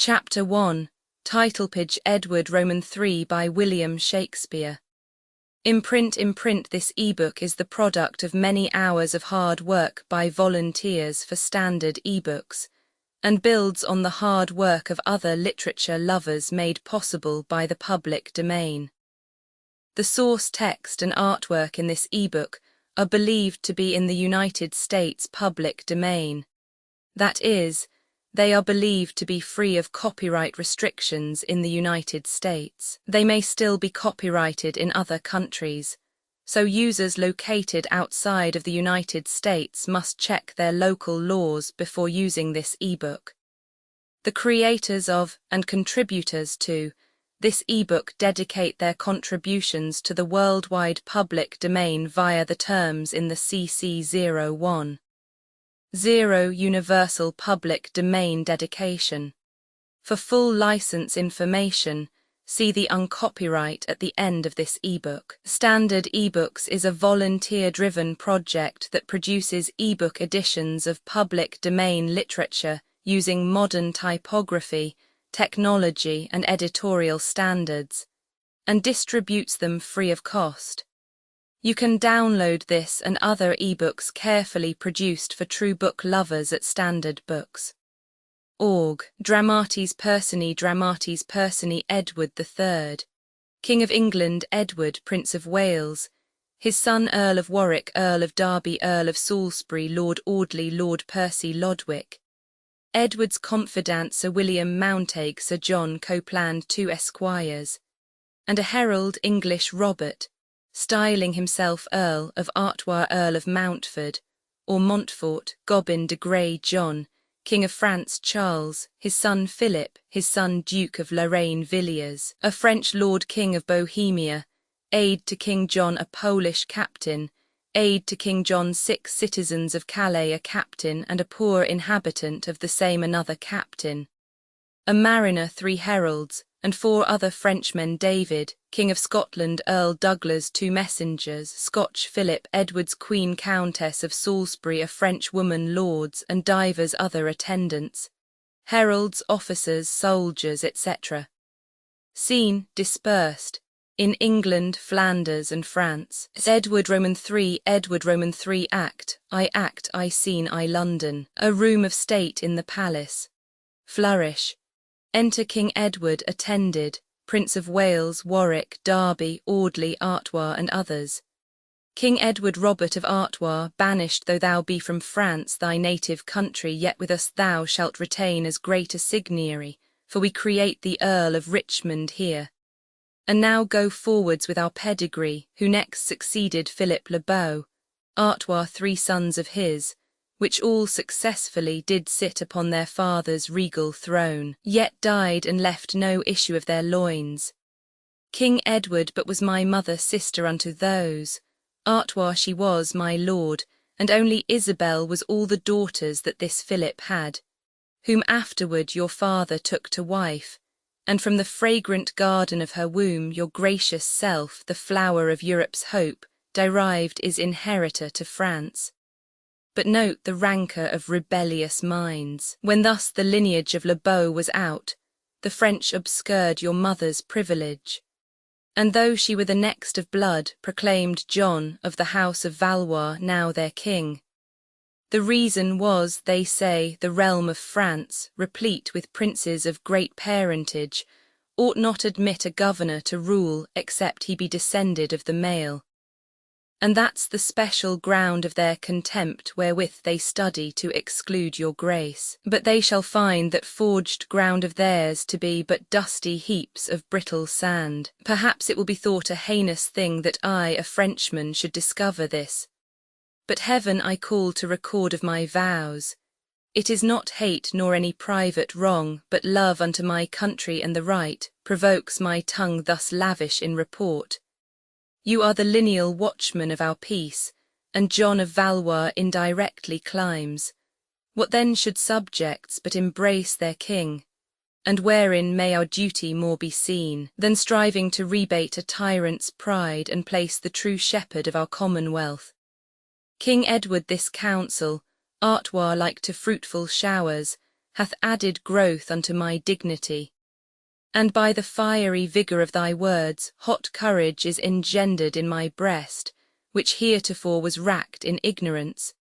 Chapter 1, Title page Edward Roman III by William Shakespeare. Imprint this ebook is the product of many hours of hard work by volunteers for standard ebooks, and builds on the hard work of other literature lovers made possible by the public domain. The source text and artwork in this ebook are believed to be in the United States public domain. That is, they are believed to be free of copyright restrictions in the United States. They may still be copyrighted in other countries, so users located outside of the United States must check their local laws before using this ebook. The creators of and contributors to this ebook dedicate their contributions to the worldwide public domain via the terms in the CC01. 0 Universal Public Domain Dedication. For full license information, see the uncopyright at the end of this ebook. Standard eBooks is a volunteer-driven project that produces ebook editions of public domain literature using modern typography, technology, and editorial standards, and distributes them free of cost. You can download this and other ebooks carefully produced for true book lovers at Standard Books. Org. Dramatis Personae Edward III. King of England Edward, Prince of Wales. His son Earl of Warwick, Earl of Derby, Earl of Salisbury, Lord Audley, Lord Percy Lodwick. Edward's confidant Sir William Mountague, Sir John Copeland, 2 esquires. And a herald English Robert, styling himself Earl of Artois, Earl of Mountford, or Montfort, Gobbin de Grey John, King of France Charles, his son Philip, his son Duke of Lorraine Villiers, a French Lord King of Bohemia, aide to King John a Polish captain, aide to King John 6 citizens of Calais a captain and a poor inhabitant of the same another captain, a mariner 3 heralds, and 4 other Frenchmen David, King of Scotland Earl Douglas 2 messengers, Scotch Philip, Edward's Queen Countess of Salisbury a French woman lords and divers other attendants, heralds, officers, soldiers, etc. Scene, dispersed, in England, Flanders and France. Edward Roman III Act, I Scene, I London. A room of state in the palace. Flourish. Enter King Edward attended, Prince of Wales, Warwick, Derby, Audley, Artois and others. King Edward Robert of Artois, banished though thou be from France thy native country, yet with us thou shalt retain as great a signary, for we create the Earl of Richmond here. And now go forwards with our pedigree, who next succeeded Philip le Beau, Artois 3 sons of his, which all successfully did sit upon their father's regal throne, yet died and left no issue of their loins. King Edward but was my mother sister unto those, Artois she was my lord, and only Isabel was all the daughters that this Philip had, whom afterward your father took to wife, and from the fragrant garden of her womb your gracious self, the flower of Europe's hope, derived is inheritor to France. But note the rancour of rebellious minds. When thus the lineage of Le Beau was out, the French obscured your mother's privilege. And though she were the next of blood, proclaimed John of the house of Valois now their king. The reason was, they say, the realm of France, replete with princes of great parentage, ought not admit a governor to rule except he be descended of the male. And that's the special ground of their contempt wherewith they study to exclude your grace. But they shall find that forged ground of theirs to be but dusty heaps of brittle sand. Perhaps it will be thought a heinous thing that I, a Frenchman, should discover this. But heaven I call to record of my vows. It is not hate nor any private wrong, but love unto my country and the right, provokes my tongue thus lavish in report. You are the lineal watchman of our peace, and John of Valois indirectly climbs. What then should subjects but embrace their king? And wherein may our duty more be seen, than striving to rebate a tyrant's pride and place the true shepherd of our commonwealth? King Edward this counsel, Artois like to fruitful showers, hath added growth unto my dignity. And by the fiery vigour of thy words, hot courage is engendered in my breast, which heretofore was racked in ignorance,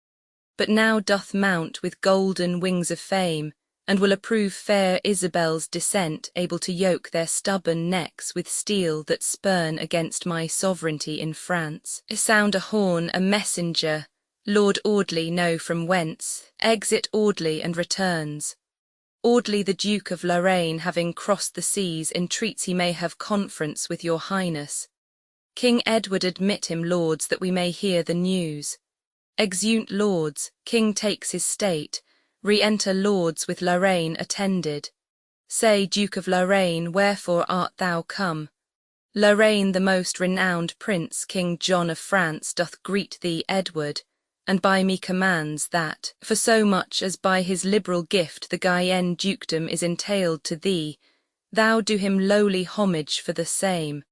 but now doth mount with golden wings of fame, and will approve fair Isabel's descent, able to yoke their stubborn necks with steel that spurn against my sovereignty in France. Sound a horn, a messenger, Lord Audley know from whence, exit Audley and returns. Audley the Duke of Lorraine, having crossed the seas, entreats he may have conference with your highness. King Edward admit him, lords, that we may hear the news. Exeunt lords, king takes his state, re-enter lords with Lorraine attended. Say, Duke of Lorraine, wherefore art thou come? Lorraine, the most renowned prince, King John of France, doth greet thee, Edward, and by me commands that, for so much as by his liberal gift the Guyenne dukedom is entailed to thee, thou do him lowly homage for the same.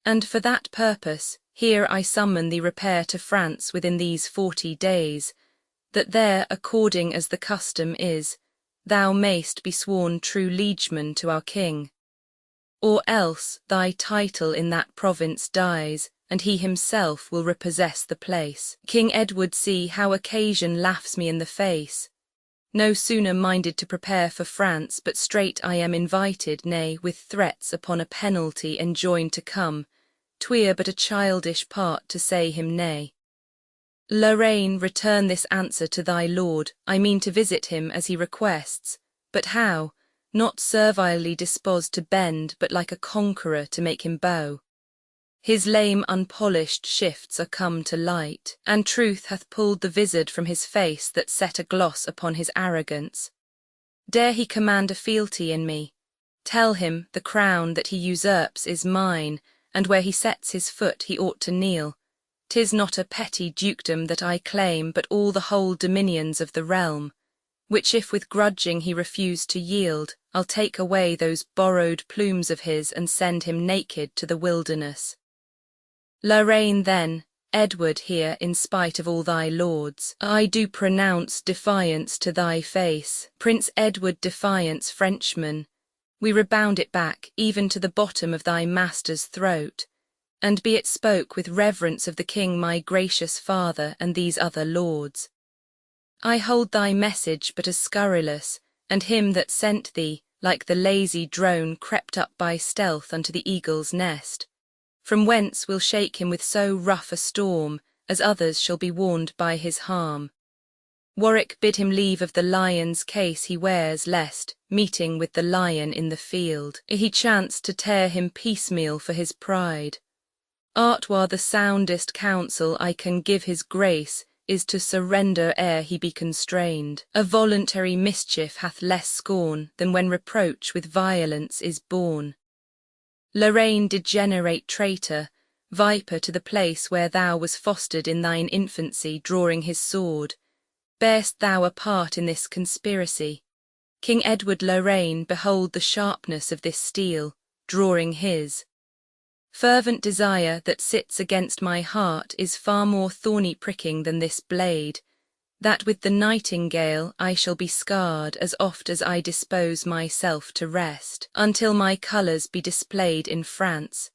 And for that purpose, here I summon thee repair to France within these 40 days, that there, according as the custom is, thou mayst be sworn true liegeman to our king. Or else thy title in that province dies, and he himself will repossess the place. King Edward, see how occasion laughs me in the face. No sooner minded to prepare for France, but straight I am invited, nay, with threats upon a penalty enjoined to come, 'twere but a childish part to say him nay. Lorraine, return this answer to thy lord, I mean to visit him as he requests, but how? Not servilely disposed to bend, but like a conqueror to make him bow. His lame unpolished shifts are come to light, and truth hath pulled the vizard from his face that set a gloss upon his arrogance. Dare he command a fealty in me? Tell him the crown that he usurps is mine, and where he sets his foot he ought to kneel. 'Tis not a petty dukedom that I claim, but all the whole dominions of the realm, which if with grudging he refuse to yield, I'll take away those borrowed plumes of his and send him naked to the wilderness. Lorraine then, Edward here, in spite of all thy lords, I do pronounce defiance to thy face, Prince Edward defiance Frenchman, we rebound it back, even to the bottom of thy master's throat, and be it spoke with reverence of the king my gracious father and these other lords. I hold thy message but as scurrilous, and him that sent thee, like the lazy drone crept up by stealth unto the eagle's nest, from whence we'll shake him with so rough a storm, as others shall be warned by his harm. Warwick bid him leave of the lion's case he wears, lest, meeting with the lion in the field, he chance to tear him piecemeal for his pride. Artois the soundest counsel I can give his grace is to surrender ere he be constrained. A voluntary mischief hath less scorn than when reproach with violence is borne. Lorraine, degenerate traitor, viper to the place where thou was fostered in thine infancy, drawing his sword, bear'st thou a part in this conspiracy? King Edward Lorraine, behold the sharpness of this steel, drawing his. Fervent desire that sits against my heart is far more thorny pricking than this blade, that with the nightingale I shall be scarred as oft as I dispose myself to rest, until my colours be displayed in France.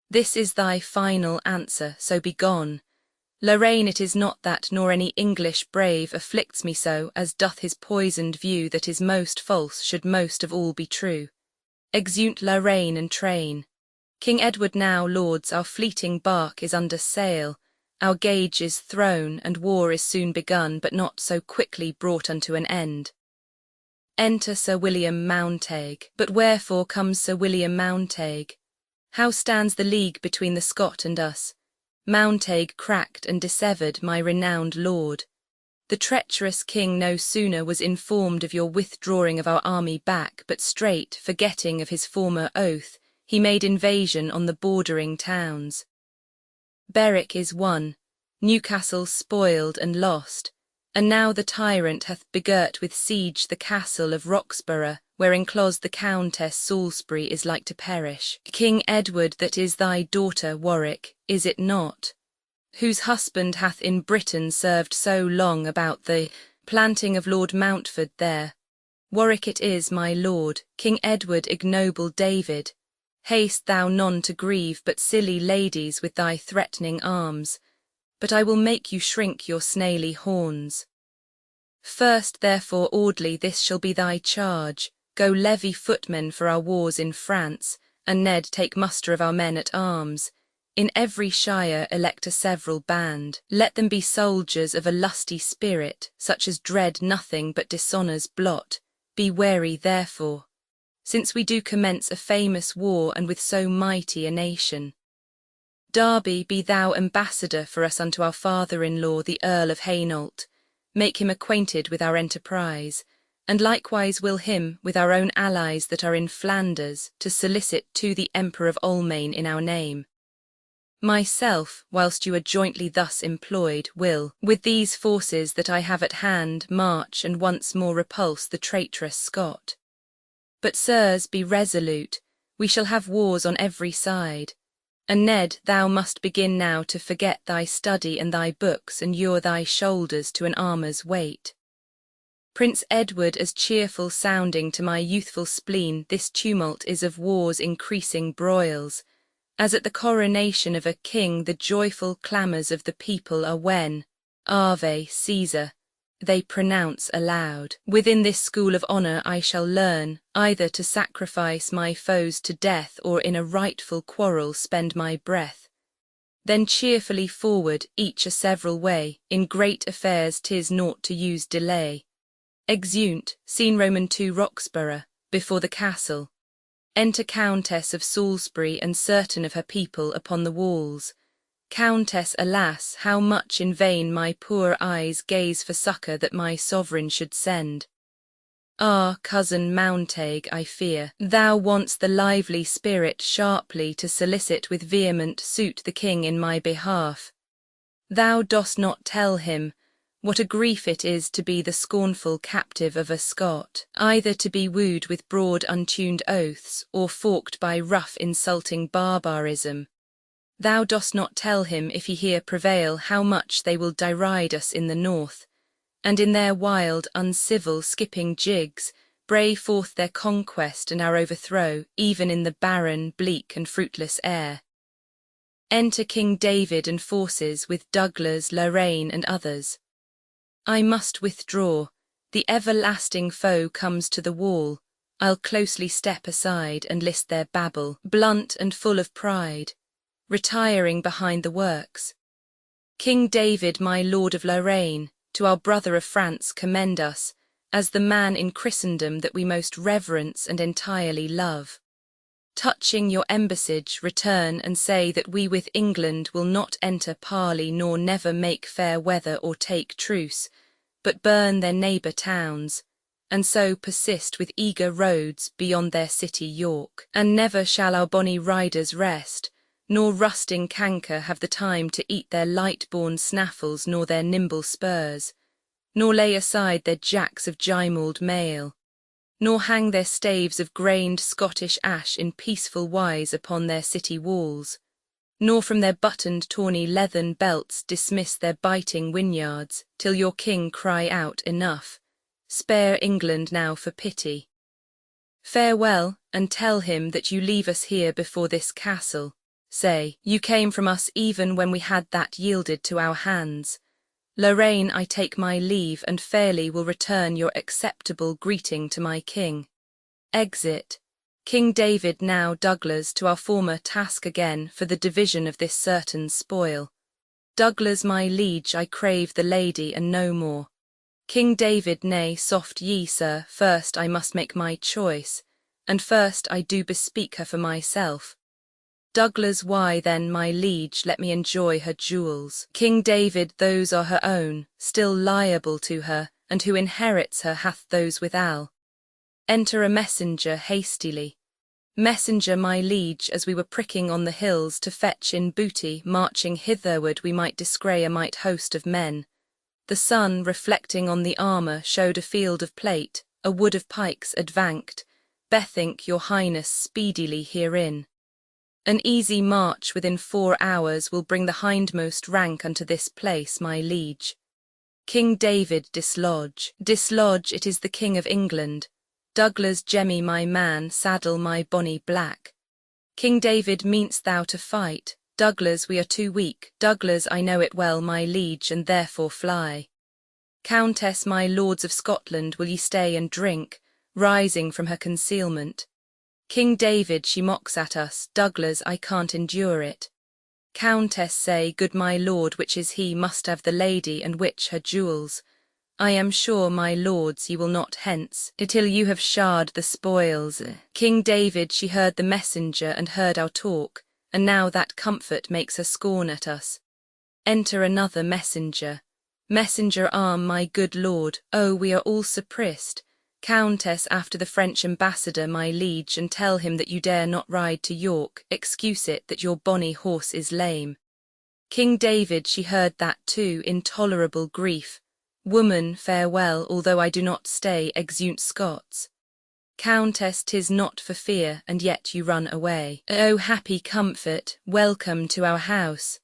This is thy final answer, so be gone. Lorraine, it is not that nor any English brave afflicts me so, as doth his poisoned view that is most false should most of all be true. Exeunt Lorraine and train. King Edward now, lords, our fleeting bark is under sail, our gage is thrown, and war is soon begun, but not so quickly brought unto an end. Enter Sir William Mountague. But wherefore comes Sir William Mountague? How stands the league between the Scot and us? Mountague cracked and dissevered, my renowned lord. The treacherous king no sooner was informed of your withdrawing of our army back, but straight, forgetting of his former oath, he made invasion on the bordering towns. Berwick is won, Newcastle spoiled and lost, and now the tyrant hath begirt with siege the castle of Roxburgh, where enclosed the Countess Salisbury is like to perish. King Edward, that is thy daughter, Warwick, is it not? Whose husband hath in Britain served so long about the planting of Lord Mountford there. Warwick it is, my lord, King Edward, ignoble David. Haste thou none to grieve but silly ladies with thy threatening arms, but I will make you shrink your snaily horns. First, therefore, Audley, this shall be thy charge. Go levy footmen for our wars in France, and Ned, take muster of our men at arms. In every shire elect a several band. Let them be soldiers of a lusty spirit, such as dread nothing but dishonour's blot. Be wary therefore, since we do commence a famous war, and with so mighty a nation. Derby, be thou ambassador for us unto our father-in-law, the Earl of Hainault. Make him acquainted with our enterprise, and likewise will him with our own allies that are in Flanders to solicit to the Emperor of Almain in our name. Myself, whilst you are jointly thus employed, will, with these forces that I have at hand, march and once more repulse the traitorous Scot. But, sirs, be resolute, we shall have wars on every side. And Ned, thou must begin now to forget thy study and thy books, and ure thy shoulders to an armour's weight. Prince Edward, as cheerful sounding to my youthful spleen, this tumult is of war's increasing broils, as at the coronation of a king the joyful clamours of the people are when, Ave, Caesar, they pronounce aloud. Within this school of honour I shall learn, either to sacrifice my foes to death, or in a rightful quarrel spend my breath. Then cheerfully forward, each a several way, in great affairs 'tis naught to use delay. Exeunt, scene Roman II, Roxburgh, before the castle. Enter Countess of Salisbury and certain of her people upon the walls. Countess, alas, how much in vain my poor eyes gaze for succour that my sovereign should send. Ah, cousin Mountague, I fear thou wants the lively spirit sharply to solicit with vehement suit the king in my behalf. Thou dost not tell him what a grief it is to be the scornful captive of a Scot, either to be wooed with broad untuned oaths, or forked by rough insulting barbarism. Thou dost not tell him, if he here prevail, how much they will deride us in the north, and in their wild, uncivil, skipping jigs, bray forth their conquest and our overthrow, even in the barren, bleak, and fruitless air. Enter King David and forces, with Douglas, Lorraine, and others. I must withdraw, the everlasting foe comes to the wall. I'll closely step aside and list their babble, blunt and full of pride, retiring behind the works. King David, my lord of Lorraine, to our brother of France commend us, as the man in Christendom that we most reverence and entirely love. Touching your embassage, return and say that we with England will not enter parley, nor never make fair weather or take truce, but burn their neighbour towns, and so persist with eager roads beyond their city York. And never shall our bonny riders rest, nor rusting canker have the time to eat their light-born snaffles nor their nimble spurs, nor lay aside their jacks of gymald mail, nor hang their staves of grained Scottish ash in peaceful wise upon their city walls, nor from their buttoned tawny leathern belts dismiss their biting whinyards, till your king cry out, enough, spare England now for pity. Farewell, and tell him that you leave us here before this castle. Say, you came from us even when we had that yielded to our hands. Lorraine, I take my leave, and fairly will return your acceptable greeting to my king. Exit. King David, now Douglas, to our former task again, for the division of this certain spoil. Douglas, my liege, I crave the lady, and no more. King David, nay, soft ye, sir, first I must make my choice, and first I do bespeak her for myself. Douglas, why then, my liege, let me enjoy her jewels. King David, those are her own, still liable to her, and who inherits her hath those withal. Enter a messenger hastily. Messenger, my liege, as we were pricking on the hills to fetch in booty, marching hitherward we might descry a might host of men. The sun, reflecting on the armour, showed a field of plate, a wood of pikes advanced. Bethink your highness speedily herein. An easy march within 4 hours will bring the hindmost rank unto this place, my liege. King David, dislodge. Dislodge, it is the King of England. Douglas Jemmy my man, saddle my bonny black. King David, mean'st thou to fight? Douglas, we are too weak. Douglas, I know it well, my liege, and therefore fly. Countess, my lords of Scotland, will ye stay and drink? Rising from her concealment. King David, she mocks at us. Douglas, I can't endure it. Countess, say, good my lord, which is he must have the lady, and which her jewels? I am sure, my lords, ye will not hence, till you have shard the spoils. King David, she heard the messenger, and heard our talk, and now that comfort makes her scorn at us. Enter another messenger. Messenger, arm, my good lord. Oh, we are all surprised. Countess, after the French ambassador, my liege, and tell him that you dare not ride to York. Excuse it that your bonny horse is lame. King David, she heard that too, intolerable grief. Woman, farewell, although I do not stay, exeunt Scots. Countess, 'tis not for fear, and yet you run away. Oh, happy comfort, welcome to our house.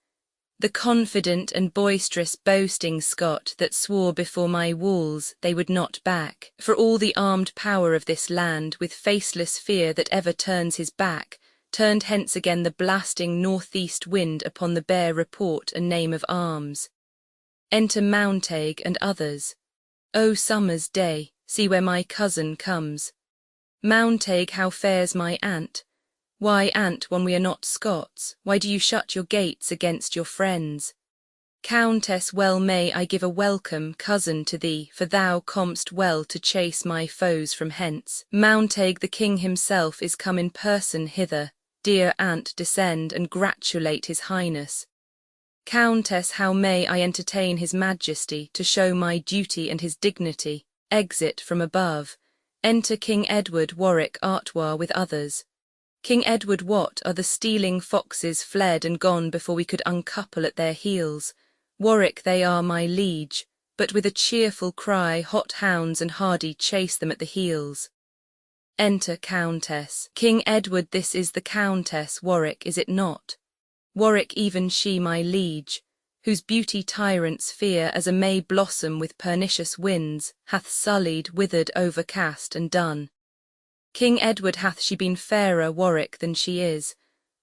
The confident and boisterous boasting Scot that swore before my walls they would not back, for all the armed power of this land, with faceless fear that ever turns his back, turned hence again the blasting northeast wind upon the bare report and name of arms. Enter Mountague and others. O summer's day, see where my cousin comes. Mountague, how fares my aunt? Why, aunt, when we are not Scots, why do you shut your gates against your friends? Countess, well may I give a welcome, cousin, to thee, for thou comest well to chase my foes from hence. Mountague, the king himself is come in person hither. Dear aunt, descend and gratulate his highness. Countess, how may I entertain his majesty, to show my duty and his dignity? Exit from above. Enter King Edward, Warwick, Artois, with others. King Edward, what, are the stealing foxes fled and gone before we could uncouple at their heels? Warwick, they are, my liege, but with a cheerful cry hot hounds and hardy chase them at the heels. Enter Countess. King Edward, this is the Countess, Warwick, is it not? Warwick, even she, my liege, whose beauty tyrants fear as a May blossom with pernicious winds, hath sullied, withered, overcast, and done. King Edward, hath she been fairer, Warwick, than she is?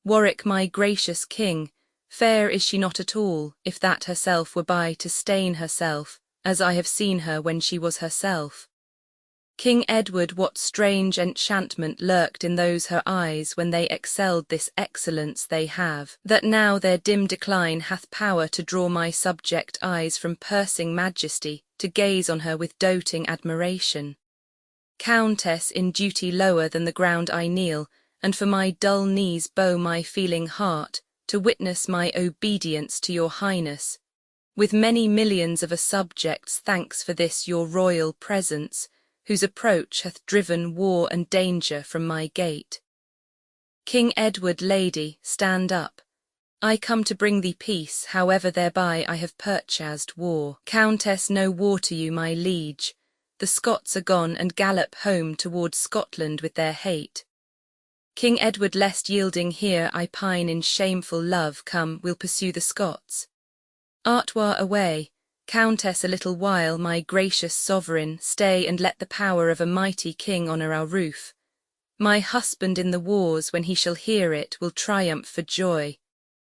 Warwick, my gracious king, fair is she not at all, if that herself were by to stain herself, as I have seen her when she was herself. King Edward, what strange enchantment lurked in those her eyes when they excelled this excellence they have, that now their dim decline hath power to draw my subject eyes from pursing majesty to gaze on her with doting admiration? Countess, in duty lower than the ground I kneel, and for my dull knees bow my feeling heart, to witness my obedience to your highness. With many millions of a subject's thanks for this your royal presence, whose approach hath driven war and danger from my gate. King Edward, lady, stand up. I come to bring thee peace, however thereby I have purchased war. Countess, no war to you, my liege. The Scots are gone and gallop home towards Scotland with their hate. King Edward, lest yielding here I pine in shameful love, come, we'll pursue the Scots. Artois, away. Countess, a little while, my gracious sovereign, stay and let the power of a mighty king honour our roof. My husband in the wars, when he shall hear it, will triumph for joy.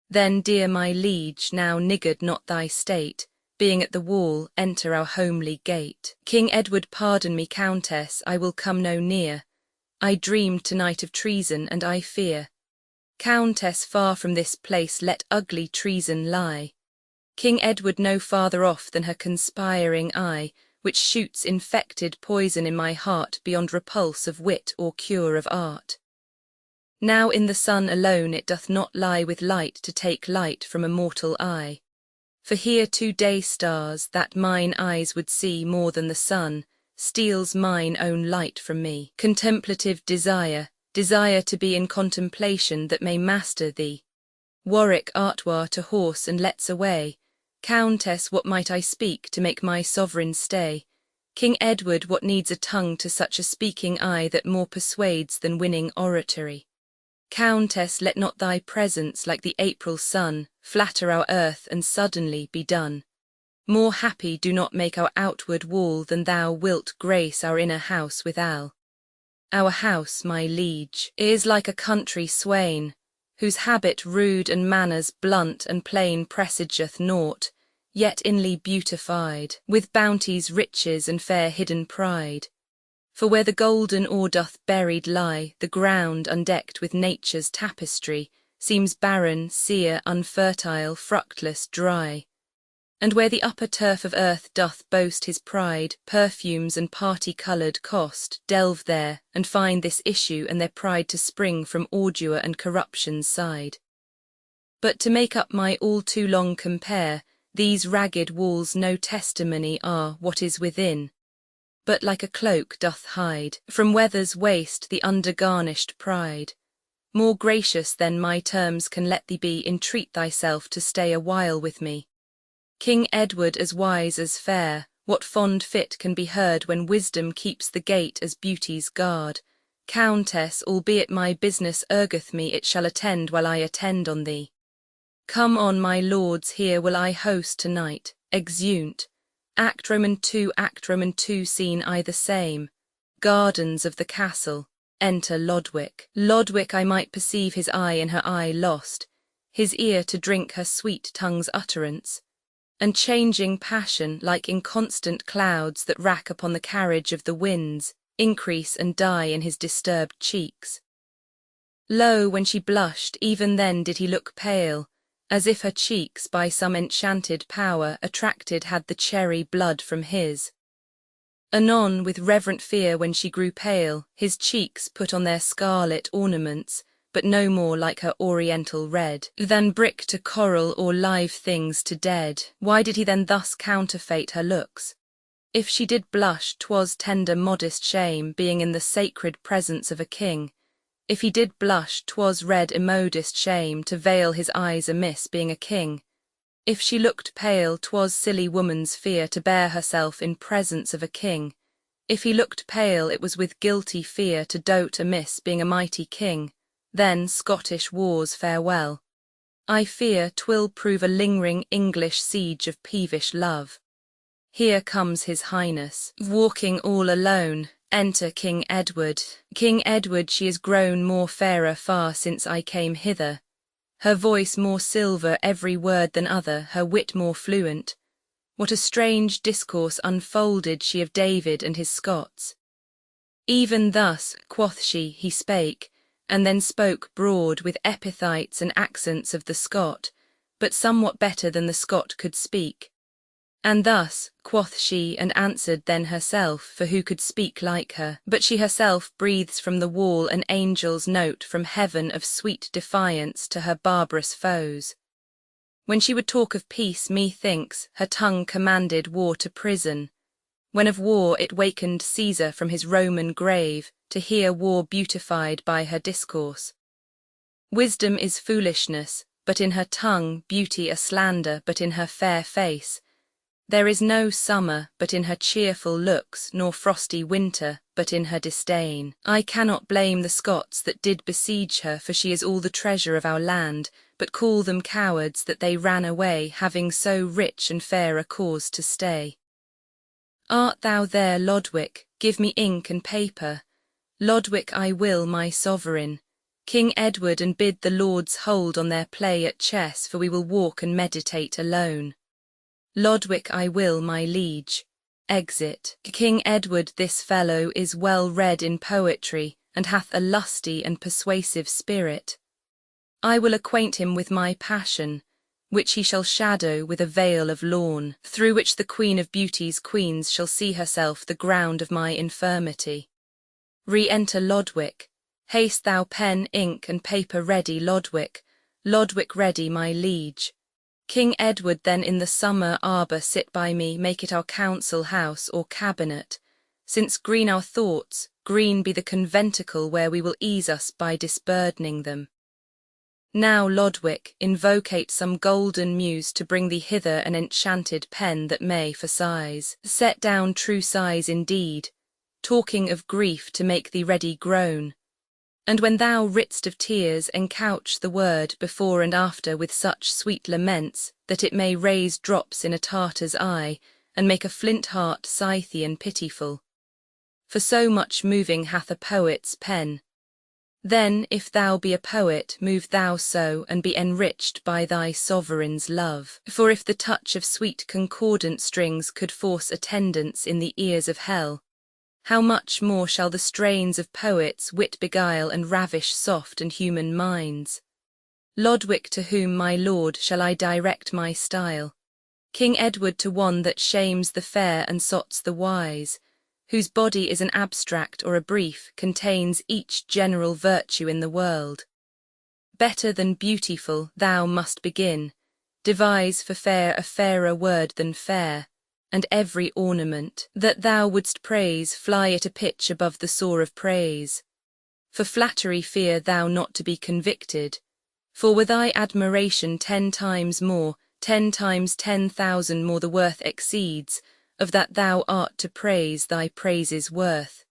Then, dear my liege, now niggard not thy state, being at the wall, enter our homely gate. King Edward, pardon me, Countess, I will come no near. I dreamed tonight of treason, and I fear. Countess, far from this place let ugly treason lie. King Edward, no farther off than her conspiring eye, which shoots infected poison in my heart beyond repulse of wit or cure of art. Now in the sun alone it doth not lie with light to take light from a mortal eye. For here 2 day stars, that mine eyes would see more than the sun, steals mine own light from me. Contemplative desire, desire to be in contemplation that may master thee. Warwick, Artois, to horse and let's away. Countess, what might I speak to make my sovereign stay? King Edward, what needs a tongue to such a speaking eye that more persuades than winning oratory? Countess, let not thy presence, like the April sun, flatter our earth and suddenly be done. More happy do not make our outward wall than thou wilt grace our inner house withal. Our house, my liege, is like a country swain, whose habit rude and manners blunt and plain presageth naught, yet inly beautified, with bounty's riches and fair hidden pride. For where the golden ore doth buried lie, the ground undecked with nature's tapestry seems barren, sere, unfertile, fructless, dry. And where the upper turf of earth doth boast his pride, perfumes and party-coloured cost, delve there, and find this issue and their pride to spring from ordure and corruption's side. But to make up my all too long compare, these ragged walls no testimony are what is within, but like a cloak doth hide, from weather's waste the under-garnished pride. More gracious than my terms can let thee be, entreat thyself to stay a while with me. King Edward as wise as fair, what fond fit can be heard when wisdom keeps the gate as beauty's guard? Countess, albeit my business urgeth me, it shall attend while I attend on thee. Come on, my lords, here will I host tonight, exeunt. Act Roman 2, Act Roman 2, scene I the same. Gardens of the castle. Enter Lodwick. Lodwick I might perceive his eye in her eye lost, his ear to drink her sweet tongue's utterance, and changing passion like inconstant clouds that rack upon the carriage of the winds, increase and die in his disturbed cheeks. Lo, when she blushed, even then did he look pale, as if her cheeks by some enchanted power attracted had the cherry blood from his. Anon, with reverent fear when she grew pale, his cheeks put on their scarlet ornaments, but no more like her oriental red, than brick to coral or live things to dead. Why did he then thus counterfeit her looks? If she did blush, 'twas tender modest shame, being in the sacred presence of a king. If he did blush, 'twas red immodest shame, to veil his eyes amiss, being a king. If she looked pale, 'twas silly woman's fear to bear herself in presence of a king. If he looked pale, it was with guilty fear to dote amiss, being a mighty king. Then Scottish wars farewell. I fear 'twill prove a lingering English siege of peevish love. Here comes his highness, walking all alone. Enter King Edward. King Edward, she is grown more fairer far since I came hither. Her voice more silver every word than other, her wit more fluent. What a strange discourse unfolded she of David and his Scots. Even thus, quoth she, he spake, and then spoke broad with epithites and accents of the Scot, but somewhat better than the Scot could speak. And thus, quoth she, and answered then herself, for who could speak like her? But she herself breathes from the wall an angel's note from heaven of sweet defiance to her barbarous foes. When she would talk of peace, methinks, her tongue commanded war to prison. When of war it wakened Caesar from his Roman grave, to hear war beautified by her discourse. Wisdom is foolishness, but in her tongue, beauty a slander, but in her fair face. There is no summer, but in her cheerful looks, nor frosty winter, but in her disdain. I cannot blame the Scots that did besiege her, for she is all the treasure of our land, but call them cowards that they ran away, having so rich and fair a cause to stay. Art thou there, Lodwick? Give me ink and paper. Lodwick I will, my sovereign. King Edward, and bid the lords hold on their play at chess, for we will walk and meditate alone. Lodwick I will, my liege. Exit. King Edward, this fellow is well read in poetry, and hath a lusty and persuasive spirit. I will acquaint him with my passion, which he shall shadow with a veil of lawn, through which the Queen of Beauty's queens shall see herself the ground of my infirmity. Re-enter Lodwick. Haste thou, pen, ink, and paper ready, Lodwick. Lodwick ready, my liege. King Edward then in the summer arbour sit by me, make it our council house or cabinet. Since green our thoughts, green be the conventicle where we will ease us by disburdening them. Now, Lodwick, invocate some golden muse to bring thee hither an enchanted pen that may, for sighs, set down true sighs indeed, talking of grief to make thee ready groan. And when thou writ'st of tears, encouch the word before and after with such sweet laments, that it may raise drops in a Tartar's eye, and make a flint heart Scythian pitiful. for so much moving hath a poet's pen. Then, if thou be a poet, move thou so, and be enriched by thy sovereign's love. For if the touch of sweet concordant strings could force attendance in the ears of hell, how much more shall the strains of poets wit beguile and ravish soft and human minds? Lodwick, to whom, my lord, shall I direct my style? King Edward, to one that shames the fair and sots the wise, whose body is an abstract or a brief, contains each general virtue in the world. Better than beautiful, thou must begin, devise for fair a fairer word than fair, and every ornament that thou wouldst praise fly at a pitch above the soar of praise. For flattery fear thou not to be convicted, for were thy admiration 10 times more, 10 times 10,000 more the worth exceeds, of that thou art to praise thy praises worth.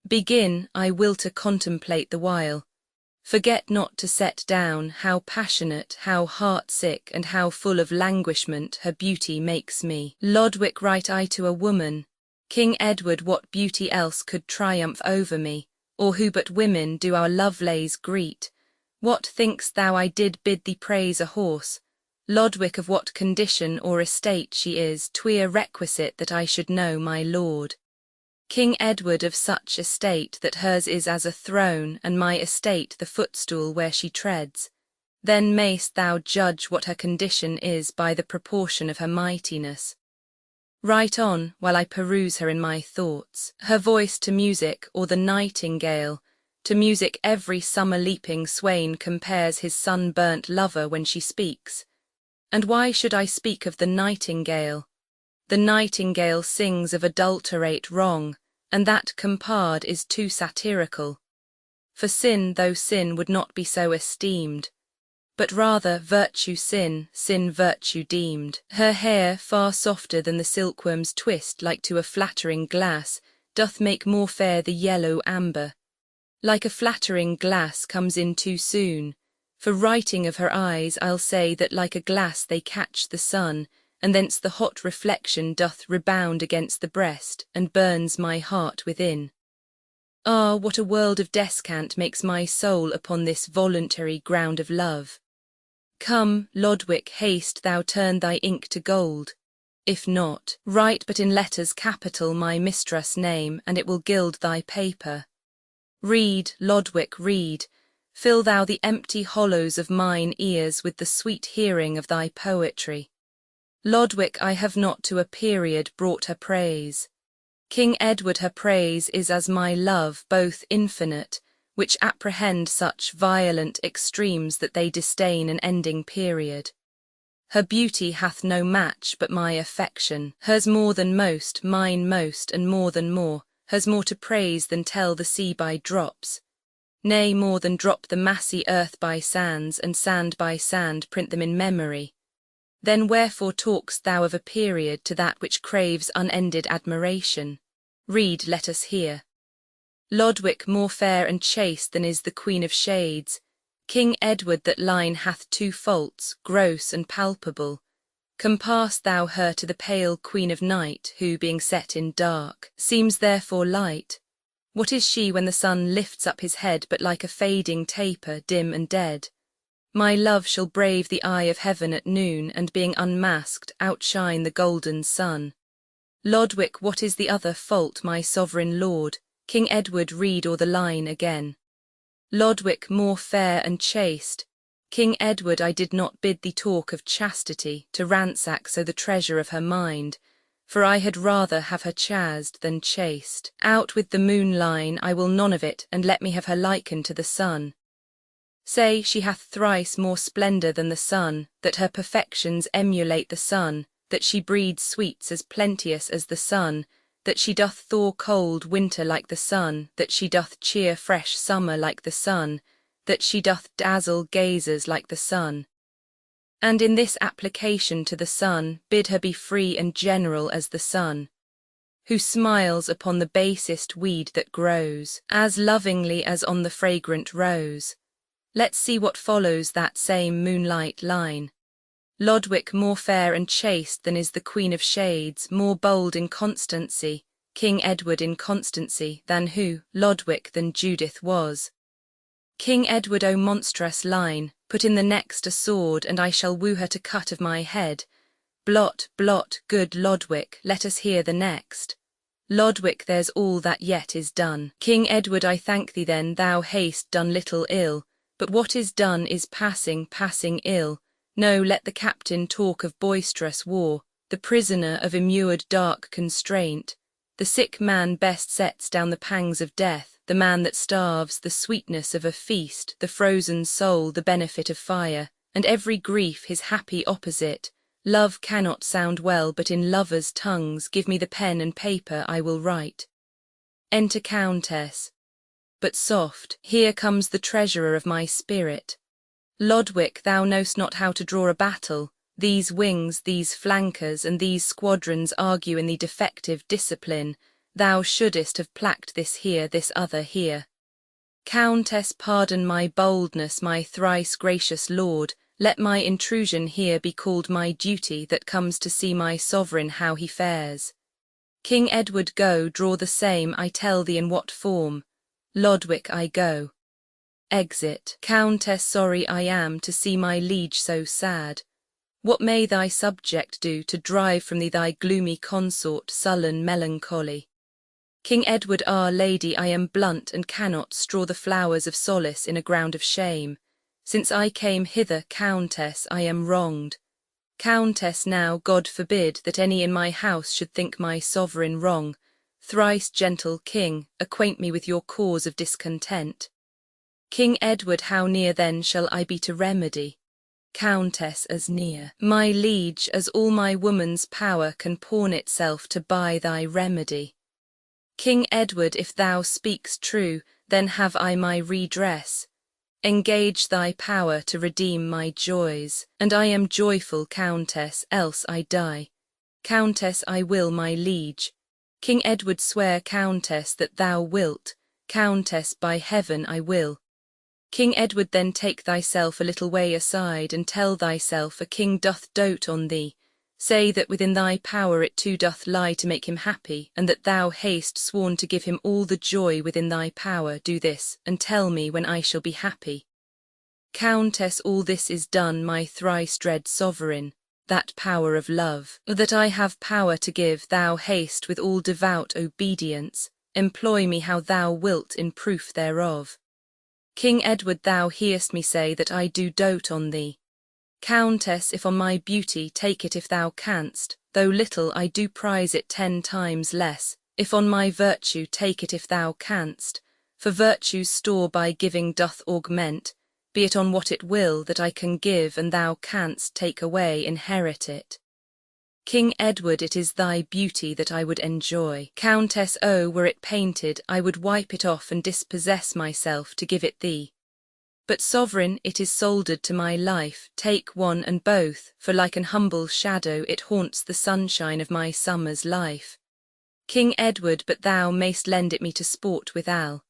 Begin, I will to contemplate the while. Forget not to set down how passionate, how heart-sick, and how full of languishment her beauty makes me. Lodwick, write I to a woman, King Edward, what beauty else could triumph over me, or who but women do our Lovelays greet? What think'st thou I did bid thee praise a horse? Lodwick, of what condition or estate she is, 'twere requisite that I should know, my lord. King Edward, of such estate that hers is as a throne, and my estate the footstool where she treads. Then mayst thou judge what her condition is by the proportion of her mightiness. Write on, while I peruse her in my thoughts. Her voice to music, or the nightingale, to music every summer-leaping swain compares his sun-burnt lover when she speaks. And why should I speak of the nightingale? The nightingale sings of adulterate wrong, and that compar'd is too satirical. For sin, though sin, would not be so esteemed, but rather virtue sin, sin virtue deemed. Her hair, far softer than the silkworm's twist, like to a flattering glass, doth make more fair the yellow amber. Like a flattering glass comes in too soon. For writing of her eyes, I'll say that like a glass they catch the sun, and thence the hot reflection doth rebound against the breast, and burns my heart within. Ah, what a world of descant makes my soul upon this voluntary ground of love! Come, Lodwick, haste thou turn thy ink to gold. If not, write but in letters capital my mistress' name, and it will gild thy paper. Read, Lodwick, read. Fill thou the empty hollows of mine ears with the sweet hearing of thy poetry. Lodwick, I have not to a period brought her praise. King Edward, her praise is as my love, both infinite, which apprehend such violent extremes that they disdain an ending period. Her beauty hath no match but my affection, hers more than most, mine most, and more than more, hers more to praise than tell the sea by drops. Nay, more than drop the massy earth by sands, and sand by sand print them in memory. Then wherefore talk'st thou of a period to that which craves unended admiration? Read, let us hear. Lodwick, more fair and chaste than is the Queen of Shades. King Edward, that line hath 2 faults, gross and palpable. Compare thou her to the pale Queen of Night, who, being set in dark, seems therefore light. What is she when the sun lifts up his head but like a fading taper, dim and dead? My love shall brave the eye of heaven at noon, and being unmasked, outshine the golden sun. Lodwick, what is the other fault, my sovereign lord? King Edward, read o'er the line again. Lodwick, more fair and chaste. King Edward, I did not bid thee talk of chastity, to ransack so the treasure of her mind, for I had rather have her chased than chaste. Out with the moon line, I will none of it, and let me have her likened to the sun. Say, she hath thrice more splendour than the sun, that her perfections emulate the sun, that she breeds sweets as plenteous as the sun, that she doth thaw cold winter like the sun, that she doth cheer fresh summer like the sun, that she doth dazzle gazers like the sun. And in this application to the sun, bid her be free and general as the sun, who smiles upon the basest weed that grows, as lovingly as on the fragrant rose. Let's see what follows that same moonlight line. Lodwick, more fair and chaste than is the Queen of Shades, more bold in constancy. King Edward in constancy, than who, Lodwick than Judith was. King Edward, O monstrous line, put in the next a sword, and I shall woo her to cut of my head. Blot, blot, good Lodwick, let us hear the next. Lodwick, there's all that yet is done. King Edward, I thank thee then, thou hast done little ill, but what is done is passing, passing ill. No, let the captain talk of boisterous war, the prisoner of immured dark constraint. The sick man best sets down the pangs of death, the man that starves, the sweetness of a feast, the frozen soul, the benefit of fire, and every grief his happy opposite. Love cannot sound well but in lovers' tongues. Give me the pen and paper, I will write. Enter Countess. But soft, here comes the treasurer of my spirit. Lodwick, thou know'st not how to draw a battle. These wings, these flankers, and these squadrons argue in the defective discipline. Thou shouldest have placked this here, this other here. Countess, pardon my boldness, my thrice gracious lord. Let my intrusion here be called my duty, that comes to see my sovereign how he fares. King Edward, go, draw the same, I tell thee in what form. Lodwick, I go. Exit. Countess, sorry I am to see my liege so sad. What may thy subject do to drive from thee thy gloomy consort, sullen melancholy? King Edward, our lady, I am blunt and cannot straw the flowers of solace in a ground of shame. Since I came hither, Countess, I am wronged. Countess, now, God forbid that any in my house should think my sovereign wrong. Thrice gentle king, acquaint me with your cause of discontent. King Edward, how near then shall I be to remedy? Countess, as near, my liege, as all my woman's power can pawn itself to buy thy remedy. King Edward, if thou speakst true, then have I my redress. Engage thy power to redeem my joys, and I am joyful, Countess, else I die. Countess, I will, my liege. King Edward, swear, Countess, that thou wilt. Countess, by heaven I will. King Edward, then take thyself a little way aside, and tell thyself a king doth dote on thee. Say that within thy power it too doth lie to make him happy, and that thou hast sworn to give him all the joy within thy power. Do this, and tell me when I shall be happy. Countess, all this is done, my thrice dread sovereign, that power of love, that I have power to give, thou hast with all devout obedience. Employ me how thou wilt in proof thereof. King Edward, thou hear'st me say that I do dote on thee. Countess, if on my beauty, take it if thou canst, though little I do prize it 10 times less. If on my virtue, take it if thou canst, for virtue's store by giving doth augment, be it on what it will that I can give and thou canst take away, inherit it. King Edward, it is thy beauty that I would enjoy. Countess, oh, were it painted, I would wipe it off and dispossess myself to give it thee. But sovereign, it is soldered to my life, take one and both, for like an humble shadow it haunts the sunshine of my summer's life. King Edward, but thou mayst lend it me to sport withal.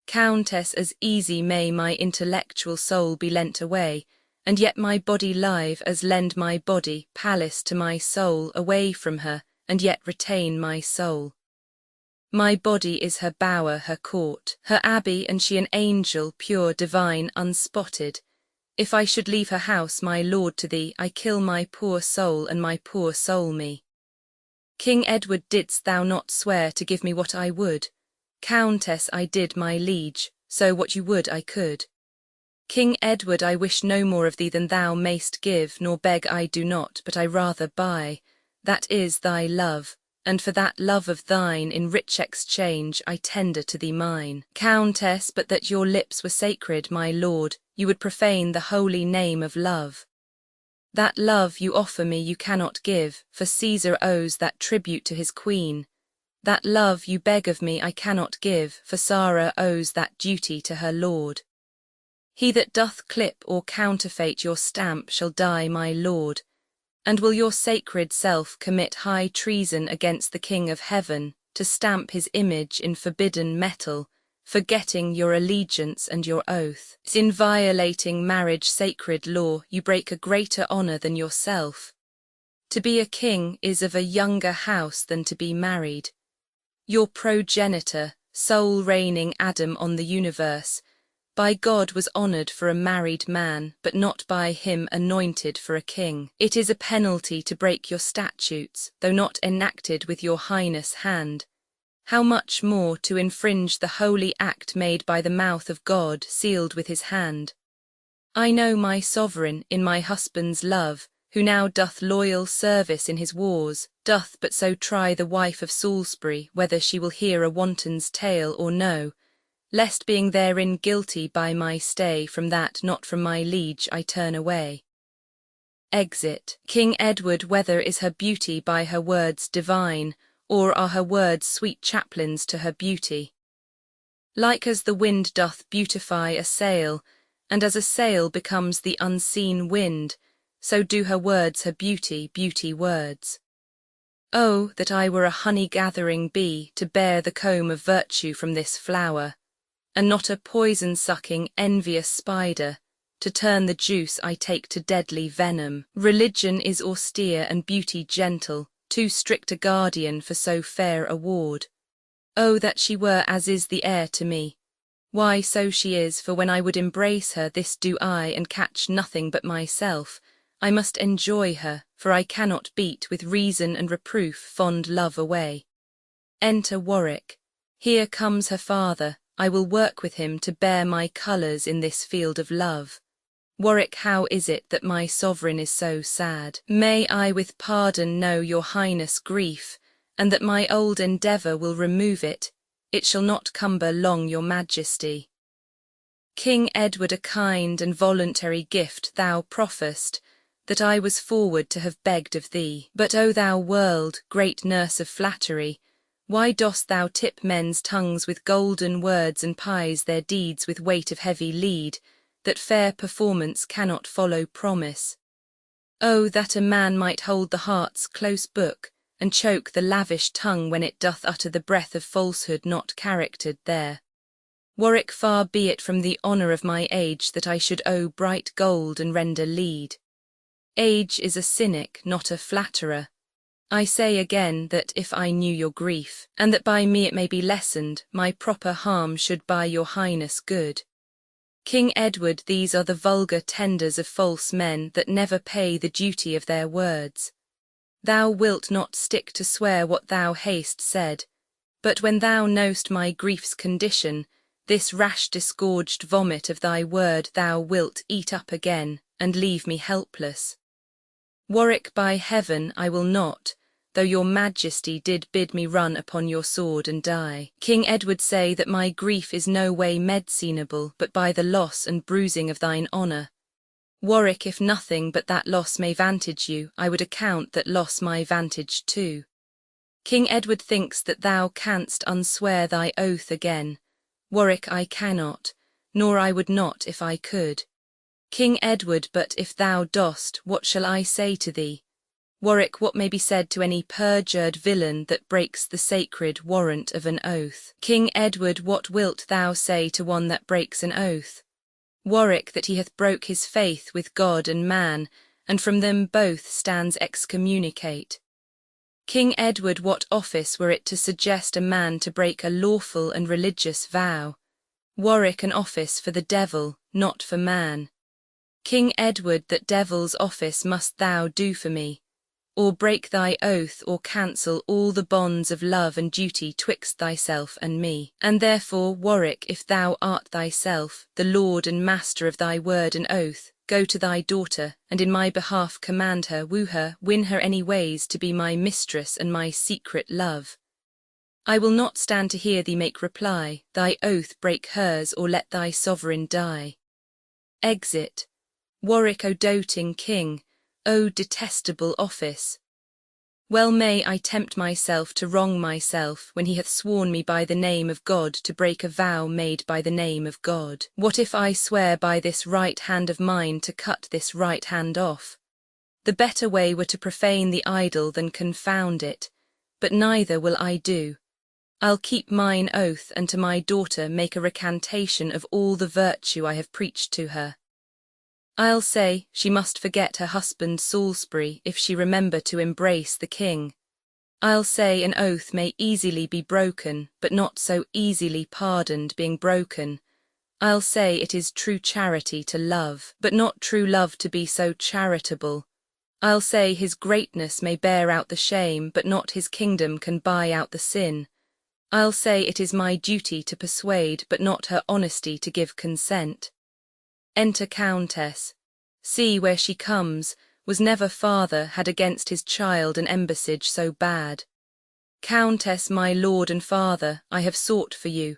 Countess, as easy may my intellectual soul be lent away, and yet my body live as lend my body, palace to my soul, away from her, and yet retain my soul. My body is her bower, her court, her abbey, and she an angel, pure, divine, unspotted. If I should leave her house, my lord, to thee, I kill my poor soul, and my poor soul me. King Edward, didst thou not swear to give me what I would? Countess, I did, my liege, so what you would I could. King Edward, I wish no more of thee than thou mayst give, nor beg I do not, but I rather buy. That is thy love. And for that love of thine, in rich exchange, I tender to thee mine. Countess, but that your lips were sacred, my lord, you would profane the holy name of love. That love you offer me you cannot give, for Caesar owes that tribute to his queen. That love you beg of me I cannot give, for Sarah owes that duty to her lord. He that doth clip or counterfeit your stamp shall die, my lord. And will your sacred self commit high treason against the King of Heaven, to stamp his image in forbidden metal, forgetting your allegiance and your oath? In violating marriage sacred law, you break a greater honour than yourself. To be a king is of a younger house than to be married. Your progenitor, sole reigning Adam on the universe, by God was honoured for a married man, but not by him anointed for a king. It is a penalty to break your statutes, though not enacted with your highness' hand. How much more to infringe the holy act made by the mouth of God, sealed with his hand. I know my sovereign in my husband's love, who now doth loyal service in his wars, doth but so try the wife of Salisbury whether she will hear a wanton's tale or no, lest being therein guilty by my stay, from that not from my liege I turn away. Exit. King Edward, whether is her beauty by her words divine, or are her words sweet chaplains to her beauty? Like as the wind doth beautify a sail, and as a sail becomes the unseen wind, so do her words her beauty words. Oh, that I were a honey-gathering bee to bear the comb of virtue from this flower, and not a poison-sucking, envious spider, to turn the juice I take to deadly venom. Religion is austere and beauty gentle, too strict a guardian for so fair a ward. Oh, that she were as is the air to me! Why, so she is, for when I would embrace her, this do I, and catch nothing but myself, I must enjoy her, for I cannot beat with reason and reproof fond love away. Enter Warwick. Here comes her father, I will work with him to bear my colours in this field of love. Warwick, how is it that my sovereign is so sad? May I with pardon know your highness' grief, and that my old endeavour will remove it, it shall not cumber long your majesty. King Edward, a kind and voluntary gift thou profferest, that I was forward to have begged of thee. But O thou world, great nurse of flattery, why dost thou tip men's tongues with golden words and pies their deeds with weight of heavy lead, that fair performance cannot follow promise? Oh, that a man might hold the heart's close book, and choke the lavish tongue when it doth utter the breath of falsehood not charactered there. Warwick, far be it from the honour of my age that I should owe bright gold and render lead. Age is a cynic, not a flatterer. I say again that if I knew your grief, and that by me it may be lessened, my proper harm should by your highness good. King Edward, these are the vulgar tenders of false men that never pay the duty of their words. Thou wilt not stick to swear what thou hast said, but when thou know'st my grief's condition, this rash disgorged vomit of thy word thou wilt eat up again, and leave me helpless. Warwick, by heaven, I will not, though your majesty did bid me run upon your sword and die. King Edward, say that my grief is no way medicinable, but by the loss and bruising of thine honour. Warwick, if nothing but that loss may vantage you, I would account that loss my vantage too. King Edward thinks that thou canst unswear thy oath again. Warwick, I cannot, nor I would not if I could. King Edward, but if thou dost, what shall I say to thee? Warwick, what may be said to any perjured villain that breaks the sacred warrant of an oath? King Edward, what wilt thou say to one that breaks an oath? Warwick, that he hath broke his faith with God and man, and from them both stands excommunicate. King Edward, what office were it to suggest a man to break a lawful and religious vow? Warwick, an office for the devil, not for man. King Edward, that devil's office must thou do for me, or break thy oath, or cancel all the bonds of love and duty twixt thyself and me. And therefore, Warwick, if thou art thyself, the lord and master of thy word and oath, go to thy daughter, and in my behalf command her, woo her, win her any ways to be my mistress and my secret love. I will not stand to hear thee make reply, thy oath break hers, or let thy sovereign die. Exit. Warwick, O doting king, O detestable office! Well may I tempt myself to wrong myself, when he hath sworn me by the name of God to break a vow made by the name of God. What if I swear by this right hand of mine to cut this right hand off? The better way were to profane the idol than confound it, but neither will I do. I'll keep mine oath, and to my daughter make a recantation of all the virtue I have preached to her. I'll say, she must forget her husband Salisbury if she remember to embrace the king. I'll say an oath may easily be broken, but not so easily pardoned being broken. I'll say it is true charity to love, but not true love to be so charitable. I'll say his greatness may bear out the shame, but not his kingdom can buy out the sin. I'll say it is my duty to persuade, but not her honesty to give consent. Enter Countess. See where she comes, was never father had against his child an embassage so bad. Countess, my lord and father, I have sought for you.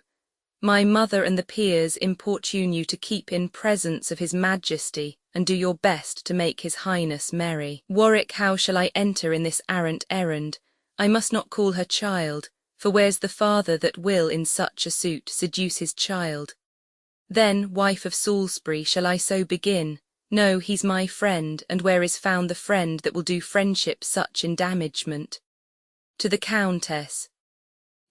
My mother and the peers importune you to keep in presence of his majesty, and do your best to make his highness merry. Warwick, how shall I enter in this arrant errand? I must not call her child, for where's the father that will in such a suit seduce his child? Then, wife of Salisbury, shall I so begin? No, he's my friend, and where is found the friend that will do friendship such endamagement? To the Countess.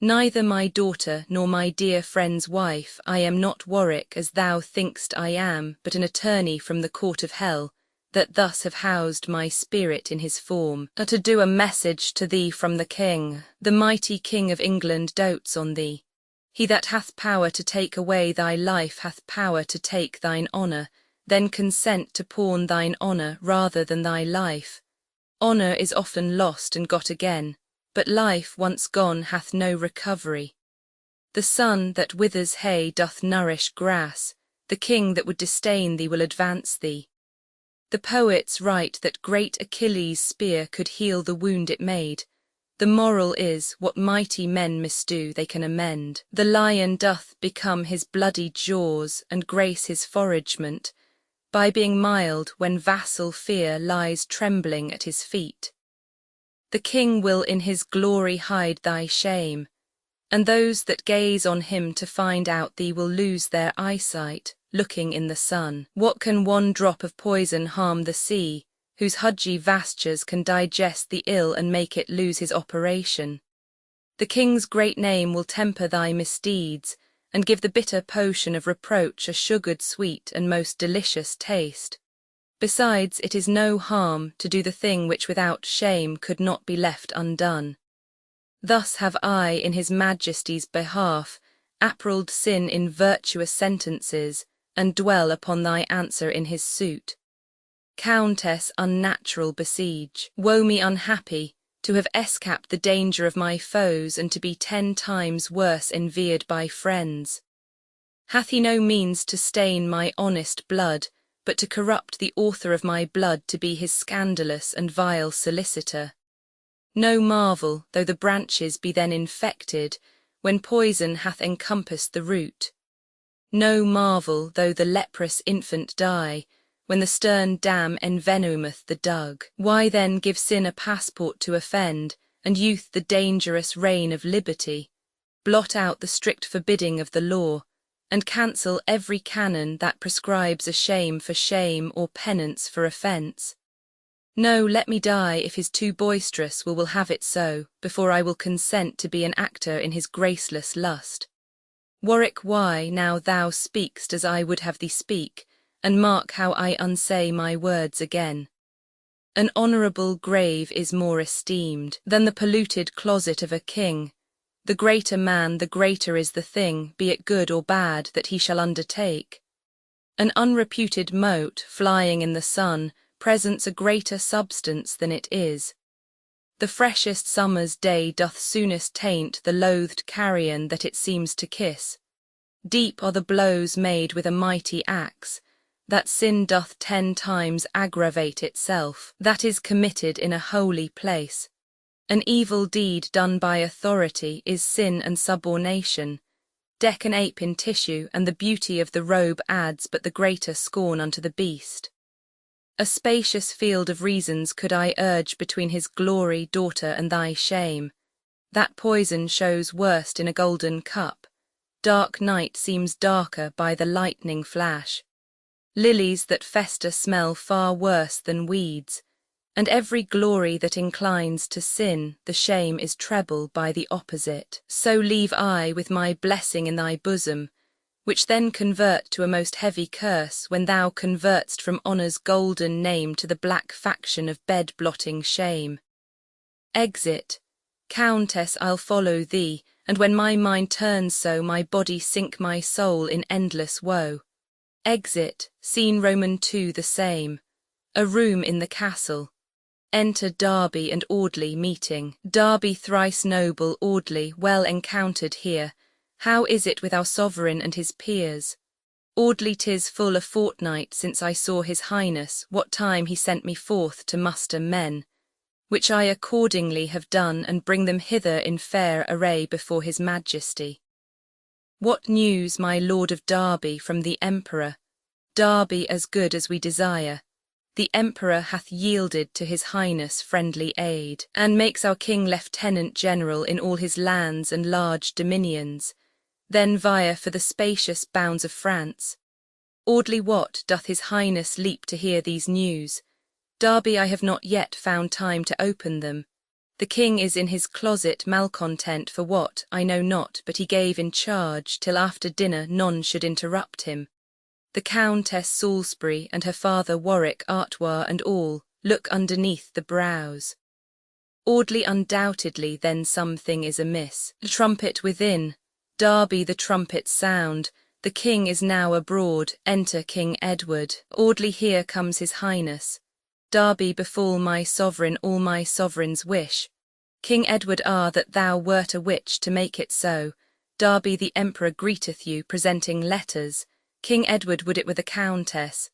Neither my daughter nor my dear friend's wife, I am not Warwick as thou think'st I am, but an attorney from the court of hell, that thus have housed my spirit in his form, to do a message to thee from the king. The mighty king of England dotes on thee. He that hath power to take away thy life hath power to take thine honour, then consent to pawn thine honour rather than thy life. Honour is often lost and got again, but life once gone hath no recovery. The sun that withers hay doth nourish grass, the king that would disdain thee will advance thee. The poets write that great Achilles' spear could heal the wound it made. The moral is, what mighty men misdo they can amend. The lion doth become his bloody jaws, and grace his foragement, by being mild when vassal fear lies trembling at his feet. The king will in his glory hide thy shame, and those that gaze on him to find out thee will lose their eyesight, looking in the sun. What can one drop of poison harm the sea, whose hudgy vastures can digest the ill and make it lose his operation? The king's great name will temper thy misdeeds, and give the bitter potion of reproach a sugared sweet and most delicious taste. Besides, it is no harm to do the thing which without shame could not be left undone. Thus have I, in his majesty's behalf, apparelled sin in virtuous sentences, and dwell upon thy answer in his suit. Countess, unnatural besiege, woe me unhappy, to have escaped the danger of my foes, and to be 10 times worse envied by friends. Hath he no means to stain my honest blood, but to corrupt the author of my blood to be his scandalous and vile solicitor? No marvel, though the branches be then infected, when poison hath encompassed the root. No marvel, though the leprous infant die, when the stern dam envenometh the dug. Why then give sin a passport to offend, and youth the dangerous reign of liberty? Blot out the strict forbidding of the law, and cancel every canon that prescribes a shame for shame or penance for offence. No, let me die if his too boisterous will have it so, before I will consent to be an actor in his graceless lust. Warwick, why now thou speak'st as I would have thee speak, and mark how I unsay my words again. An honourable grave is more esteemed than the polluted closet of a king. The greater man, the greater is the thing, be it good or bad, that he shall undertake. An unreputed mote, flying in the sun, presents a greater substance than it is. The freshest summer's day doth soonest taint the loathed carrion that it seems to kiss. Deep are the blows made with a mighty axe, that sin doth 10 times aggravate itself, that is committed in a holy place. An evil deed done by authority is sin and subornation. Deck an ape in tissue, and the beauty of the robe adds but the greater scorn unto the beast. A spacious field of reasons could I urge between his glory, daughter, and thy shame. That poison shows worst in a golden cup. Dark night seems darker by the lightning flash. Lilies that fester smell far worse than weeds, and every glory that inclines to sin, the shame is treble by the opposite. So leave I with my blessing in thy bosom, which then convert to a most heavy curse when thou convertst from honour's golden name to the black faction of bed-blotting shame. Exit, Countess, I'll follow thee, and when my mind turns so, my body sink my soul in endless woe. Exit, scene Roman 2 the same. A room in the castle. Enter Darby and Audley meeting. Darby thrice noble, Audley well encountered here. How is it with our sovereign and his peers? Audley, 'tis full a fortnight since I saw his highness, what time he sent me forth to muster men, which I accordingly have done, and bring them hither in fair array before his majesty. What news, my lord of Derby, from the emperor? Derby as good as we desire. The emperor hath yielded to his highness friendly aid, and makes our king lieutenant general in all his lands and large dominions, then vie for the spacious bounds of France. Audley, what doth his highness leap to hear these news? Derby, I have not yet found time to open them. The king is in his closet malcontent for what, I know not, but he gave in charge, till after dinner none should interrupt him. The Countess Salisbury and her father Warwick, Artois and all, look underneath the brows. Audley, undoubtedly then something is amiss. The trumpet within. Derby, the trumpets sound. The king is now abroad. Enter King Edward. Audley, here comes his highness. Derby, befall my sovereign all my sovereign's wish. King Edward, that thou wert a witch to make it so. Derby, the emperor greeteth you, presenting letters. King Edward would it with a countess.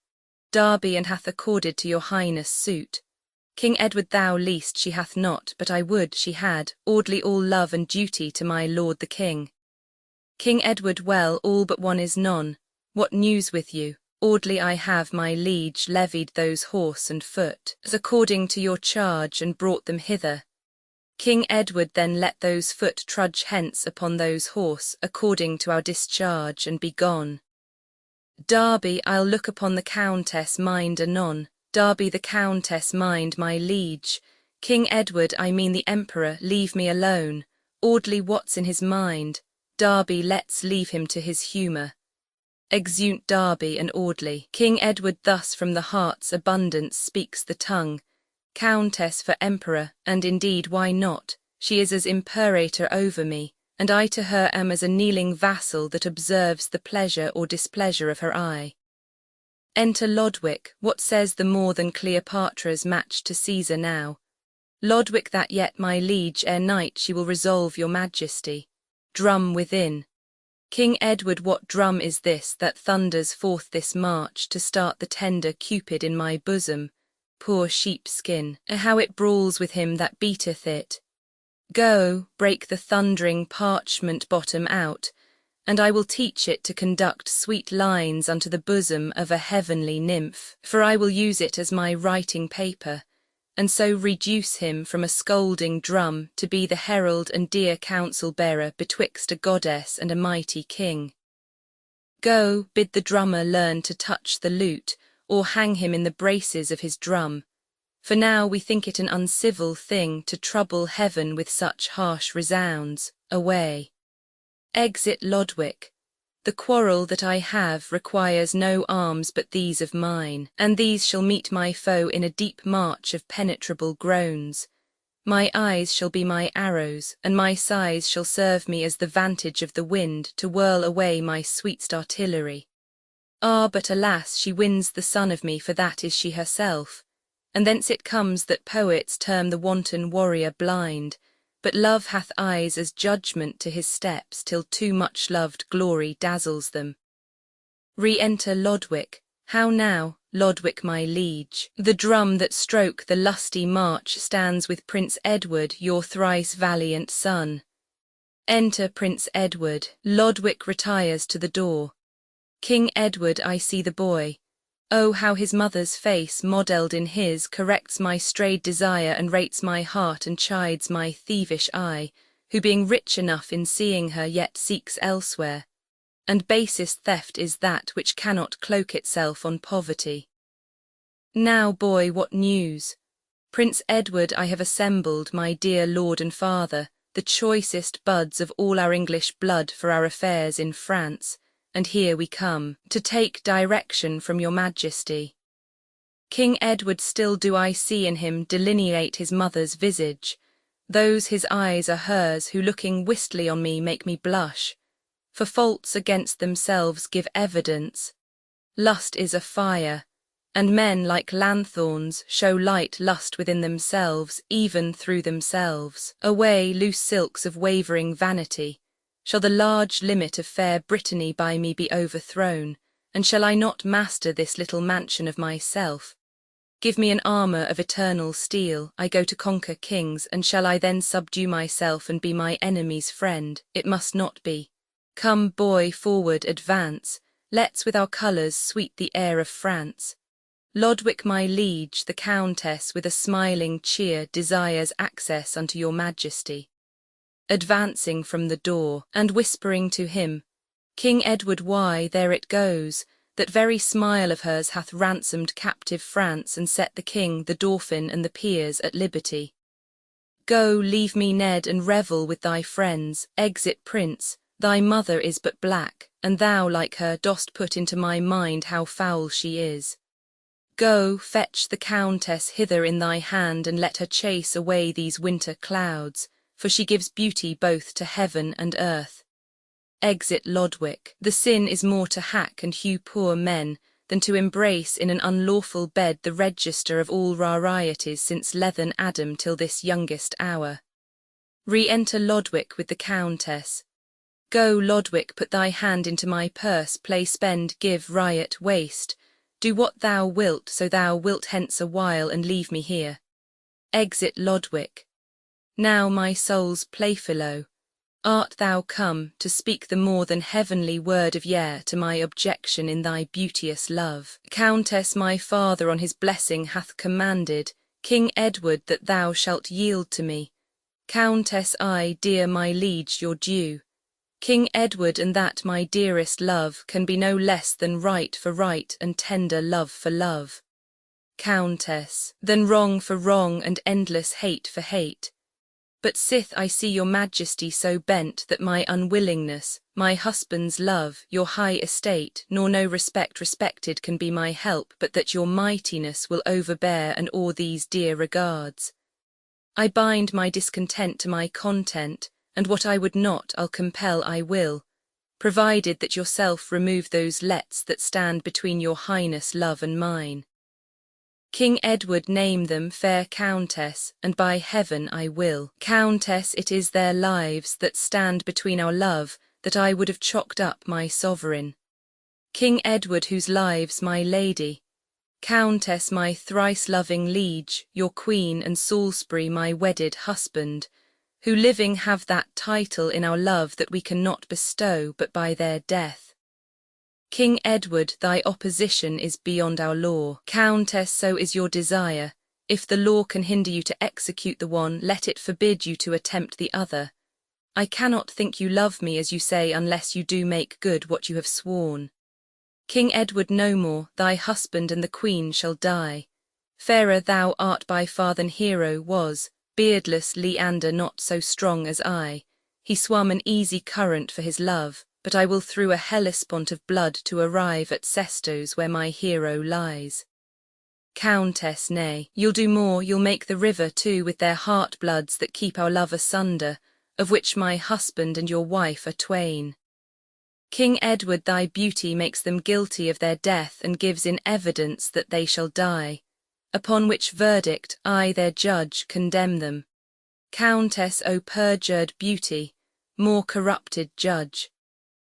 Derby, and hath accorded to your highness suit. King Edward, thou least she hath not, but I would she had. Audley, all love and duty to my lord the king. King Edward, well, all but one is none. What news with you? Audley, I have, my liege, levied those horse and foot, as according to your charge, and brought them hither. King Edward, then let those foot trudge hence upon those horse, according to our discharge, and be gone. Derby, I'll look upon the countess mind anon. Derby, the countess mind, my liege. King Edward, I mean the emperor, leave me alone. Audley, what's in his mind? Derby, let's leave him to his humour. Exeunt Derby and Audley. King Edward, thus from the heart's abundance speaks the tongue. Countess for emperor, and indeed why not? She is as imperator over me, and I to her am as a kneeling vassal that observes the pleasure or displeasure of her eye. Enter Lodwick. What says the more than Cleopatra's match to Caesar now? Lodwick, that yet, my liege, ere night she will resolve your majesty. Drum within. King Edward, what drum is this that thunders forth this march to start the tender Cupid in my bosom? Poor sheepskin, how it brawls with him that beateth it. Go, break the thundering parchment bottom out, and I will teach it to conduct sweet lines unto the bosom of a heavenly nymph, for I will use it as my writing paper, and so reduce him from a scolding drum to be the herald and dear counsel-bearer betwixt a goddess and a mighty king. Go, bid the drummer learn to touch the lute, or hang him in the braces of his drum. For now we think it an uncivil thing to trouble heaven with such harsh resounds. Away. Exit Lodwick. The quarrel that I have requires no arms but these of mine, and these shall meet my foe in a deep march of penetrable groans. My eyes shall be my arrows, and my sighs shall serve me as the vantage of the wind to whirl away my sweetest artillery. But alas, she wins the son of me, for that is she herself. And thence it comes that poets term the wanton warrior blind, but love hath eyes as judgment to his steps, till too much loved glory dazzles them. Re-enter Lodwick. How now, Lodwick, my liege? The drum that stroke the lusty march stands with Prince Edward, your thrice valiant son. Enter Prince Edward. Lodwick retires to the door. King Edward, I see the boy. Oh, how his mother's face, modelled in his, corrects my strayed desire and rates my heart and chides my thievish eye, who being rich enough in seeing her yet seeks elsewhere. And basest theft is that which cannot cloak itself on poverty. Now, boy, what news? Prince Edward, I have assembled, my dear lord and father, the choicest buds of all our English blood for our affairs in France, and here we come, to take direction from your majesty. King Edward, still do I see in him delineate his mother's visage, Those his eyes are hers who looking wistly on me make me blush, for faults against themselves give evidence. Lust is a fire, and men like lanthorns show light lust within themselves, even through themselves. Away, loose silks of wavering vanity, shall the large limit of fair Brittany by me be overthrown, and shall I not master this little mansion of myself? Give me an armour of eternal steel, I go to conquer kings, and shall I then subdue myself and be my enemy's friend? It must not be. Come, boy, forward, advance, let's with our colours sweet the air of France. Lodwick my liege, the Countess, with a smiling cheer desires access unto your majesty. Advancing from the door, and whispering to him, King Edward, why, there it goes, that very smile of hers hath ransomed captive France and set the king, the dauphin, and the peers at liberty. Go, leave me, Ned, and revel with thy friends. Exit, prince, thy mother is but black, and thou, like her, dost put into my mind how foul she is. Go, fetch the Countess hither in thy hand, and let her chase away these winter clouds, for she gives beauty both to heaven and earth. Exit, Lodwick. The sin is more to hack and hew poor men than to embrace in an unlawful bed the register of all rarieties since leathern Adam till this youngest hour. Re-enter Lodwick with the Countess. Go, Lodwick, put thy hand into my purse, play, spend, give, riot, waste. Do what thou wilt, so thou wilt hence a while and leave me here. Exit, Lodwick. Now, my soul's playfellow, art thou come to speak the more than heavenly word of yea to my objection in thy beauteous love? Countess, my father on his blessing hath commanded, King Edward, that thou shalt yield to me. Countess, I, dear my liege, your due. King Edward, and that my dearest love can be no less than right for right and tender love for love. Countess, than wrong for wrong and endless hate for hate. But sith I see your majesty so bent that my unwillingness, my husband's love, your high estate, nor no respect respected can be my help, but that your mightiness will overbear and awe these dear regards. I bind my discontent to my content, and what I would not I'll compel I will, provided that yourself remove those lets that stand between your highness' love and mine. King Edward, name them, fair Countess, and by heaven I will. Countess, it is their lives that stand between our love, that I would have chalked up my sovereign. King Edward, whose lives, my lady. Countess, my thrice-loving liege, your queen, and Salisbury, my wedded husband, who living have that title in our love that we cannot bestow but by their death. King Edward, thy opposition is beyond our law. Countess, so is your desire. If the law can hinder you to execute the one, let it forbid you to attempt the other. I cannot think you love me as you say unless you do make good what you have sworn. King Edward no more, thy husband and the queen shall die. Fairer thou art by far than Hero was, beardless Leander not so strong as I. He swum an easy current for his love, but I will through a Hellespont of blood to arrive at Sestos where my hero lies. Countess, nay, you'll do more, you'll make the river too with their heart bloods that keep our love asunder, of which my husband and your wife are twain. King Edward, thy beauty makes them guilty of their death and gives in evidence that they shall die, upon which verdict I, their judge, condemn them. Countess, O perjured beauty, more corrupted judge.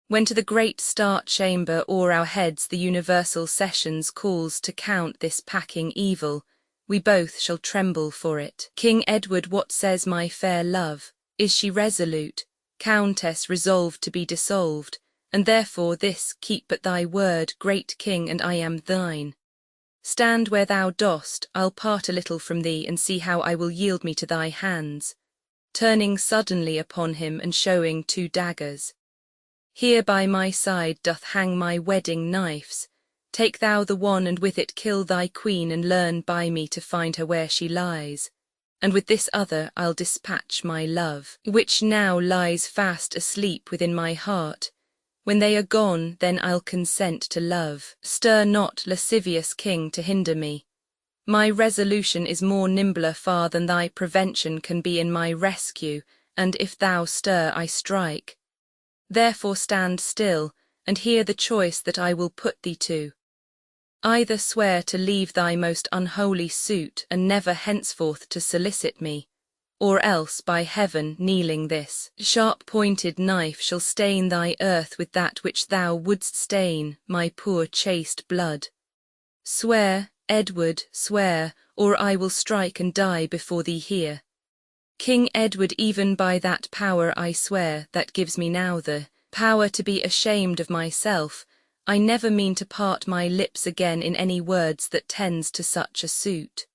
When to the great Start Chamber o'er our heads the universal sessions calls to count this packing evil, we both shall tremble for it. King Edward, what says my fair love? Is she resolute? Countess, resolved to be dissolved, and therefore this keep but thy word, great king, and I am thine. Stand where thou dost, I'll part a little from thee and see how I will yield me to thy hands, turning suddenly upon him and showing 2 daggers. Here by my side doth hang my wedding knifes. Take thou the one and with it kill thy queen and learn by me to find her where she lies. And with this other I'll dispatch my love, which now lies fast asleep within my heart. When they are gone, then I'll consent to love. Stir not, lascivious king, to hinder me. My resolution is more nimbler far than thy prevention can be in my rescue, and if thou stir I strike. Therefore stand still, and hear the choice that I will put thee to. Either swear to leave thy most unholy suit, and never henceforth to solicit me, or else, by heaven, kneeling this sharp-pointed knife shall stain thy earth with that which thou wouldst stain, my poor chaste blood. Swear, Edward, swear, or I will strike and die before thee here. King Edward, even by that power I swear, that gives me now the power to be ashamed of myself, I never mean to part my lips again in any words that tends to such a suit.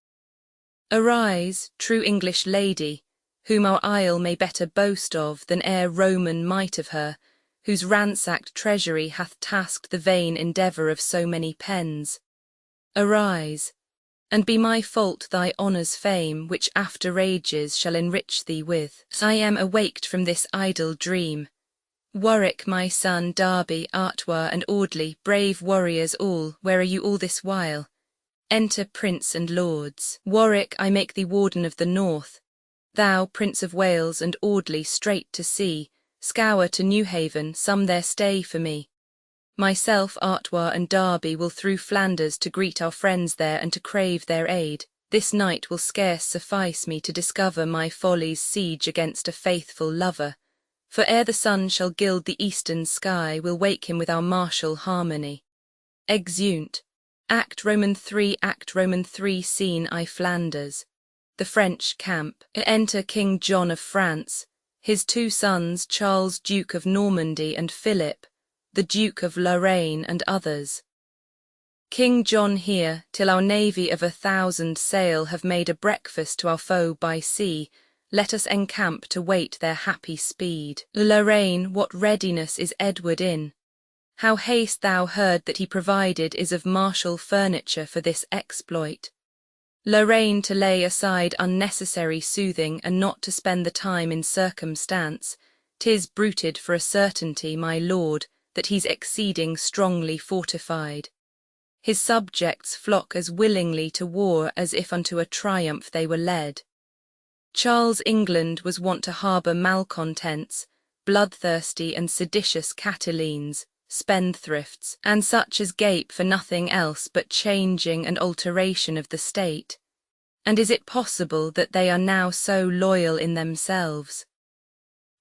Arise, true English lady, whom our isle may better boast of than e'er Roman might of her, whose ransacked treasury hath tasked the vain endeavour of so many pens. Arise, and be my fault thy honour's fame, which after ages shall enrich thee with. I am awaked from this idle dream. Warwick, my son, Derby, Artois, and Audley, brave warriors all, where are you all this while? Enter, prince and lords. Warwick, I make thee warden of the north. Thou, Prince of Wales, and Audley, straight to sea, scour to Newhaven, some there stay for me. Myself, Artois, and Derby will through Flanders to greet our friends there and to crave their aid. This night will scarce suffice me to discover my folly's siege against a faithful lover, for ere the sun shall gild the eastern sky, we'll wake him with our martial harmony. Exeunt. Act Roman 3, Act Roman 3, Scene I Flanders. The French camp. Enter King John of France, his two sons, Charles Duke of Normandy and Philip, the Duke of Lorraine, and others. King John here, till our navy of 1,000 sail have made a breakfast to our foe by sea, let us encamp to wait their happy speed. Lorraine, what readiness is Edward in? How haste thou heard that he provided is of martial furniture for this exploit? Lorraine, to lay aside unnecessary soothing, and not to spend the time in circumstance, 'tis bruited for a certainty, my lord, that he's exceeding strongly fortified. His subjects flock as willingly to war as if unto a triumph they were led. Charles England was wont to harbour malcontents, bloodthirsty and seditious Catilines, spendthrifts, and such as gape for nothing else but changing and alteration of the state. And is it possible that they are now so loyal in themselves?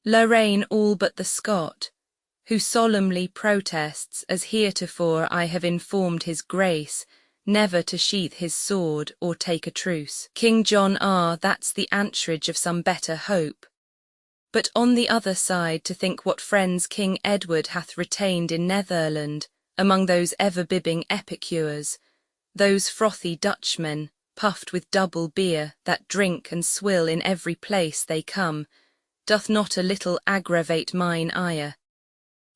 Lorraine all but the Scot, who solemnly protests, as heretofore I have informed his grace, never to sheath his sword or take a truce. King John that's the anchorage of some better hope. But on the other side to think what friends King Edward hath retained in Netherland, among those ever-bibbing epicures, those frothy Dutchmen, puffed with double beer, that drink and swill in every place they come, doth not a little aggravate mine ire.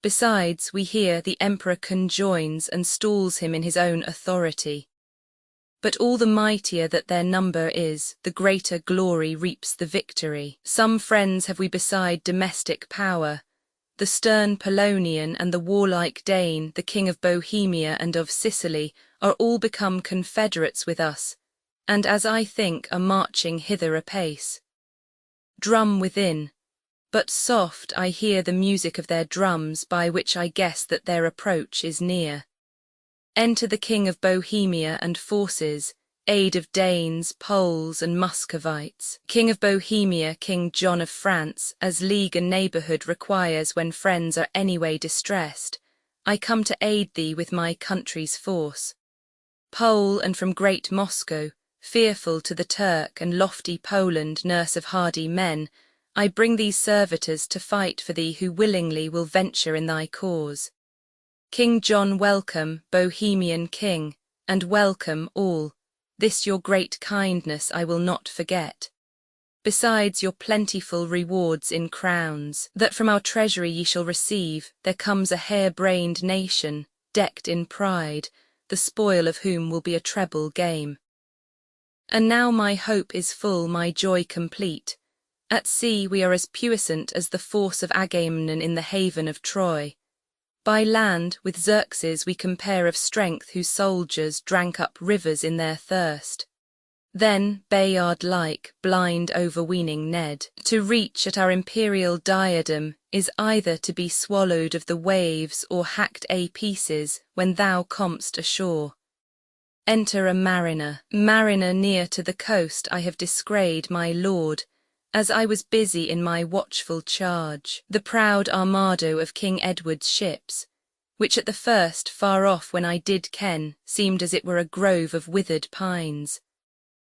Besides, we hear the Emperor conjoins and stalls him in his own authority. But all the mightier that their number is, the greater glory reaps the victory. Some friends have we beside domestic power, the stern Polonian and the warlike Dane, the King of Bohemia and of Sicily, are all become confederates with us, and as I think are marching hither apace. Drum within. But soft I hear the music of their drums, by which I guess that their approach is near. Enter the King of Bohemia and forces, aid of Danes, Poles, and Muscovites. King of Bohemia, King John of France, as league and neighbourhood requires when friends are anyway distressed, I come to aid thee with my country's force. Pole, and from great Moscow, fearful to the Turk, and lofty Poland, nurse of hardy men, I bring these servitors to fight for thee who willingly will venture in thy cause. King John welcome, Bohemian King, and welcome all. This your great kindness I will not forget. Besides your plentiful rewards in crowns, that from our treasury ye shall receive, there comes a hare-brained nation, decked in pride, the spoil of whom will be a treble game. And now my hope is full, my joy complete. At sea we are as puissant as the force of Agamemnon in the haven of Troy. By land, with Xerxes we compare of strength, whose soldiers drank up rivers in their thirst. Then, Bayard-like, blind overweening Ned, to reach at our imperial diadem is either to be swallowed of the waves or hacked a pieces when thou comest ashore. Enter a mariner near to the coast I have descried, my lord, as I was busy in my watchful charge, the proud armado of King Edward's ships, which at the first far off when I did ken, seemed as it were a grove of withered pines.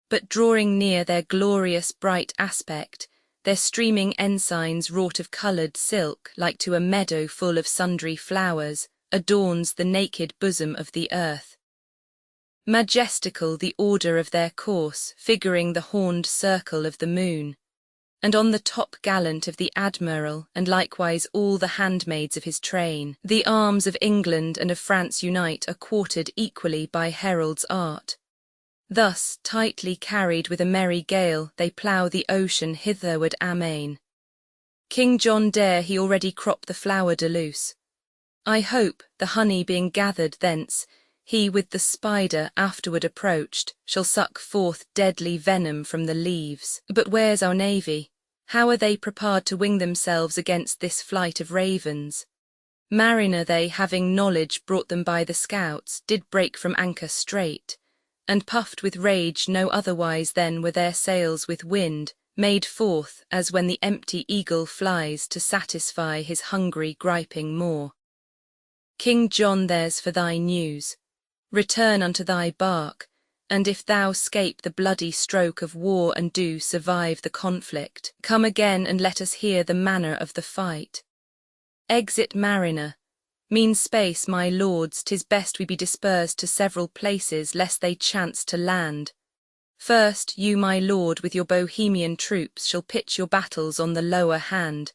But drawing near their glorious bright aspect, their streaming ensigns wrought of coloured silk, like to a meadow full of sundry flowers, adorns the naked bosom of the earth. Majestical the order of their course, figuring the horned circle of the moon, and on the top gallant of the admiral, and likewise all the handmaids of his train, the arms of England and of France unite are quartered equally by herald's art. Thus, tightly carried with a merry gale, they plough the ocean hitherward amain. King John dare he already crop the flower de luce. I hope, the honey being gathered thence, he with the spider afterward approached, shall suck forth deadly venom from the leaves. But where's our navy? How are they prepared to wing themselves against this flight of ravens? Mariner they, having knowledge brought them by the scouts, did break from anchor straight, and puffed with rage no otherwise than were their sails with wind, made forth as when the empty eagle flies to satisfy his hungry griping maw. King John, there's for thy news. Return unto thy bark, and if thou scape the bloody stroke of war and do survive the conflict, come again and let us hear the manner of the fight. Exit mariner. Mean space, my lords, 'tis best we be dispersed to several places lest they chance to land. First, you, my lord, with your Bohemian troops shall pitch your battles on the lower hand.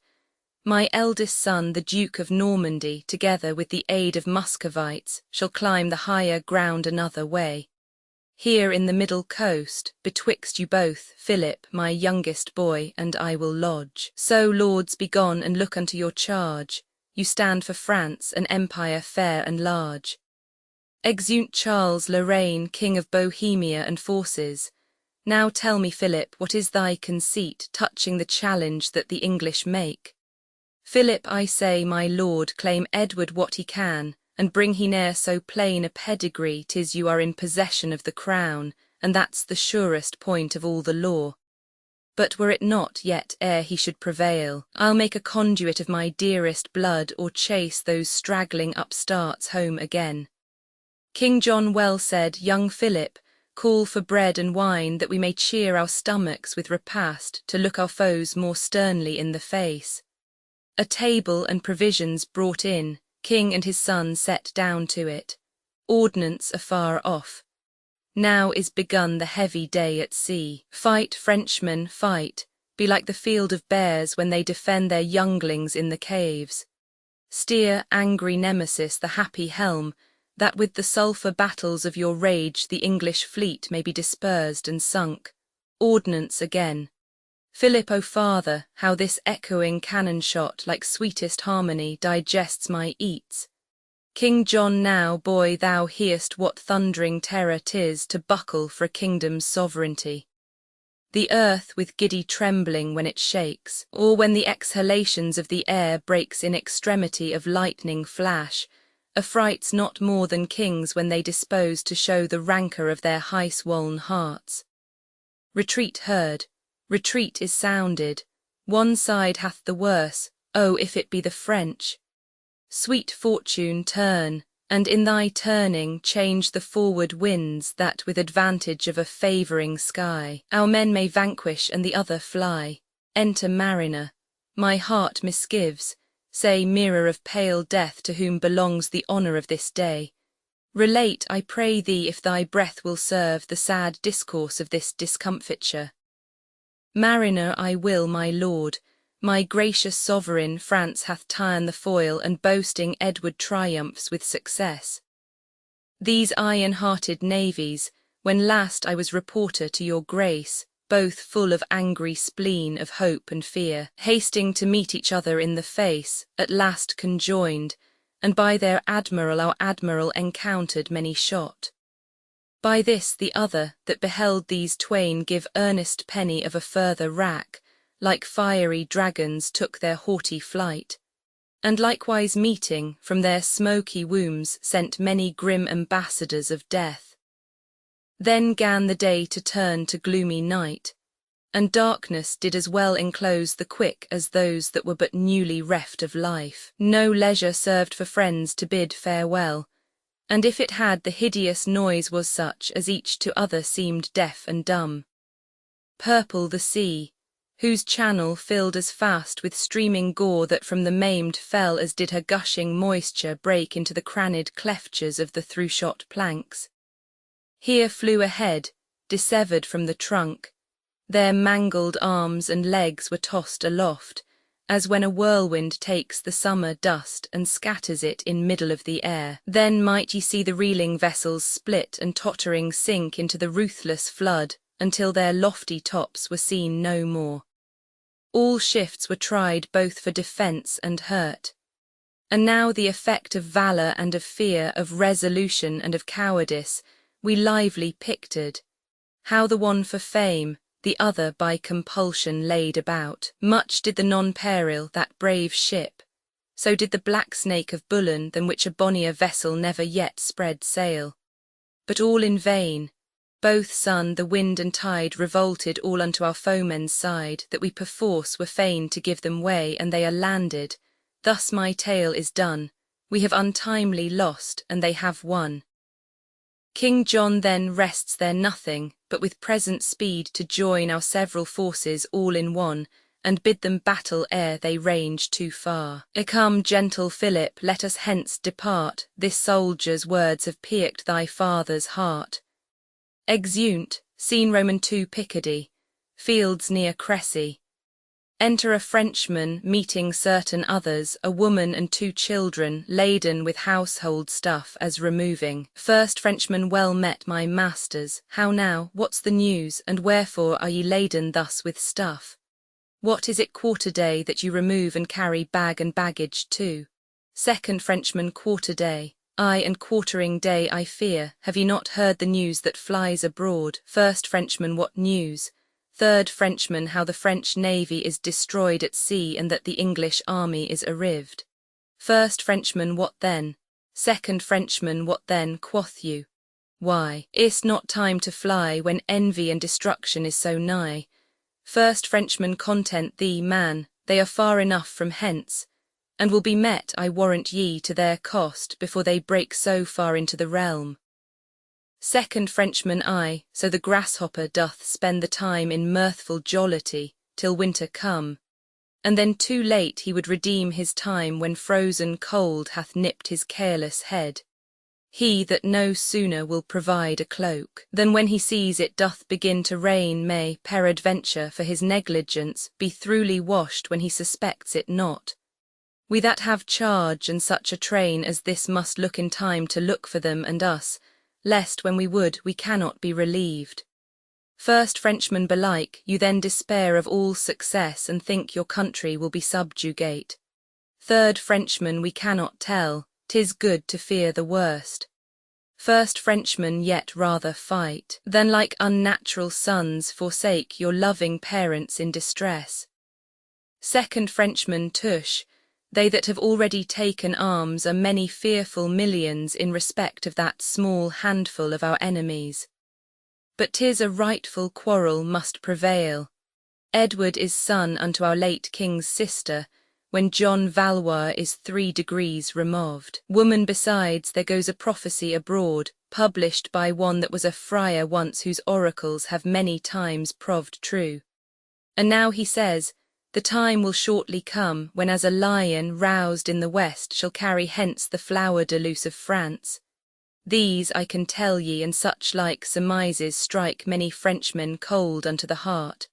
My eldest son, the Duke of Normandy, together with the aid of Muscovites, shall climb the higher ground another way. Here in the middle coast, betwixt you both, Philip, my youngest boy, and I will lodge. So, lords, be gone and look unto your charge. You stand for France, an empire fair and large. Exeunt Charles Lorraine, King of Bohemia and forces. Now tell me, Philip, what is thy conceit touching the challenge that the English make? Philip, I say, my lord, claim Edward what he can, and bring he ne'er so plain a pedigree, 'tis you are in possession of the crown, and that's the surest point of all the law. But were it not yet ere he should prevail, I'll make a conduit of my dearest blood, or chase those straggling upstarts home again. King John well said, young Philip, call for bread and wine, that we may cheer our stomachs with repast, to look our foes more sternly in the face. A table and provisions brought in, king and his son set down to it. Ordnance afar off. Now is begun the heavy day at sea. Fight, Frenchmen, fight, be like the field of bears when they defend their younglings in the caves. Steer, angry Nemesis, the happy helm, that with the sulphur battles of your rage the English fleet may be dispersed and sunk. Ordnance again. Philip, O father, how this echoing cannon shot, like sweetest harmony, digests my eats. King John, now, boy, thou hear'st what thundering terror 'tis to buckle for a kingdom's sovereignty. The earth with giddy trembling when it shakes, or when the exhalations of the air breaks in extremity of lightning flash, affrights not more than kings when they dispose to show the rancour of their high-swollen hearts. Retreat heard. Retreat is sounded. One side hath the worse, oh, if it be the French. Sweet fortune, turn, and in thy turning change the forward winds, that with advantage of a favouring sky, our men may vanquish and the other fly. Enter mariner. My heart misgives. Say, mirror of pale death, to whom belongs the honour of this day. Relate, I pray thee, if thy breath will serve, the sad discourse of this discomfiture. Mariner, I will, my lord. My gracious sovereign, France hath ta'en the foil, and boasting Edward triumphs with success. These iron-hearted navies, when last I was reporter to your grace, both full of angry spleen, of hope and fear, hasting to meet each other in the face, at last conjoined, and by their admiral our admiral encountered many shot. By this the other that beheld these twain give earnest penny of a further wrack, like fiery dragons took their haughty flight, and likewise meeting from their smoky wombs sent many grim ambassadors of death. Then 'gan the day to turn to gloomy night, and darkness did as well enclose the quick as those that were but newly reft of life. No leisure served for friends to bid farewell, and if it had, the hideous noise was such as each to other seemed deaf and dumb. Purple the sea, whose channel filled as fast with streaming gore that from the maimed fell as did her gushing moisture break into the crannied cleftures of the through-shot planks. Here flew a head, dissevered from the trunk, their mangled arms and legs were tossed aloft, as when a whirlwind takes the summer dust and scatters it in middle of the air. Then might ye see the reeling vessels split and tottering sink into the ruthless flood, until their lofty tops were seen no more. All shifts were tried both for defence and hurt. And now the effect of valour and of fear, of resolution and of cowardice, we lively pictured, how the one for fame, the other by compulsion laid about. Much did the non-peril that brave ship, so did the black snake of Bullen than which a bonnier vessel never yet spread sail. But all in vain, both sun, the wind and tide revolted all unto our foemen's side, that we perforce were fain to give them way, and they are landed. Thus my tale is done, we have untimely lost, and they have won. King John then rests there nothing, but with present speed to join our several forces all in one, and bid them battle ere they range too far. Come, gentle Philip, let us hence depart, this soldier's words have piqued thy father's heart. Exeunt, scene Roman 2 Picardy, fields near Cressy. Enter a Frenchman, meeting certain others, a woman and 2 children, laden with household stuff as removing. First Frenchman, well met, my masters, how now, what's the news, and wherefore are ye laden thus with stuff? What is it quarter day that you remove and carry bag and baggage too? Second Frenchman, quarter day. Aye, and quartering day I fear, have ye not heard the news that flies abroad? First Frenchman, what news? Third Frenchman, how the French navy is destroyed at sea and that the English army is arrived. First Frenchman, what then? Second Frenchman, what then, quoth you? Why, is't not time to fly when envy and destruction is so nigh? First Frenchman, content thee, man, they are far enough from hence, and will be met, I warrant ye, to their cost, before they break so far into the realm. Second Frenchman, I, so the grasshopper doth spend the time in mirthful jollity, till winter come, and then too late he would redeem his time when frozen cold hath nipped his careless head. He that no sooner will provide a cloak, than when he sees it doth begin to rain may, peradventure, for his negligence, be throughly washed when he suspects it not. We that have charge and such a train as this must look in time to look for them and us, lest when we would we cannot be relieved. First Frenchman, belike, you then despair of all success and think your country will be subjugate. Third Frenchman, we cannot tell, 'tis good to fear the worst. First Frenchman, yet rather fight, than like unnatural sons forsake your loving parents in distress. Second Frenchman, tush, they that have already taken arms are many fearful millions in respect of that small handful of our enemies. But 'tis a rightful quarrel must prevail. Edward is son unto our late king's sister, when John Valois is 3 degrees removed. Woman, besides, there goes a prophecy abroad, published by one that was a friar once, whose oracles have many times proved true. And now he says, the time will shortly come, when as a lion roused in the west shall carry hence the flower de luce of France. These I can tell ye, and such like surmises strike many Frenchmen cold unto the heart.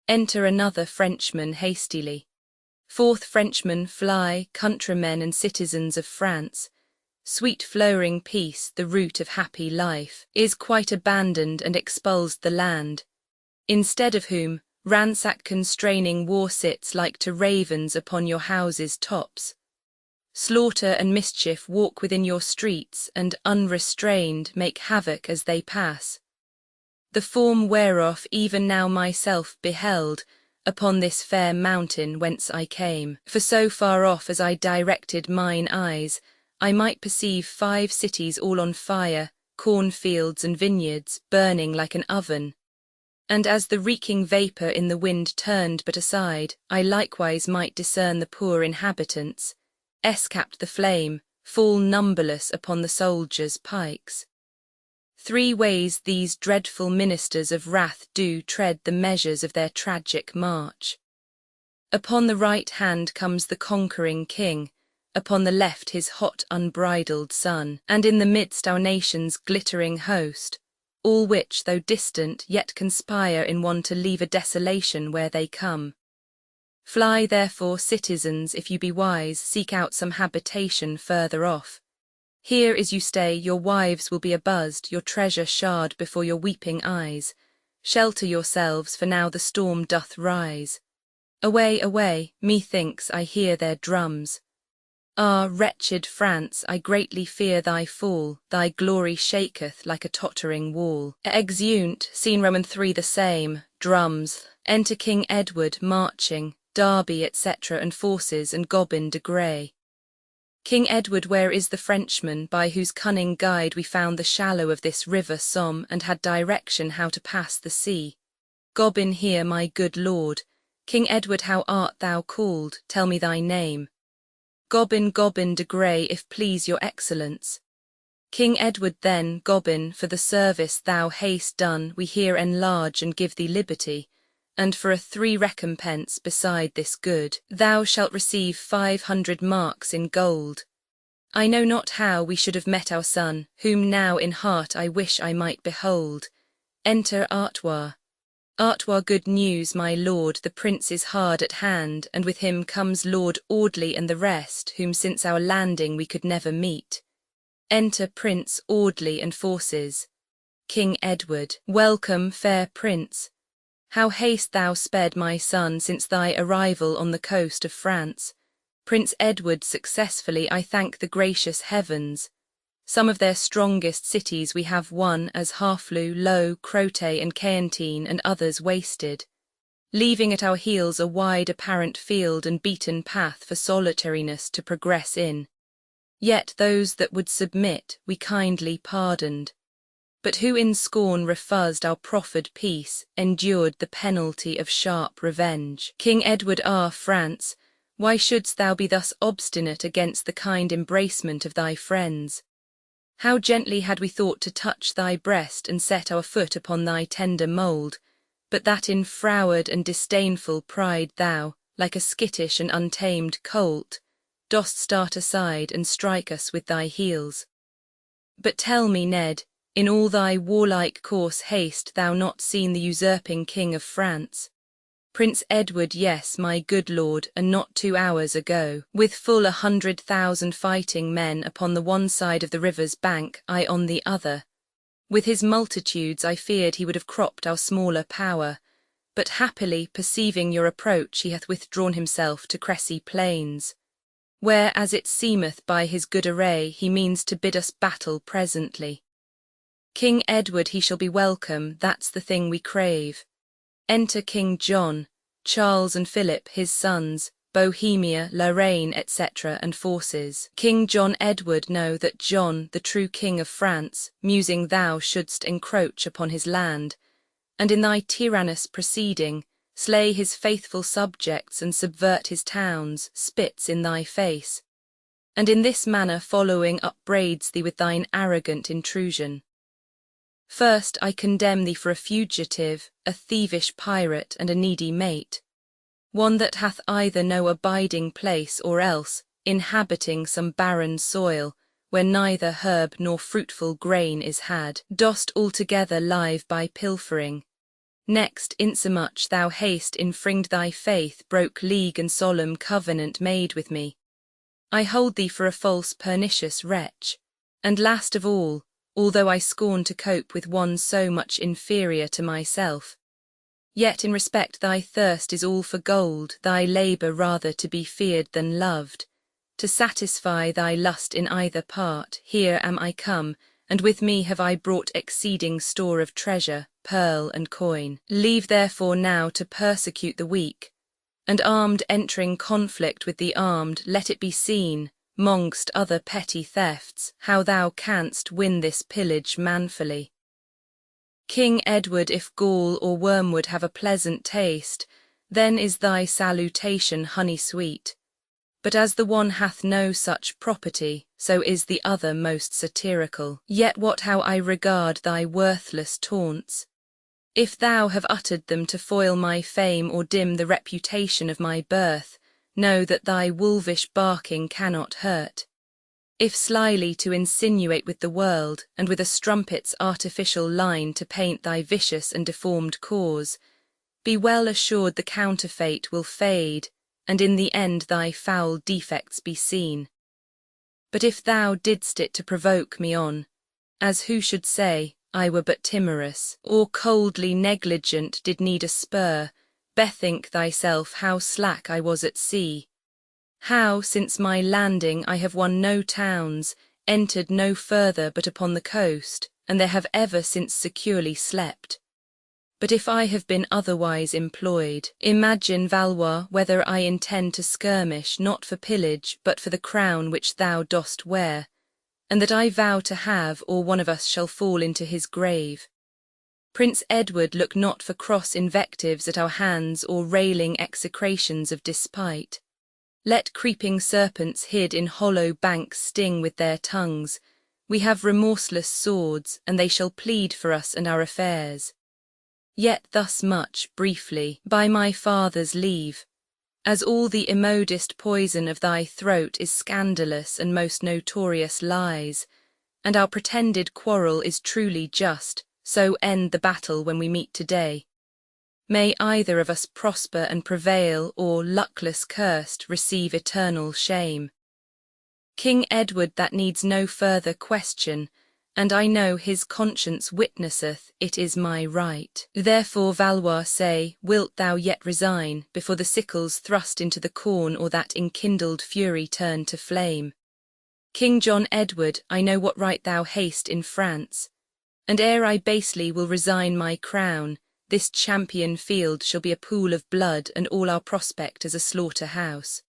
Enter another Frenchman hastily. Fourth Frenchman, fly, countrymen and citizens of France. Sweet flowering peace, the root of happy life, is quite abandoned and expulsed the land. Instead of whom, ransack constraining war sits like to ravens upon your houses' tops. Slaughter and mischief walk within your streets, and unrestrained make havoc as they pass. The form whereof even now myself beheld, upon this fair mountain whence I came. For so far off as I directed mine eyes, I might perceive 5 cities all on fire, cornfields and vineyards burning like an oven. And as the reeking vapour in the wind turned but aside, I likewise might discern the poor inhabitants, escaped the flame, fall numberless upon the soldiers' pikes. 3 ways these dreadful ministers of wrath do tread the measures of their tragic march. Upon the right hand comes the conquering king, upon the left his hot unbridled son, and in the midst our nation's glittering host, all which, though distant, yet conspire in one to leave a desolation where they come. Fly therefore, citizens, if you be wise, seek out some habitation further off. Here as you stay, your wives will be abuzzed, your treasure shard before your weeping eyes. Shelter yourselves, for now the storm doth rise. Away, away, methinks I hear their drums. Ah, wretched France, I greatly fear thy fall, thy glory shaketh like a tottering wall. Exeunt, scene Roman 3 the same, drums, enter King Edward marching, Derby, etc. and forces, and Gobind de Grey. King Edward, where is the Frenchman, by whose cunning guide we found the shallow of this river Somme, and had direction how to pass the sea? Gobind here, my good lord. King Edward, how art thou called? Tell me thy name. Gobind de Grey, if please your excellence. King Edward then, Gobind, for the service thou hast done, we here enlarge and give thee liberty, and for a 3 recompense beside this good, thou shalt receive 500 marks in gold. I know not how we should have met our son, whom now in heart I wish I might behold. Enter Artois. Artois, good news, my lord, the prince is hard at hand, and with him comes Lord Audley and the rest, whom since our landing we could never meet. Enter Prince Audley and forces. King Edward. Welcome, fair prince. How hast thou sped, my son, since thy arrival on the coast of France? Prince Edward, successfully, I thank the gracious heavens. Some of their strongest cities we have won, as Harfleur, Low, Crotay and Cayentine, and others wasted, leaving at our heels a wide apparent field and beaten path for solitariness to progress in. Yet those that would submit we kindly pardoned, but who in scorn refussed our proffered peace, endured the penalty of sharp revenge. King Edward, France, why shouldst thou be thus obstinate against the kind embracement of thy friends? How gently had we thought to touch thy breast and set our foot upon thy tender mould, but that in froward and disdainful pride thou, like a skittish and untamed colt, dost start aside and strike us with thy heels. But tell me, Ned, in all thy warlike course hast thou not seen the usurping King of France? Prince Edward, yes, my good lord, and not 2 hours ago, with full 100,000 fighting men upon the one side of the river's bank, I on the other. With his multitudes I feared he would have cropped our smaller power, but happily perceiving your approach he hath withdrawn himself to Cressy plains, where, as it seemeth by his good array, he means to bid us battle presently. King Edward, he shall be welcome, that's the thing we crave. Enter King John, Charles and Philip his sons, Bohemia, Lorraine, etc. and forces. King John Edward, know that John, the true King of France, musing thou shouldst encroach upon his land, and in thy tyrannous proceeding, slay his faithful subjects and subvert his towns, spits in thy face, and in this manner following upbraids thee with thine arrogant intrusion. First I condemn thee for a fugitive, a thievish pirate, and a needy mate, one that hath either no abiding place or else, inhabiting some barren soil, where neither herb nor fruitful grain is had, dost altogether live by pilfering. Next, insomuch thou hast infringed thy faith, broke league and solemn covenant made with me, I hold thee for a false pernicious wretch, and last of all, although I scorn to cope with one so much inferior to myself, yet in respect thy thirst is all for gold, thy labour rather to be feared than loved, to satisfy thy lust in either part. Here am I come, and with me have I brought exceeding store of treasure, pearl and coin. Leave therefore now to persecute the weak, and armed entering conflict with the armed, let it be seen, mongst other petty thefts, how thou canst win this pillage manfully. King Edward, if gall or wormwood have a pleasant taste, then is thy salutation honey sweet. But as the one hath no such property, so is the other most satirical. Yet what how I regard thy worthless taunts! If thou have uttered them to foil my fame or dim the reputation of my birth, know that thy wolvish barking cannot hurt. If slyly to insinuate with the world, and with a strumpet's artificial line to paint thy vicious and deformed cause, be well assured the counterfeit will fade, and in the end thy foul defects be seen. But if thou didst it to provoke me on, as who should say, I were but timorous, or coldly negligent did need a spur, bethink thyself how slack I was at sea. How, since my landing, I have won no towns, entered no further but upon the coast, and there have ever since securely slept. But if I have been otherwise employed, imagine, Valois, whether I intend to skirmish not for pillage but for the crown which thou dost wear, and that I vow to have, or one of us shall fall into his grave. Prince Edward, look not for cross invectives at our hands or railing execrations of despite. Let creeping serpents hid in hollow banks sting with their tongues. We have remorseless swords, and they shall plead for us and our affairs. Yet thus much, briefly, by my father's leave, as all the immodest poison of thy throat is scandalous and most notorious lies, and our pretended quarrel is truly just, so end the battle when we meet today. May either of us prosper and prevail, or, luckless cursed, receive eternal shame. King Edward, that needs no further question, and I know his conscience witnesseth it is my right. Therefore, Valois, say, wilt thou yet resign, before the sickles thrust into the corn or that enkindled fury turn to flame? King John Edward, I know what right thou hast in France, and ere I basely will resign my crown, this champion field shall be a pool of blood and all our prospect as a slaughter-house.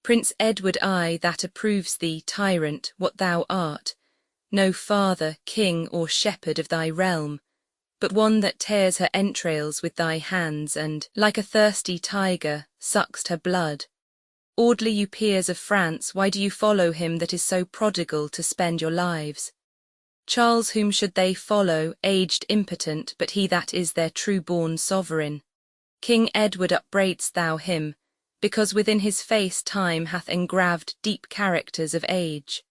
Prince Edward, I, that approves thee, tyrant, what thou art, no father, king, or shepherd of thy realm, but one that tears her entrails with thy hands and, like a thirsty tiger, suckst her blood. Orderly, you peers of France, why do you follow him that is so prodigal to spend your lives? Charles, whom should they follow, aged impotent, but he that is their true-born sovereign? King Edward, upbraid'st thou him, because within his face time hath engraved deep characters of age?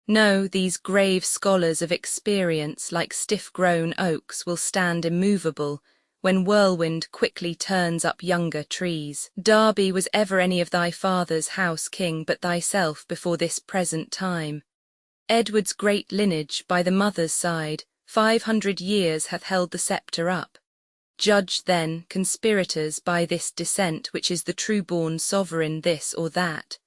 No, these grave scholars of experience, like stiff-grown oaks, will stand immovable, when whirlwind quickly turns up younger trees. Derby was ever any of thy father's house king but thyself before this present time. Edward's great lineage, by the mother's side, 500 years hath held the sceptre up. Judge then, conspirators, by this descent which is the true-born sovereign this or that.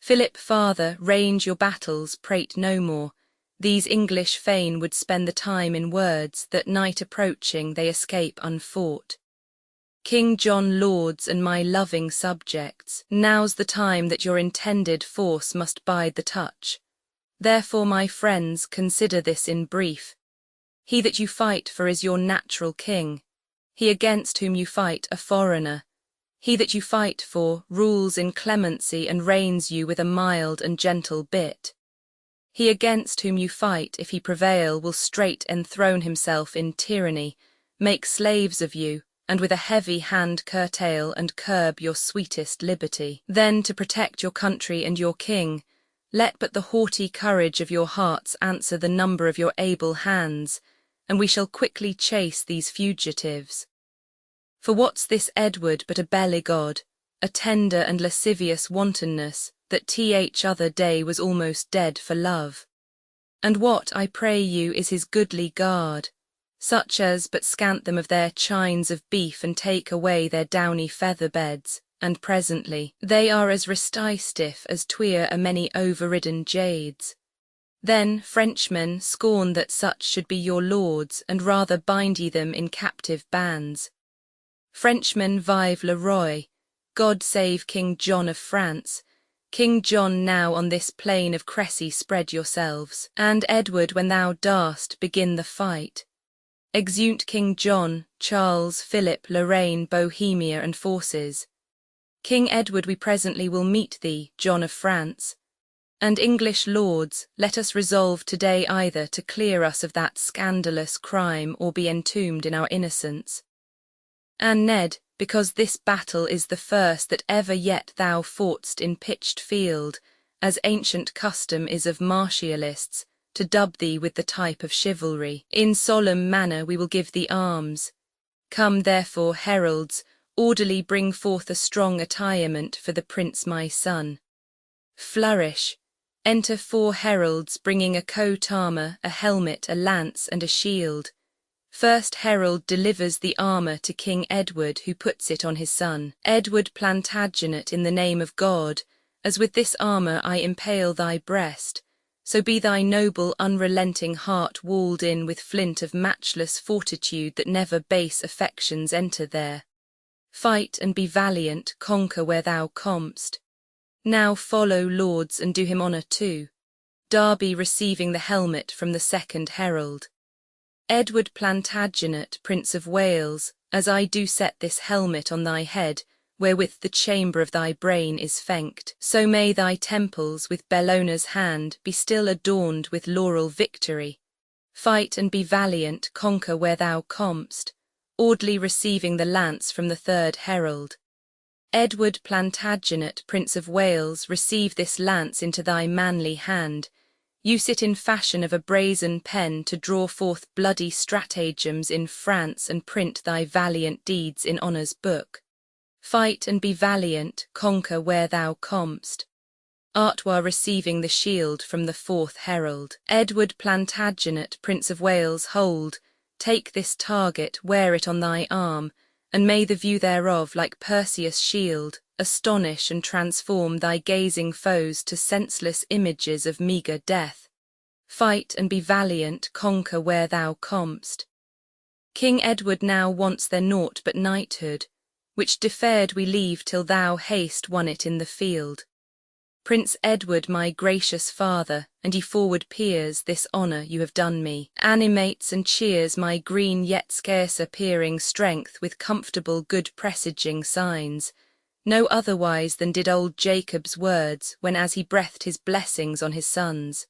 Philip, father, range your battles, prate no more. These English fain would spend the time in words, that night approaching they escape unfought. King John, lords, and my loving subjects, now's the time that your intended force must bide the touch. Therefore, my friends, consider this in brief. He that you fight for is your natural king. He against whom you fight a foreigner. He that you fight for rules in clemency and reigns you with a mild and gentle bit. He against whom you fight, if he prevail, will straight enthrone himself in tyranny, make slaves of you, and with a heavy hand curtail and curb your sweetest liberty. Then, to protect your country and your king, let but the haughty courage of your hearts answer the number of your able hands, and we shall quickly chase these fugitives. For what's this Edward but a belly-god, a tender and lascivious wantonness, that t'other day was almost dead for love? And what, I pray you, is his goodly guard, such as but scant them of their chines of beef and take away their downy feather beds, and presently they are as resty stiff as tweer a many overridden jades. Then, Frenchmen, scorn that such should be your lords, and rather bind ye them in captive bands. Frenchmen, vive le roi! God save King John of France! King John, now on this plain of Cressy spread yourselves, and Edward, when thou darst, begin the fight. Exeunt King John, Charles, Philip, Lorraine, Bohemia, and forces. King Edward, we presently will meet thee, John of France. And English lords, let us resolve today either to clear us of that scandalous crime or be entombed in our innocence. And Ned, because this battle is the first that ever yet thou fought'st in pitched field, as ancient custom is of martialists, to dub thee with the type of chivalry, in solemn manner we will give thee arms. Come therefore, heralds, orderly bring forth a strong attirement for the prince my son. Flourish. Enter 4 heralds bringing a coat armour, a helmet, a lance, and a shield. First herald delivers the armour to King Edward, who puts it on his son. Edward Plantagenet, in the name of God, as with this armour I impale thy breast, so be thy noble unrelenting heart walled in with flint of matchless fortitude that never base affections enter there. Fight and be valiant, conquer where thou comest. Now follow, lords, and do him honour too. Derby receiving the helmet from the second herald. Edward Plantagenet, Prince of Wales, as I do set this helmet on thy head, wherewith the chamber of thy brain is fenced, so may thy temples, with Bellona's hand, be still adorned with laurel victory. Fight and be valiant, conquer where thou comest, orderly receiving the lance from the third herald. Edward Plantagenet, Prince of Wales, receive this lance into thy manly hand. Use it in fashion of a brazen pen to draw forth bloody stratagems in France and print thy valiant deeds in honour's book. Fight and be valiant, conquer where thou comest. Artois receiving the shield from the fourth herald. Edward Plantagenet, Prince of Wales, hold, take this target, wear it on thy arm, and may the view thereof, like Perseus' shield, astonish and transform thy gazing foes to senseless images of meagre death. Fight and be valiant, conquer where thou comest. King Edward now wants there naught but knighthood, which deferred we leave till thou haste won it in the field. Prince Edward, my gracious father, and ye forward peers, this honour you have done me, animates and cheers my green yet scarce appearing strength with comfortable good presaging signs, no otherwise than did old Jacob's words, when as he breathed his blessings on his sons.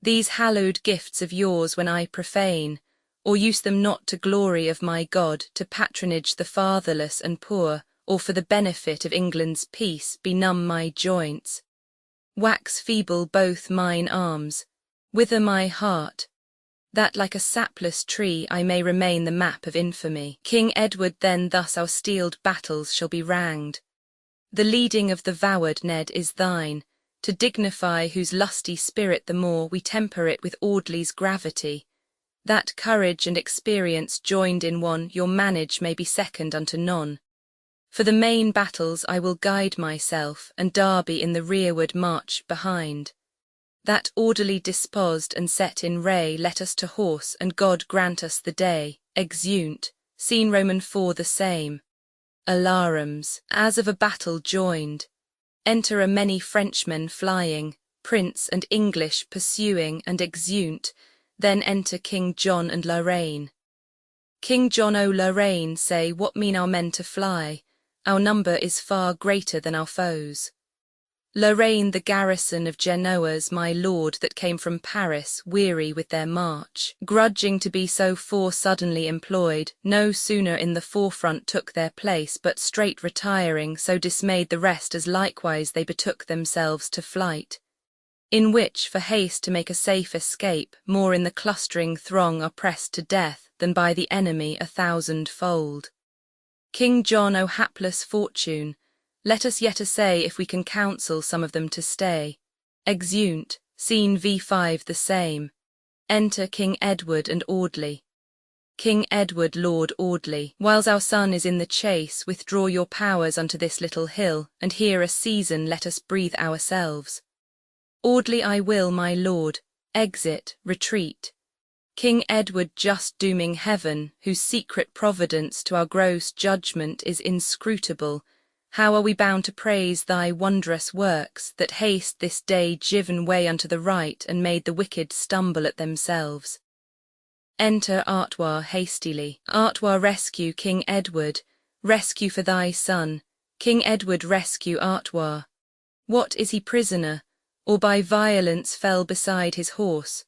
These hallowed gifts of yours when I profane, or use them not to glory of my God, to patronage the fatherless and poor, or for the benefit of England's peace, benumb my joints. Wax feeble both mine arms, wither my heart, that like a sapless tree I may remain the map of infamy. King Edward, then thus our steeled battles shall be ranged. The leading of the voward, Ned, is thine, to dignify whose lusty spirit the more we temper it with Audley's gravity, that courage and experience joined in one your manage may be second unto none. For the main battles I will guide myself, and Derby in the rearward march behind. That orderly disposed and set in ray let us to horse, and God grant us the day. Exeunt. Scene Roman 4 the same. Alarums, as of a battle joined. Enter a many Frenchmen flying, Prince and English pursuing, and exeunt. Then enter King John and Lorraine. King John, O Lorraine, say, what mean our men to fly? Our number is far greater than our foes. Lorraine, the garrison of Genoa's my lord that came from Paris, weary with their march, grudging to be so fore suddenly employed, no sooner in the forefront took their place, but straight retiring, so dismayed the rest as likewise they betook themselves to flight. In which, for haste to make a safe escape, more in the clustering throng are pressed to death, than by the enemy 1,000-fold. King John, O hapless fortune, let us yet essay if we can counsel some of them to stay. Exeunt. Scene V5 the same. Enter King Edward and Audley. King Edward Lord Audley, whiles our son is in the chase, withdraw your powers unto this little hill, and here a season let us breathe ourselves. Audley I will, my lord, exit, retreat. King Edward just dooming heaven, whose secret providence to our gross judgment is inscrutable, how are we bound to praise thy wondrous works, that haste this day given way unto the right, and made the wicked stumble at themselves? Enter Artois hastily. Artois, rescue King Edward, rescue for thy son. King Edward, rescue Artois. What, is he prisoner, or by violence fell beside his horse?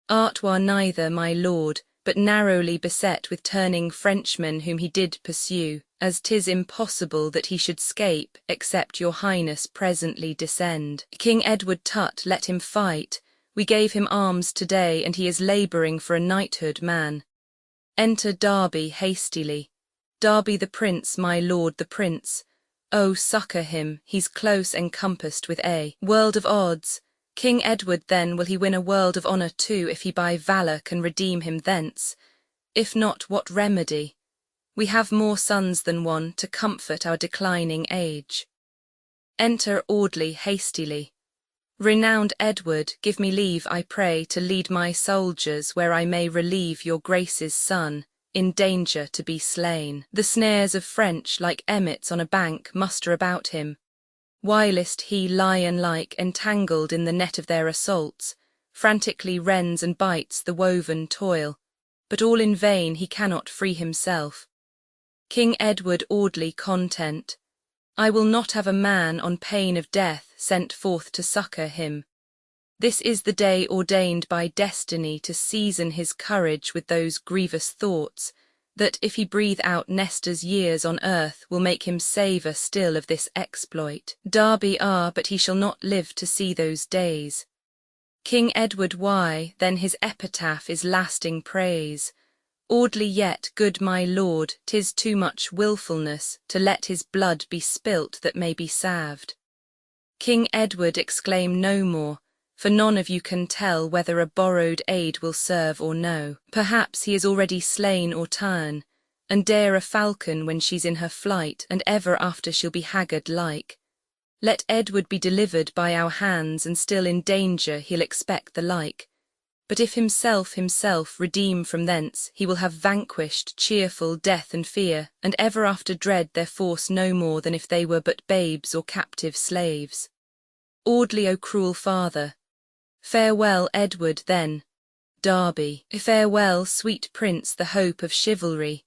Artois neither, my lord, but narrowly beset with turning Frenchmen whom he did pursue, as 'tis impossible that he should scape, except your highness presently descend. King Edward, tut, let him fight. We gave him arms today, and he is labouring for a knighthood, man. Enter Derby hastily. Derby the prince, my lord the prince. Oh, succour him, he's close encompassed with a world of odds. King Edward then, will he win a world of honour too, if he by valour can redeem him thence? If not, what remedy? We have more sons than one, to comfort our declining age. Enter Audley hastily. Renowned Edward, give me leave, I pray, to lead my soldiers where I may relieve your grace's son, in danger to be slain. The snares of French, like emmets on a bank, muster about him. Whilst he, lion-like, entangled in the net of their assaults, frantically rends and bites the woven toil, but all in vain, he cannot free himself. King Edward Audley content. I will not have a man on pain of death sent forth to succour him. This is the day ordained by destiny to season his courage with those grievous thoughts, that if he breathe out Nestor's years on earth will make him savour still of this exploit. Derby but he shall not live to see those days. King Edward why, then his epitaph is lasting praise. Audley yet, good my lord, 'tis too much wilfulness to let his blood be spilt that may be salved. King Edward, exclaim no more, for none of you can tell whether a borrowed aid will serve or no. Perhaps he is already slain or ta'en, and dare a falcon when she's in her flight, and ever after she'll be haggard like. Let Edward be delivered by our hands, and still in danger he'll expect the like. But if himself redeem from thence, he will have vanquished cheerful death and fear, and ever after dread their force no more than if they were but babes or captive slaves. Audley, O cruel father. Farewell, Edward, then. Derby. Farewell, sweet prince, the hope of chivalry.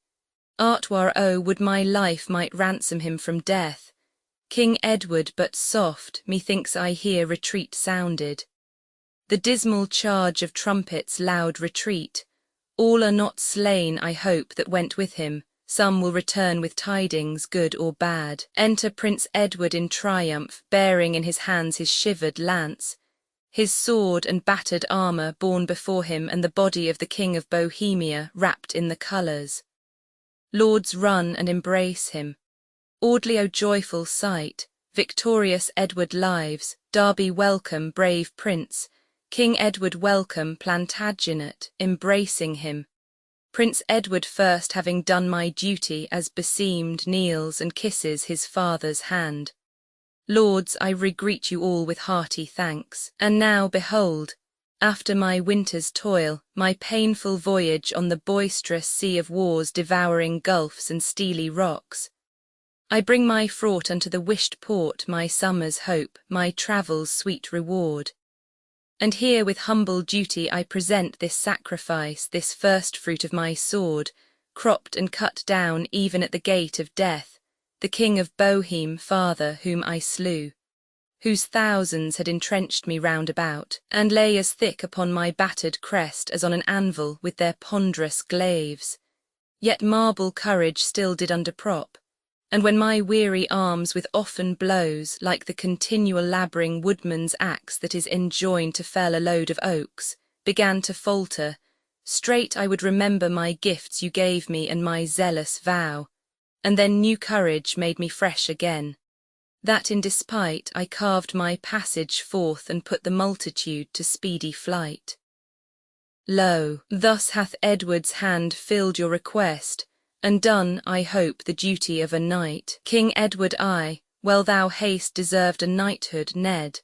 Artois, oh, would my life might ransom him from death. King Edward, but soft, methinks I hear retreat sounded. The dismal charge of trumpets loud retreat. All are not slain, I hope, that went with him. Some will return with tidings, good or bad. Enter Prince Edward in triumph, bearing in his hands his shivered lance, his sword and battered armour borne before him, and the body of the King of Bohemia wrapped in the colours. Lords run and embrace him. Audley, O joyful sight, victorious Edward lives. Derby welcome, brave prince. King Edward welcome, Plantagenet, embracing him. Prince Edward first, having done my duty as beseemed, kneels and kisses his father's hand. Lords, I regreet you all with hearty thanks. And now behold, after my winter's toil, my painful voyage on the boisterous sea of war's devouring gulfs and steely rocks, I bring my fraught unto the wished port, my summer's hope, my travel's sweet reward. And here with humble duty I present this sacrifice, this first fruit of my sword, cropped and cut down even at the gate of death, the King of Boheme, father, whom I slew, whose thousands had entrenched me round about, and lay as thick upon my battered crest as on an anvil with their ponderous glaives. Yet marble courage still did underprop, and when my weary arms with often blows, like the continual labouring woodman's axe that is enjoined to fell a load of oaks, began to falter, straight I would remember my gifts you gave me and my zealous vow, and then new courage made me fresh again, that in despite I carved my passage forth and put the multitude to speedy flight. Lo, thus hath Edward's hand filled your request, and done, I hope, the duty of a knight. King Edward, well thou hast deserved a knighthood, Ned,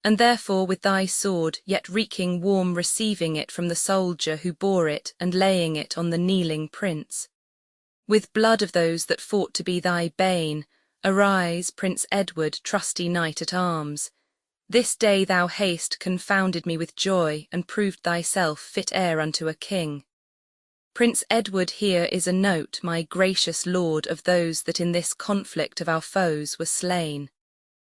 and therefore with thy sword, yet reeking warm, receiving it from the soldier who bore it, and laying it on the kneeling prince. With blood of those that fought to be thy bane, arise, Prince Edward, trusty knight at arms. This day thou hast confounded me with joy, and proved thyself fit heir unto a king. Prince Edward, here is a note, my gracious lord, of those that in this conflict of our foes were slain.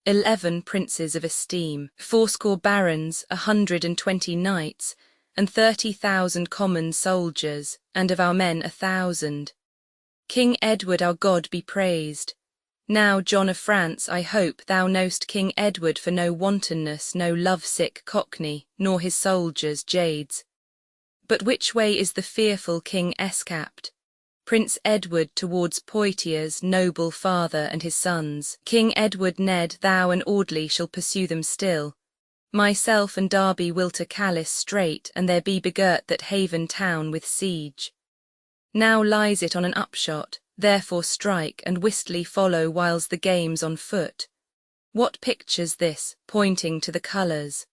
11 princes of esteem, 80 barons, 120 knights, and 30,000 common soldiers, and of our men 1,000. King Edward, our God, be praised. Now, John of France, I hope thou know'st King Edward for no wantonness, no love-sick cockney, nor his soldiers jades. But which way is the fearful king escaped? Prince Edward towards Poitiers, noble father and his sons. King Edward, Ned, thou and Audley shall pursue them still. Myself and Derby will to Calais straight, and there be begirt that haven town with siege. Now lies it on an upshot, therefore strike, and wistly follow whiles the game's on foot. What pictures this, pointing to the colours?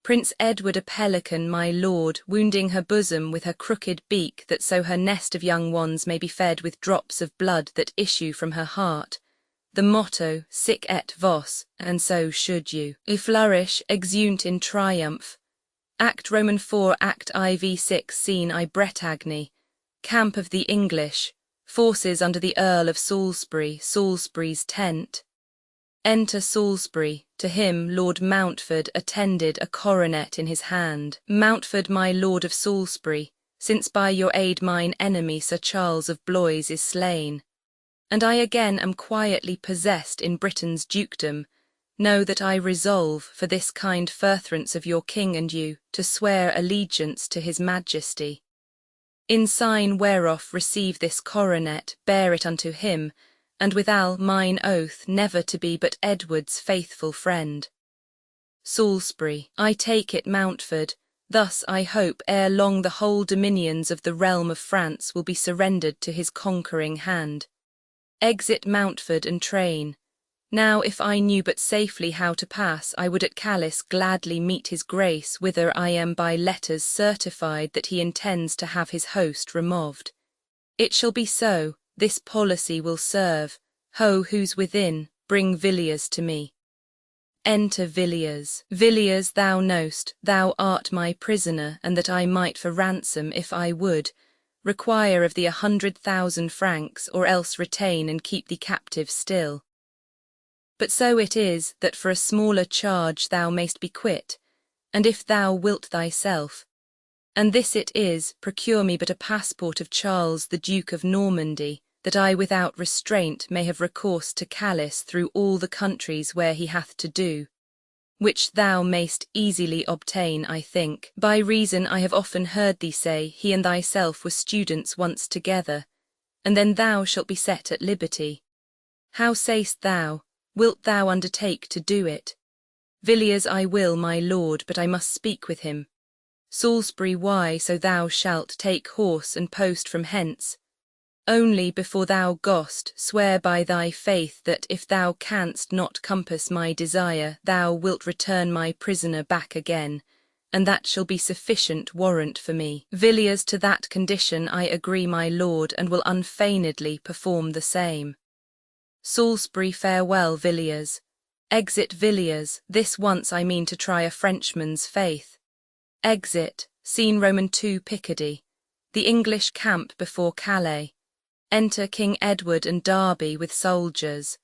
Prince Edward, a pelican, my lord, wounding her bosom with her crooked beak, that so her nest of young ones may be fed with drops of blood that issue from her heart. The motto, sic et vos, and so should you. Flourish, exunt in triumph. Act Roman 4, Act IV 6, Scene I Bretagne. Camp of the English. Forces under the Earl of Salisbury, Salisbury's tent. Enter Salisbury, to him Lord Mountford attended, a coronet in his hand. Mountford, my lord of Salisbury, since by your aid mine enemy Sir Charles of Blois is slain, and I again am quietly possessed in Britain's dukedom, know that I resolve, for this kind furtherance of your king and you, to swear allegiance to his majesty. In sign whereof receive this coronet, bear it unto him, and withal mine oath never to be but Edward's faithful friend. Salisbury, I take it, Mountford, thus I hope ere long the whole dominions of the realm of France will be surrendered to his conquering hand. Exit Mountford and train. Now if I knew but safely how to pass, I would at Calais gladly meet his grace, whither I am by letters certified that he intends to have his host removed. It shall be so, this policy will serve. Ho, who's within, bring Villiers to me. Enter Villiers. Villiers, thou know'st, thou art my prisoner, and that I might for ransom, if I would, require of thee 100,000 francs, or else retain and keep thee captive still. But so it is, that for a smaller charge thou mayst be quit, and if thou wilt thyself. And this it is, procure me but a passport of Charles the Duke of Normandy, that I without restraint may have recourse to Calais through all the countries where he hath to do, which thou mayst easily obtain, I think, by reason I have often heard thee say he and thyself were students once together, and then thou shalt be set at liberty. How say'st thou? Wilt thou undertake to do it? Villiers, I will, my lord, but I must speak with him. Salisbury, why, so thou shalt take horse and post from hence. Only before thou goest, swear by thy faith that if thou canst not compass my desire, thou wilt return my prisoner back again, and that shall be sufficient warrant for me. Villiers, to that condition I agree, my lord, and will unfeignedly perform the same. Salisbury, farewell, Villiers. Exit Villiers, this once I mean to try a Frenchman's faith. Exit, Scene Roman 2, Picardy. The English camp before Calais. Enter King Edward and Derby with soldiers.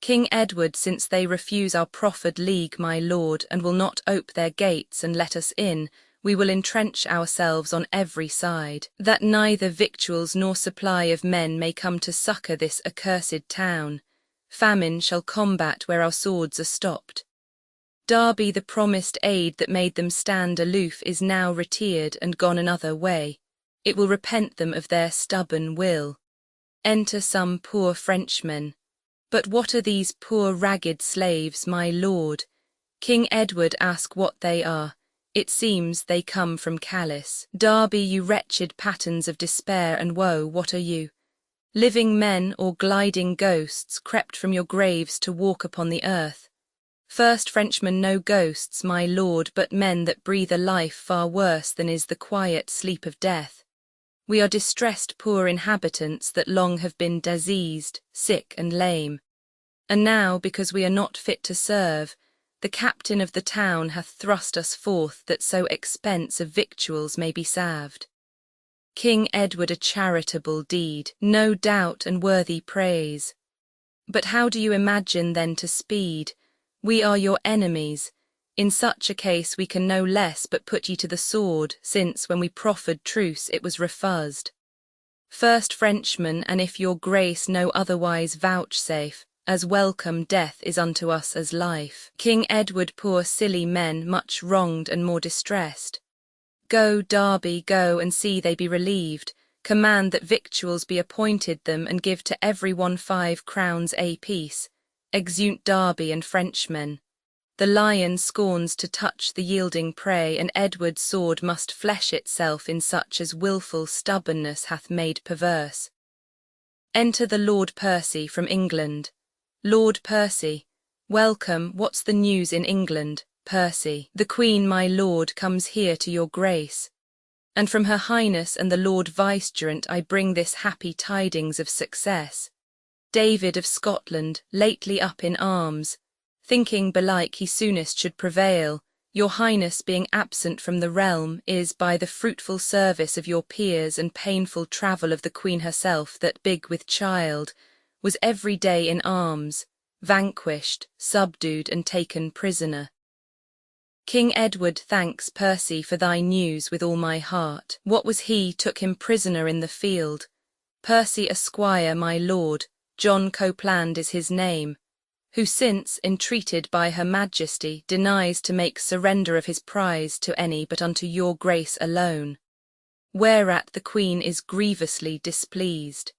King Edward, since they refuse our proffered league, my lord, and will not ope their gates and let us in, we will entrench ourselves on every side, that neither victuals nor supply of men may come to succour this accursed town. Famine shall combat where our swords are stopped. Derby, the promised aid that made them stand aloof, is now retired and gone another way. It will repent them of their stubborn will. Enter some poor Frenchmen. But what are these poor ragged slaves, my lord? King Edward, ask what they are. It seems they come from Calais. Derby, you wretched patterns of despair and woe, what are you? Living men or gliding ghosts crept from your graves to walk upon the earth? First Frenchmen, no ghosts, my lord, but men that breathe a life far worse than is the quiet sleep of death. We are distressed poor inhabitants that long have been diseased, sick and lame. And now, because we are not fit to serve, the captain of the town hath thrust us forth that so expense of victuals may be salved. King Edward, a charitable deed, no doubt, and worthy praise. But how do you imagine then to speed? We are your enemies. In such a case we can no less but put ye to the sword, since when we proffered truce it was refused. First Frenchmen, and if your grace no otherwise vouchsafe, as welcome death is unto us as life. King Edward, poor silly men, much wronged and more distressed. Go, Derby, go and see they be relieved. Command that victuals be appointed them, and give to every one 5 crowns a piece. Exeunt Derby and Frenchmen. The lion scorns to touch the yielding prey, and Edward's sword must flesh itself in such as wilful stubbornness hath made perverse. Enter the Lord Percy from England. Lord Percy, welcome. What's the news in England? Percy, the Queen, my lord, comes here to your grace. And from her Highness and the Lord Vicegerent I bring this happy tidings of success. David of Scotland, lately up in arms, thinking belike he soonest should prevail, your Highness being absent from the realm, is by the fruitful service of your peers and painful travel of the Queen herself, that big with child, was every day in arms, vanquished, subdued, and taken prisoner. King Edward thanks Percy for thy news with all my heart. What was he took him prisoner in the field? Percy a squire, my lord, John Copland is his name, who since, entreated by her majesty, denies to make surrender of his prize to any but unto your grace alone. Whereat the Queen is grievously displeased.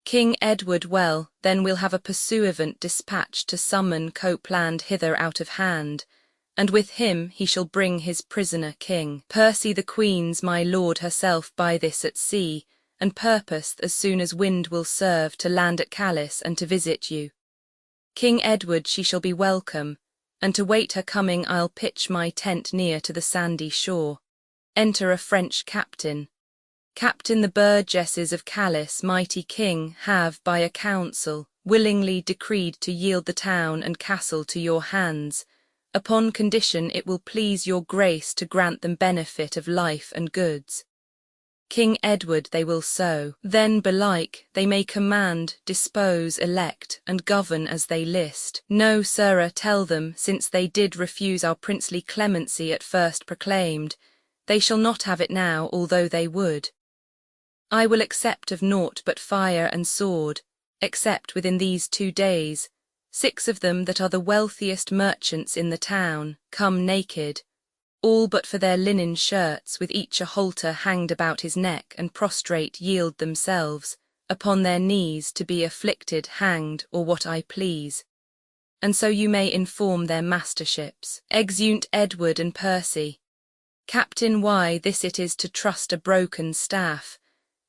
King Edward, well, then we'll have a pursuivant dispatched to summon Copland hither out of hand, and with him he shall bring his prisoner king. Percy the Queen's, my lord, herself by this at sea, and purposed as soon as wind will serve to land at Calais and to visit you. King Edward, she shall be welcome, and to wait her coming I'll pitch my tent near to the sandy shore. Enter a French captain. Captain, the burgesses of Calais, mighty king, have, by a council, willingly decreed to yield the town and castle to your hands, upon condition it will please your grace to grant them benefit of life and goods. King Edward they will so, then belike they may command, dispose, elect, and govern as they list. No, sirrah, tell them, since they did refuse our princely clemency at first proclaimed, they shall not have it now, although they would. I will accept of naught but fire and sword, except within these 2 days, 6 of them that are the wealthiest merchants in the town, come naked, all but for their linen shirts, with each a halter hanged about his neck, and prostrate yield themselves, upon their knees, to be afflicted, hanged, or what I please. And so you may inform their masterships. Exeunt Edward and Percy. Captain, why, this it is to trust a broken staff.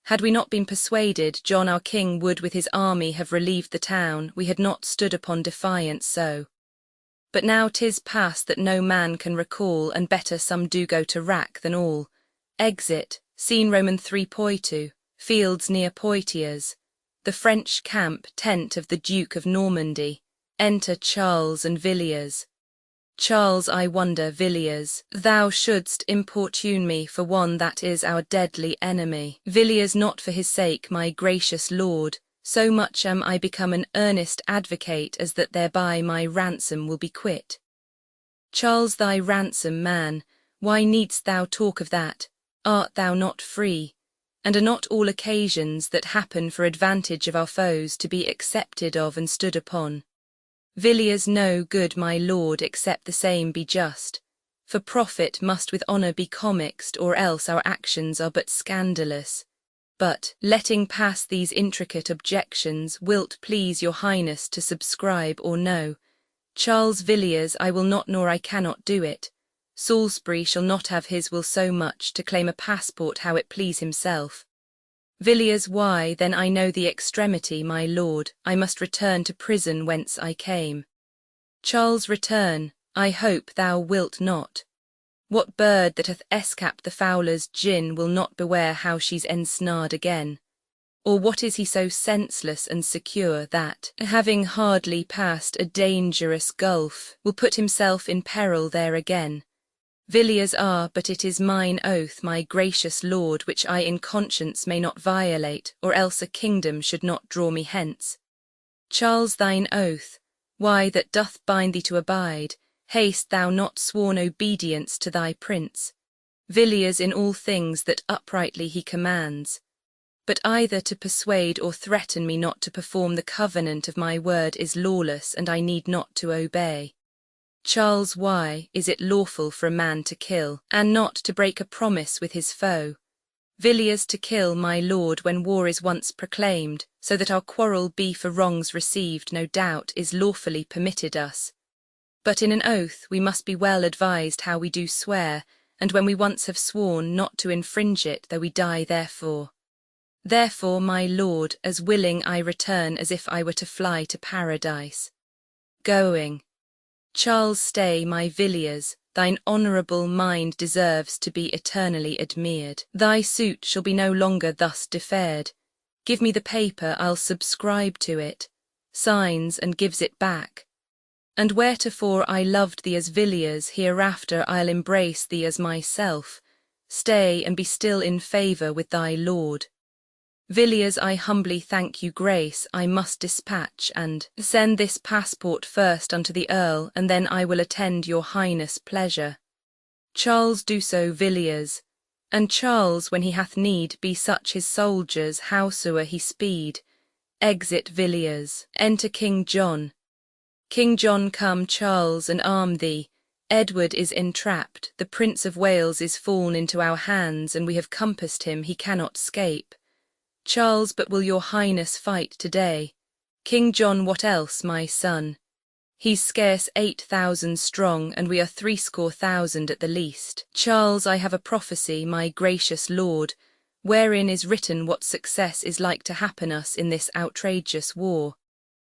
Had we not been persuaded John our king would with his army have relieved the town, we had not stood upon defiance so. But now 'tis past that no man can recall, and better some do go to wrack than all. Exit, scene Roman 3 Poitou, fields near Poitiers, the French camp, tent of the Duke of Normandy. Enter Charles and Villiers. Charles, I wonder, Villiers, thou shouldst importune me for one that is our deadly enemy. Villiers, not for his sake, my gracious lord, so much am I become an earnest advocate as that thereby my ransom will be quit. Charles, thy ransom, man, why needst thou talk of that? Art thou not free? And are not all occasions that happen for advantage of our foes to be accepted of and stood upon? Villiers, no, good my lord, except the same be just. For profit must with honour be commixed, or else our actions are but scandalous. But, letting pass these intricate objections, wilt please your highness to subscribe or no? Charles Villiers, I will not nor I cannot do it. Salisbury shall not have his will so much to claim a passport how it please himself. Villiers, why, then I know the extremity, my lord, I must return to prison whence I came. Charles, return, I hope thou wilt not. What bird that hath escaped the fowler's gin will not beware how she's ensnared again? Or what is he so senseless and secure that, having hardly passed a dangerous gulf, will put himself in peril there again? Villiers, but it is mine oath, my gracious lord, which I in conscience may not violate, or else a kingdom should not draw me hence. Charles, thine oath, why that doth bind thee to abide, haste thou not sworn obedience to thy prince? Villiers, in all things that uprightly he commands. But either to persuade or threaten me not to perform the covenant of my word is lawless, and I need not to obey. Charles, why is it lawful for a man to kill, and not to break a promise with his foe? Villiers, to kill, my lord, when war is once proclaimed, so that our quarrel be for wrongs received, no doubt is lawfully permitted us. But in an oath we must be well advised how we do swear, and when we once have sworn not to infringe it, though we die therefore. Therefore, my lord, as willing I return as if I were to fly to paradise. Going. Charles, stay, my Villiers, thine honourable mind deserves to be eternally admired. Thy suit shall be no longer thus deferred. Give me the paper, I'll subscribe to it, signs and gives it back. And wheretofore I loved thee as Villiers, hereafter I'll embrace thee as myself. Stay and be still in favour with thy lord. Villiers, I humbly thank you grace, I must dispatch and send this passport first unto the Earl, and then I will attend your highness' pleasure. Charles, do so, Villiers, and Charles, when he hath need, be such his soldiers, howsoever he speed. Exit Villiers, enter King John. King John, come, Charles, and arm thee. Edward is entrapped, the Prince of Wales is fallen into our hands, and we have compassed him, he cannot scape. Charles, but will your highness fight today? King John, what else, my son? He's scarce 8,000 strong, and we are 70,000 at the least. Charles, I have a prophecy, my gracious lord, wherein is written what success is like to happen us in this outrageous war.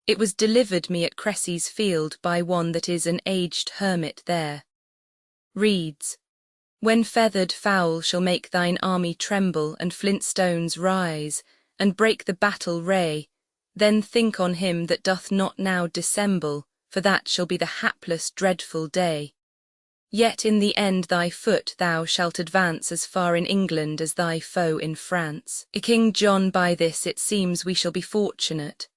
It was delivered me at Cressy's field by one that is an aged hermit there. Reads, when feathered fowl shall make thine army tremble, and flint stones rise, and break the battle ray, then think on him that doth not now dissemble, for that shall be the hapless dreadful day. Yet in the end thy foot thou shalt advance as far in England as thy foe in France. King John, by this it seems we shall be fortunate.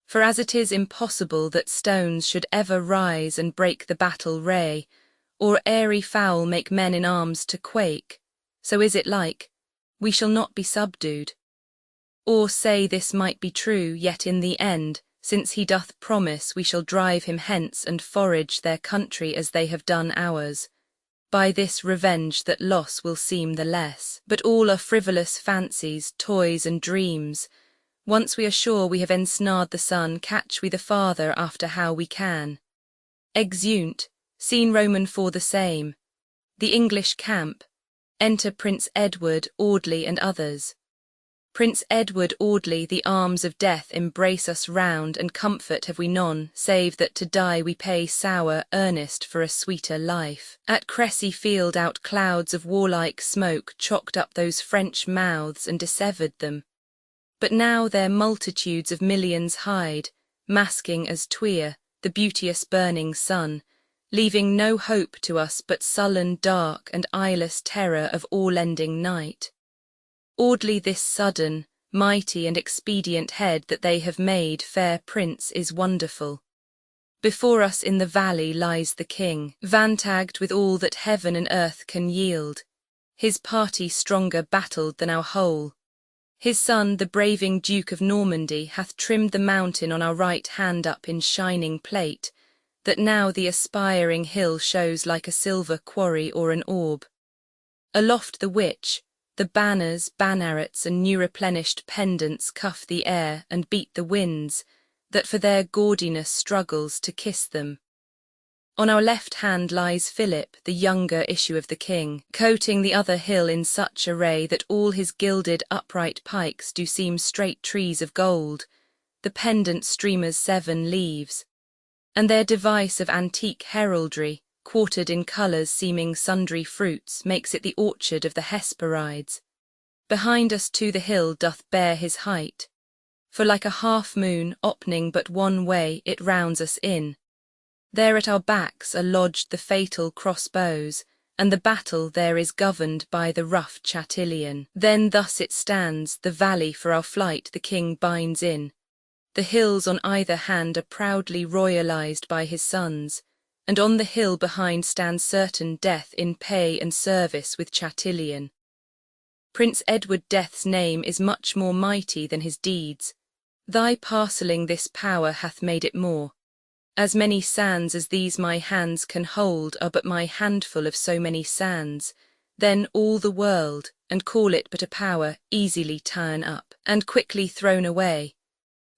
For as it is impossible that stones should ever rise and break the battle ray, or airy fowl make men in arms to quake, so is it like, we shall not be subdued. Or say this might be true, yet in the end, since he doth promise we shall drive him hence and forage their country as they have done ours. By this revenge that loss will seem the less, but all are frivolous fancies, toys and dreams. Once we are sure we have ensnared the son, catch we the father after how we can. Exeunt. Scene Roman for the same. The English camp. Enter Prince Edward, Audley, and others. Prince Edward, Audley, the arms of death embrace us round, and comfort have we none, save that to die we pay sour earnest for a sweeter life. At Cressy field out clouds of warlike smoke chocked up those French mouths and dissevered them. But now their multitudes of millions hide, masking as Tweer, the beauteous burning sun, leaving no hope to us but sullen dark and eyeless terror of all-ending night. Audley, this sudden, mighty and expedient head that they have made, fair prince, is wonderful. Before us in the valley lies the king, vantagged with all that heaven and earth can yield, his party stronger battled than our whole. His son, the braving Duke of Normandy, hath trimmed the mountain on our right hand up in shining plate, that now the aspiring hill shows like a silver quarry or an orb. Aloft the which, the banners, bannerets, and new replenished pendants cuff the air and beat the winds, that for their gaudiness struggles to kiss them. On our left hand lies Philip, the younger issue of the king, coating the other hill in such array that all his gilded upright pikes do seem straight trees of gold, the pendant streamers 7 leaves, and their device of antique heraldry, quartered in colours seeming sundry fruits, makes it the orchard of the Hesperides. Behind us too the hill doth bear his height, for like a half-moon, opening but one way, it rounds us in. There at our backs are lodged the fatal crossbows, and the battle there is governed by the rough Chatilian. Then thus it stands, the valley for our flight the king binds in. The hills on either hand are proudly royalized by his sons, and on the hill behind stands certain death in pay and service with Chatilian. Prince Edward Death's name is much more mighty than his deeds. Thy parcelling this power hath made it more. As many sands as these my hands can hold are but my handful of so many sands, then all the world, and call it but a power, easily turn up, and quickly thrown away.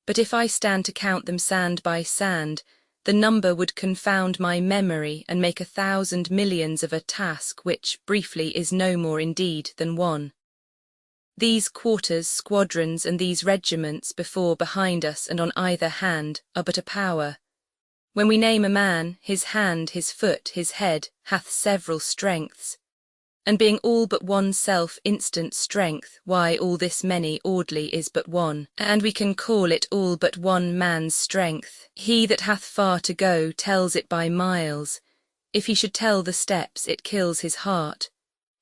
But if I stand to count them sand by sand, the number would confound my memory and make 1,000 millions of a task which, briefly, is no more indeed than one. These quarters, squadrons, and these regiments before, behind us, and on either hand, are but a power. When we name a man, his hand, his foot, his head, hath several strengths. And being all but one self-instant strength, why all this many oddly is but one, and we can call it all but one man's strength. He that hath far to go tells it by miles. If he should tell the steps, it kills his heart.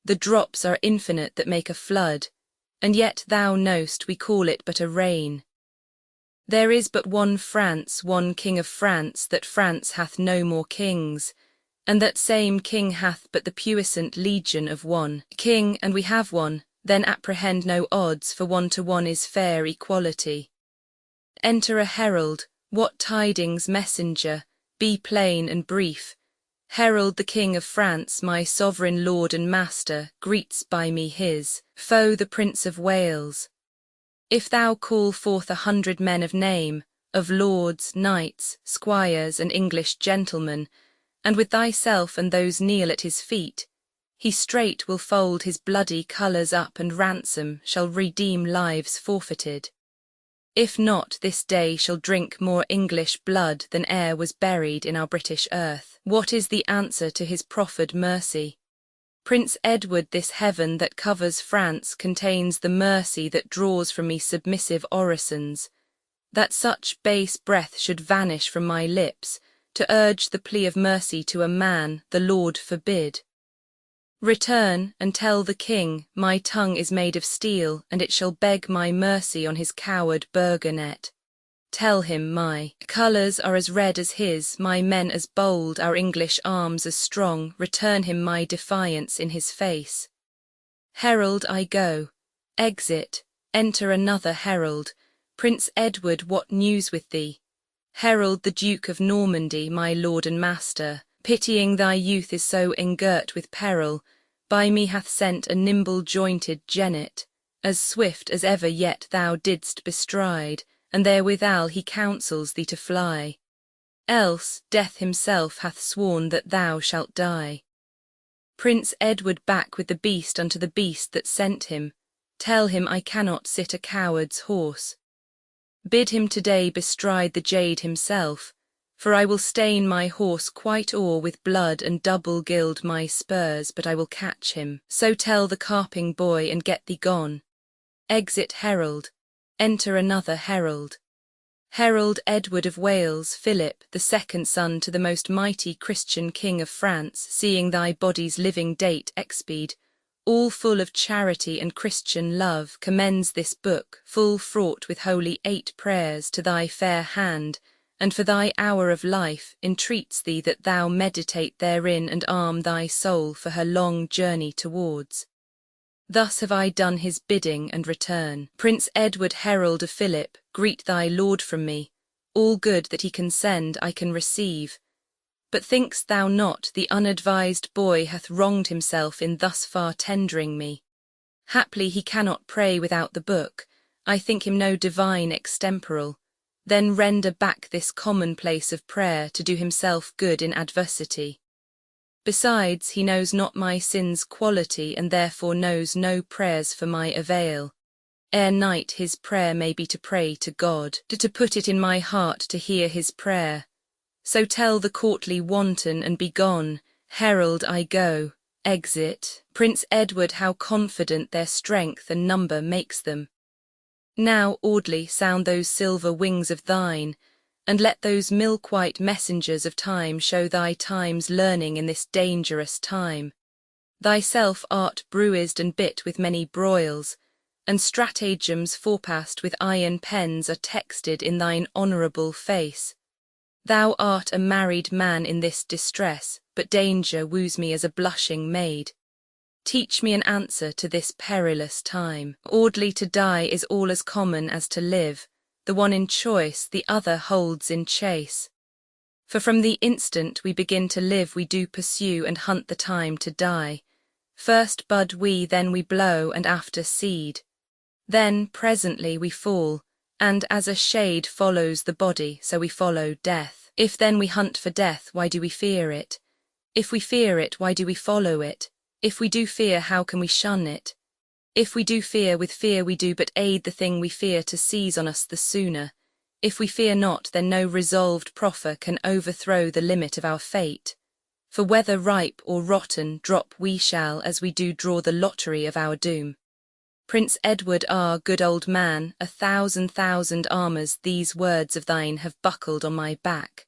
The drops are infinite that make a flood, and yet thou know'st we call it but a rain. There is but one France, one king of France, that France hath no more kings, and that same king hath but the puissant legion of one king, and we have one, then apprehend no odds, for 1 to 1 is fair equality. Enter a herald, what tidings, messenger, be plain and brief. Herald, the king of France, my sovereign lord and master, greets by me his foe the Prince of Wales. If thou call forth 100 men of name, of lords, knights, squires, and English gentlemen, and with thyself and those kneel at his feet, he straight will fold his bloody colours up, and ransom shall redeem lives forfeited. If not, this day shall drink more English blood than e'er was buried in our British earth. What is the answer to his proffered mercy? Prince Edward, this heaven that covers France contains the mercy that draws from me submissive orisons. That such base breath should vanish from my lips, to urge the plea of mercy to a man, the Lord forbid. Return, and tell the king, my tongue is made of steel, and it shall beg my mercy on his coward burgonet. Tell him my colours are as red as his, my men as bold, our English arms as strong. Return him my defiance in his face. Herald, I go. Exit. Enter another herald. Prince Edward, what news with thee? Herald, the Duke of Normandy, my lord and master, pitying thy youth is so engirt with peril, by me hath sent a nimble-jointed jennet, as swift as ever yet thou didst bestride, and therewithal he counsels thee to fly. Else, death himself hath sworn that thou shalt die. Prince Edward, back with the beast unto the beast that sent him. Tell him I cannot sit a coward's horse. Bid him today bestride the jade himself, for I will stain my horse quite o'er with blood and double gild my spurs, but I will catch him. So tell the carping boy and get thee gone. Exit herald. Enter another herald. Herald Edward of Wales, Philip, the second son to the most mighty Christian king of France, seeing thy body's living date expede, all full of charity and Christian love, commends this book, full fraught with holy 8 prayers, to thy fair hand, and for thy hour of life entreats thee that thou meditate therein and arm thy soul for her long journey towards. Thus have I done his bidding and return. Prince Edward, herald of Philip, greet thy lord from me. All good that he can send I can receive. But think'st thou not the unadvised boy hath wronged himself in thus far tendering me? Haply he cannot pray without the book. I think him no divine extemporal. then render back this commonplace of prayer to do himself good in adversity. Besides, he knows not my sin's quality, and therefore knows no prayers for my avail. Ere night his prayer may be to pray to God, to put it in my heart to hear his prayer. So tell the courtly wanton and be gone, herald I go, exit, Prince Edward, how confident their strength and number makes them. Now, Audley, sound those silver wings of thine, and let those milk-white messengers of time show thy time's learning in this dangerous time. Thyself art bruised and bit with many broils, and stratagems forepast with iron pens are texted in thine honourable face. Thou art a married man in this distress, but danger woos me as a blushing maid. Teach me an answer to this perilous time. Audley, to die is all as common as to live, the one in choice, the other holds in chase. For from the instant we begin to live we do pursue and hunt the time to die. First bud we, then we blow, and after seed. Then presently we fall, and as a shade follows the body, so we follow death. If then we hunt for death, why do we fear it? If we fear it, why do we follow it? If we do fear, how can we shun it? If we do fear, with fear we do but aid the thing we fear to seize on us the sooner. If we fear not, then no resolved proffer can overthrow the limit of our fate. For whether ripe or rotten, drop we shall, as we do draw the lottery of our doom. Prince Edward, our good old man, 1,000 armours these words of thine have buckled on my back.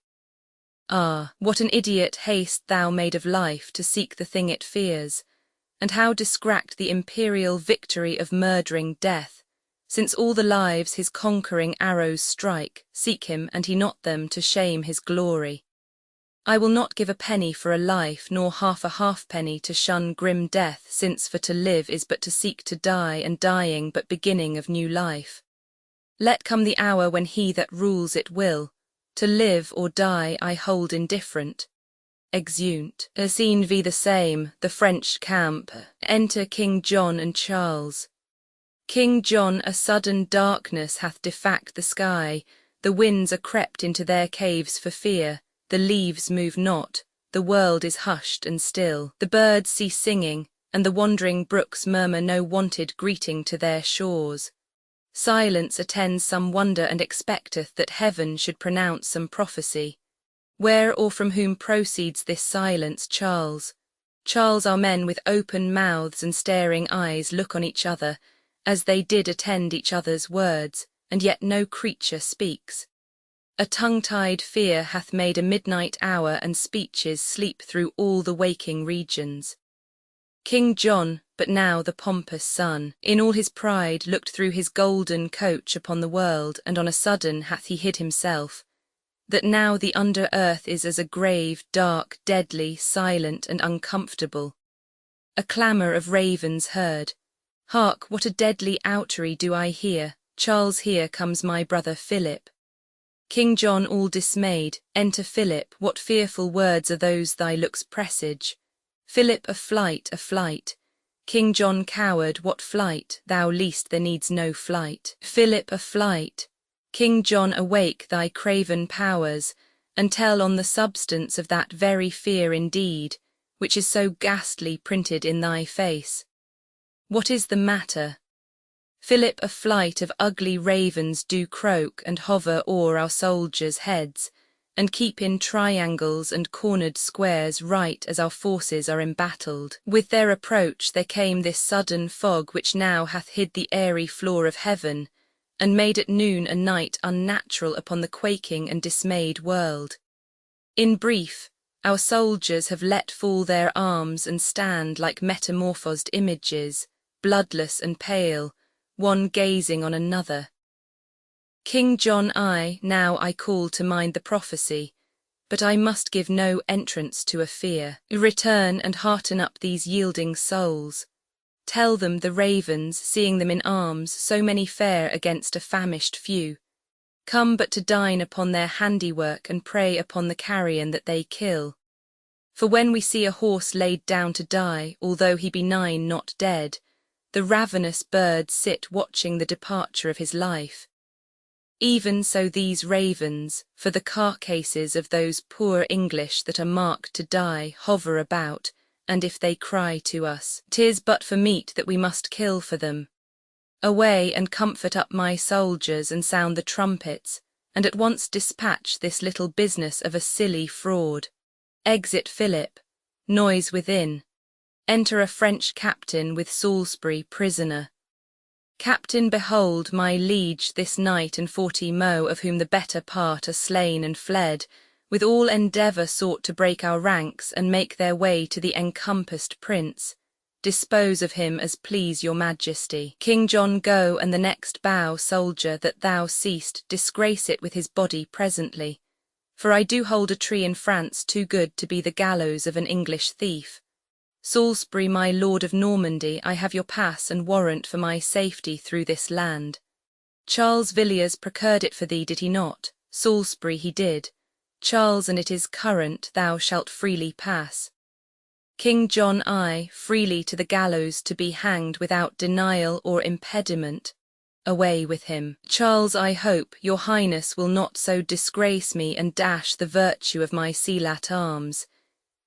Ah, what an idiot haste thou made of life to seek the thing it fears, and how distract the imperial victory of murdering death, since all the lives his conquering arrows strike, seek him and he not them to shame his glory. I will not give a penny for a life, nor half a halfpenny to shun grim death, since for to live is but to seek to die, and dying but beginning of new life. Let come the hour when he that rules it will, to live or die I hold indifferent. Exeunt. Scene v the same, the French camp. Enter King John and Charles. King John, a sudden darkness hath defact the sky, the winds are crept into their caves for fear, the leaves move not, the world is hushed and still, the birds cease singing, and the wandering brooks murmur no wonted greeting to their shores. Silence attends some wonder and expecteth that heaven should pronounce some prophecy. Where or from whom proceeds this silence, Charles? Charles, our men with open mouths and staring eyes look on each other, as they did attend each other's words, and yet no creature speaks. A tongue-tied fear hath made a midnight hour, and speeches sleep through all the waking regions. King John, but now the pompous sun, in all his pride looked through his golden coach upon the world, and on a sudden hath he hid himself, that now the under earth is as a grave, dark, deadly, silent, and uncomfortable. A clamour of ravens heard. Hark, what a deadly outrage do I hear! Charles, here comes my brother Philip. King John, all dismayed, enter Philip. What fearful words are those thy looks presage? Philip, a flight, a flight. King John, coward, what flight? Thou least there needs no flight. Philip, a flight. King John, awake thy craven powers, and tell on the substance of that very fear indeed, which is so ghastly printed in thy face. What is the matter? Philip, a flight of ugly ravens do croak and hover o'er our soldiers' heads, and keep in triangles and cornered squares right as our forces are embattled. With their approach there came this sudden fog which now hath hid the airy floor of heaven, and made at noon a night unnatural upon the quaking and dismayed world. In brief, our soldiers have let fall their arms and stand like metamorphosed images, bloodless and pale, one gazing on another. King John, now I call to mind the prophecy, but I must give no entrance to a fear. Return and hearten up these yielding souls. Tell them the ravens, seeing them in arms, so many fare against a famished few, come but to dine upon their handiwork and prey upon the carrion that they kill. For when we see a horse laid down to die, although he be nigh not dead, the ravenous birds sit watching the departure of his life. Even so these ravens, for the carcases of those poor English that are marked to die, hover about, and if they cry to us, 'tis but for meat that we must kill for them. Away and comfort up my soldiers and sound the trumpets, and at once dispatch this little business of a silly fraud. Exit Philip, noise within. Enter a French captain with Salisbury prisoner. Captain, behold, my liege this night and 40 mo, of whom the better part are slain and fled, with all endeavour sought to break our ranks and make their way to the encompassed prince. Dispose of him as please your majesty. King John, go, and the next bow soldier that thou seest, disgrace it with his body presently. For I do hold a tree in France too good to be the gallows of an English thief. Salisbury, my lord of Normandy, I have your pass and warrant for my safety through this land. Charles Villiers procured it for thee, did he not? Salisbury, he did. Charles, and it is current, thou shalt freely pass. King John, I, freely to the gallows to be hanged without denial or impediment. Away with him. Charles, I hope your highness will not so disgrace me and dash the virtue of my sealat arms.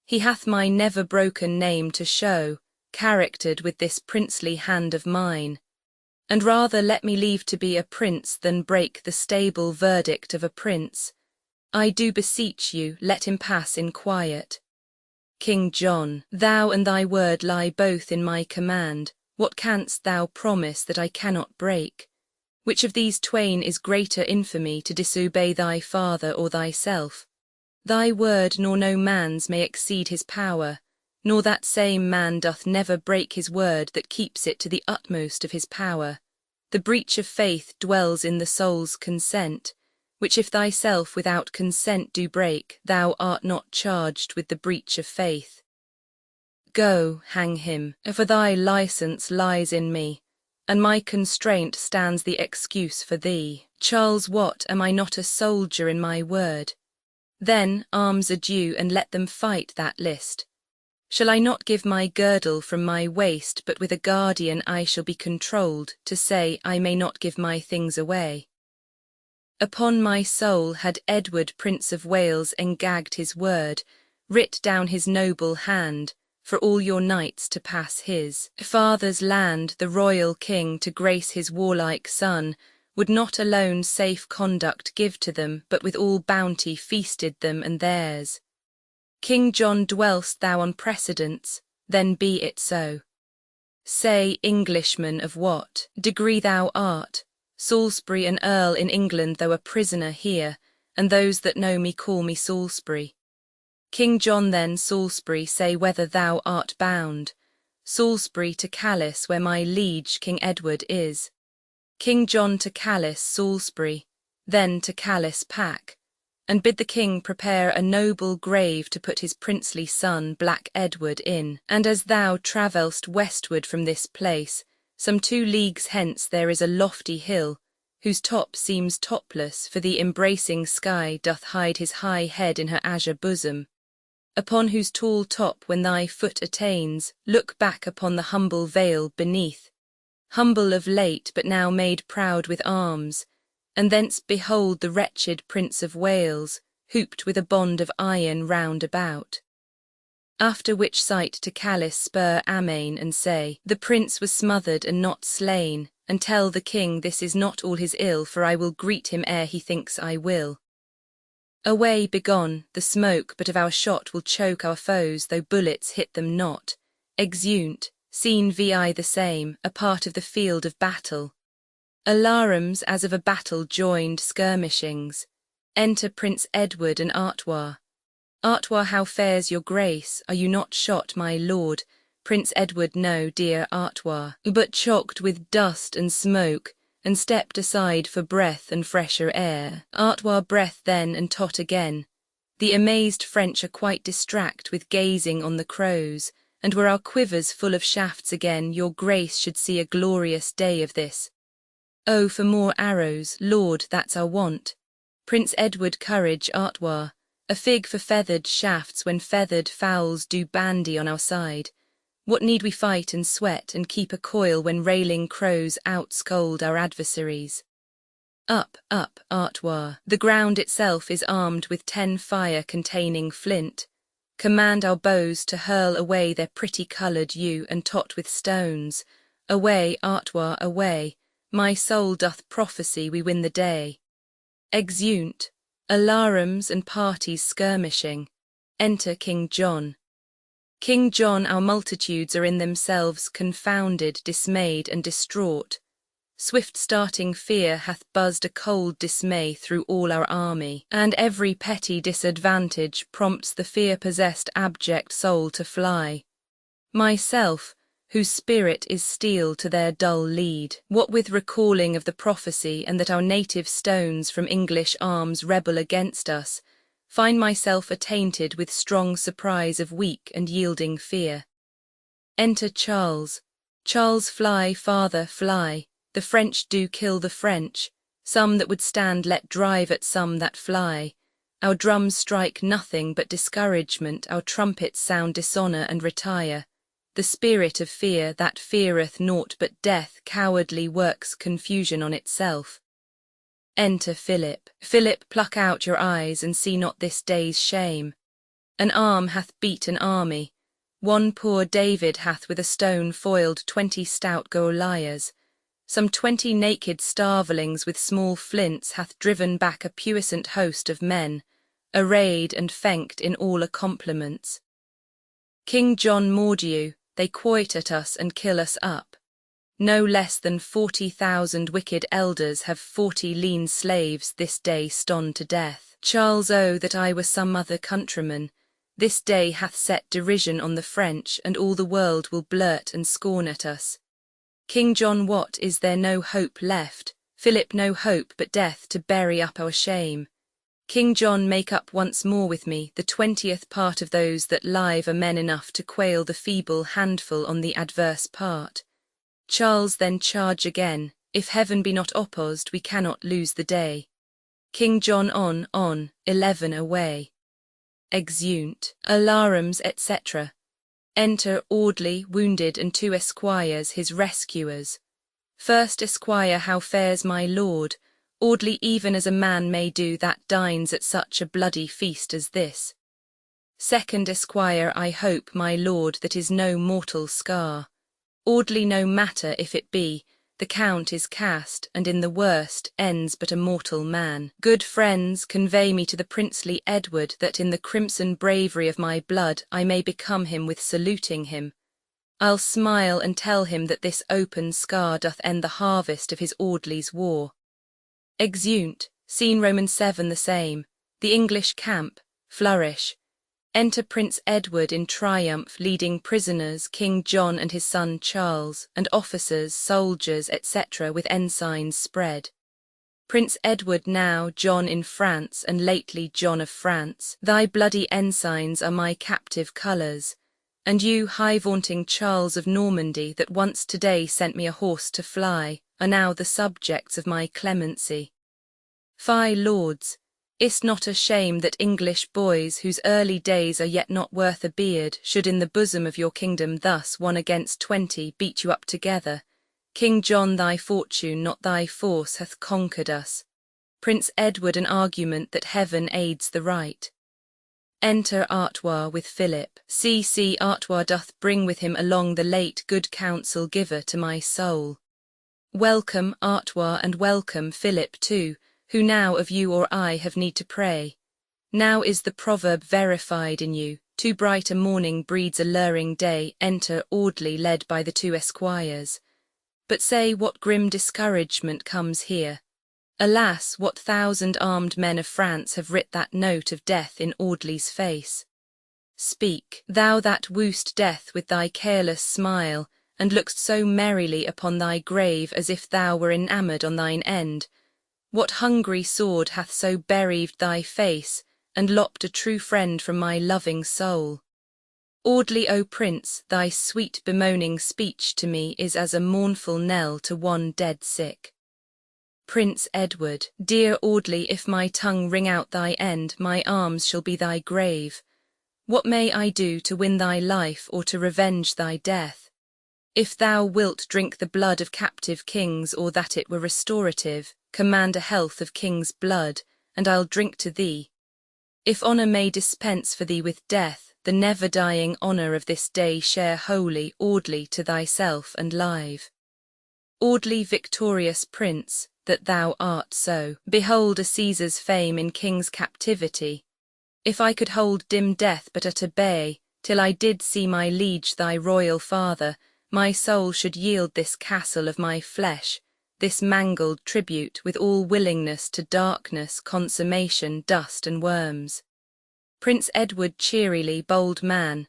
He hath my never broken name to show, charactered with this princely hand of mine. And rather let me leave to be a prince than break the stable verdict of a prince. I do beseech you, let him pass in quiet. King John, thou and thy word lie both in my command. What canst thou promise that I cannot break? Which of these twain is greater infamy, to disobey thy father or thyself? Thy word nor no man's may exceed his power, nor that same man doth never break his word that keeps it to the utmost of his power. The breach of faith dwells in the soul's consent, which if thyself without consent do break, thou art not charged with the breach of faith. Go, hang him, for thy licence lies in me, and my constraint stands the excuse for thee. Charles, what, am I not a soldier in my word? Then, arms adieu, and let them fight that list. Shall I not give my girdle from my waist, but with a guardian I shall be controlled, to say I may not give my things away? Upon my soul had Edward Prince of Wales engagged his word, writ down his noble hand, for all your knights to pass his father's land, the royal king to grace his warlike son, would not alone safe conduct give to them, but with all bounty feasted them and theirs. King John, dwell'st thou on precedence? Then be it so. Say, Englishman, of what degree thou art? Salisbury, an earl in England, though a prisoner here, and those that know me call me Salisbury. King John, then, Salisbury, say whether thou art bound. Salisbury to Calais, where my liege King Edward is. King John to Calais, Salisbury, then to Calais pack, and bid the king prepare a noble grave to put his princely son Black Edward in. And as thou travell'st westward from this place, some 2 leagues hence there is a lofty hill, whose top seems topless, for the embracing sky doth hide his high head in her azure bosom, upon whose tall top when thy foot attains, look back upon the humble vale beneath, humble of late but now made proud with arms, and thence behold the wretched Prince of Wales, hooped with a bond of iron round about. After which sight to Calais spur amain, and say, the prince was smothered and not slain, and tell the king this is not all his ill, for I will greet him ere he thinks I will. Away, begone, the smoke but of our shot will choke our foes, though bullets hit them not. Exeunt, scene vi the same, a part of the field of battle. Alarums as of a battle joined skirmishings. Enter Prince Edward and Artois. Artois, how fares your grace? Are you not shot, my lord? Prince Edward, no, dear Artois, but chocked with dust and smoke, and stepped aside for breath and fresher air. Artois, breath then and tot again. The amazed French are quite distract with gazing on the crows, and were our quivers full of shafts again, your grace should see a glorious day of this. Oh, for more arrows, lord, that's our want. Prince Edward, courage, Artois, a fig for feathered shafts when feathered fowls do bandy on our side. What need we fight and sweat and keep a coil when railing crows outscold our adversaries? Up, up, Artois. The ground itself is armed with 10 fire-containing flint. Command our bows to hurl away their pretty-coloured yew and tot with stones. Away, Artois, away. My soul doth prophesy we win the day. Exeunt. Alarums and parties skirmishing. Enter King John. King John, our multitudes are in themselves confounded, dismayed, and distraught. Swift starting fear hath buzzed a cold dismay through all our army, and every petty disadvantage prompts the fear-possessed abject soul to fly. Myself, whose spirit is steel to their dull lead, what with recalling of the prophecy and that our native stones from English arms rebel against us, find myself attainted with strong surprise of weak and yielding fear. Enter Charles. Charles, fly, father, fly. The French do kill the French. Some that would stand let drive at some that fly. Our drums strike nothing but discouragement, our trumpets sound dishonour and retire. The spirit of fear that feareth naught but death cowardly works confusion on itself. Enter Philip. Philip, pluck out your eyes and see not this day's shame. An arm hath beat an army. One poor David hath with a stone foiled 20 stout Goliaths. Some 20 naked starvelings with small flints hath driven back a puissant host of men, arrayed and fenked in all accomplishments. King John Mordieu, they quoit at us and kill us up. No less than 40,000 wicked elders have 40 lean slaves this day stoned to death. Charles, oh, that I were some other countryman. This day hath set derision on the French, and all the world will blurt and scorn at us. King John, what, is there no hope left? Philip, no hope but death to bury up our shame. King John, make up once more with me the 20th part of those that live are men enough to quail the feeble handful on the adverse part. Charles, then charge again. If heaven be not opposed, we cannot lose the day. King John, on, 11 away. Exeunt. Alarums, etc. Enter Audley, wounded, and 2 esquires, his rescuers. First esquire, how fares my lord? Audley, even as a man may do that dines at such a bloody feast as this. Second esquire, I hope, my lord, that is no mortal scar. Audley, no matter if it be, the count is cast, and in the worst ends but a mortal man. Good friends, convey me to the princely Edward, that in the crimson bravery of my blood I may become him with saluting him. I'll smile and tell him that this open scar doth end the harvest of his Audley's war. Exeunt. Scene Roman 7 the same. The English camp, flourish. Enter Prince Edward in triumph, leading prisoners King John and his son Charles, and officers, soldiers, etc. with ensigns spread. Prince Edward now, John in France, and lately John of France, thy bloody ensigns are my captive colours. And you, high-vaunting Charles of Normandy, that once today sent me a horse to fly, are now the subjects of my clemency. Fie, lords! Is't not a shame that English boys, whose early days are yet not worth a beard, should in the bosom of your kingdom thus 1 against 20 beat you up together? King John, thy fortune, not thy force, hath conquered us. Prince Edward, an argument that heaven aids the right. Enter Artois with Philip. See, Artois doth bring with him along the late good counsel giver to my soul. Welcome, Artois, and welcome, Philip, too, who now of you or I have need to pray. Now is the proverb verified in you, too bright a morning breeds a luring day. Enter Audley, led by the 2 esquires. But say, what grim discouragement comes here? Alas, what 1,000 armed men of France have writ that note of death in Audley's face? Speak, thou that woost death with thy careless smile, and look'st so merrily upon thy grave as if thou were enamoured on thine end. What hungry sword hath so bereaved thy face, and lopped a true friend from my loving soul? Audley, O Prince, thy sweet bemoaning speech to me is as a mournful knell to one dead sick. Prince Edward, dear Audley, if my tongue ring out thy end, my arms shall be thy grave. What may I do to win thy life or to revenge thy death? If thou wilt drink the blood of captive kings, or that it were restorative, command a health of king's blood, and I'll drink to thee. If honour may dispense for thee with death, the never-dying honour of this day share wholly, Audley, to thyself and live. Audley, victorious prince, that thou art so, behold a Caesar's fame in king's captivity. If I could hold dim death but at a bay, till I did see my liege thy royal father, my soul should yield this castle of my flesh, this mangled tribute, with all willingness to darkness, consummation, dust and worms. Prince Edward, cheerily, bold man,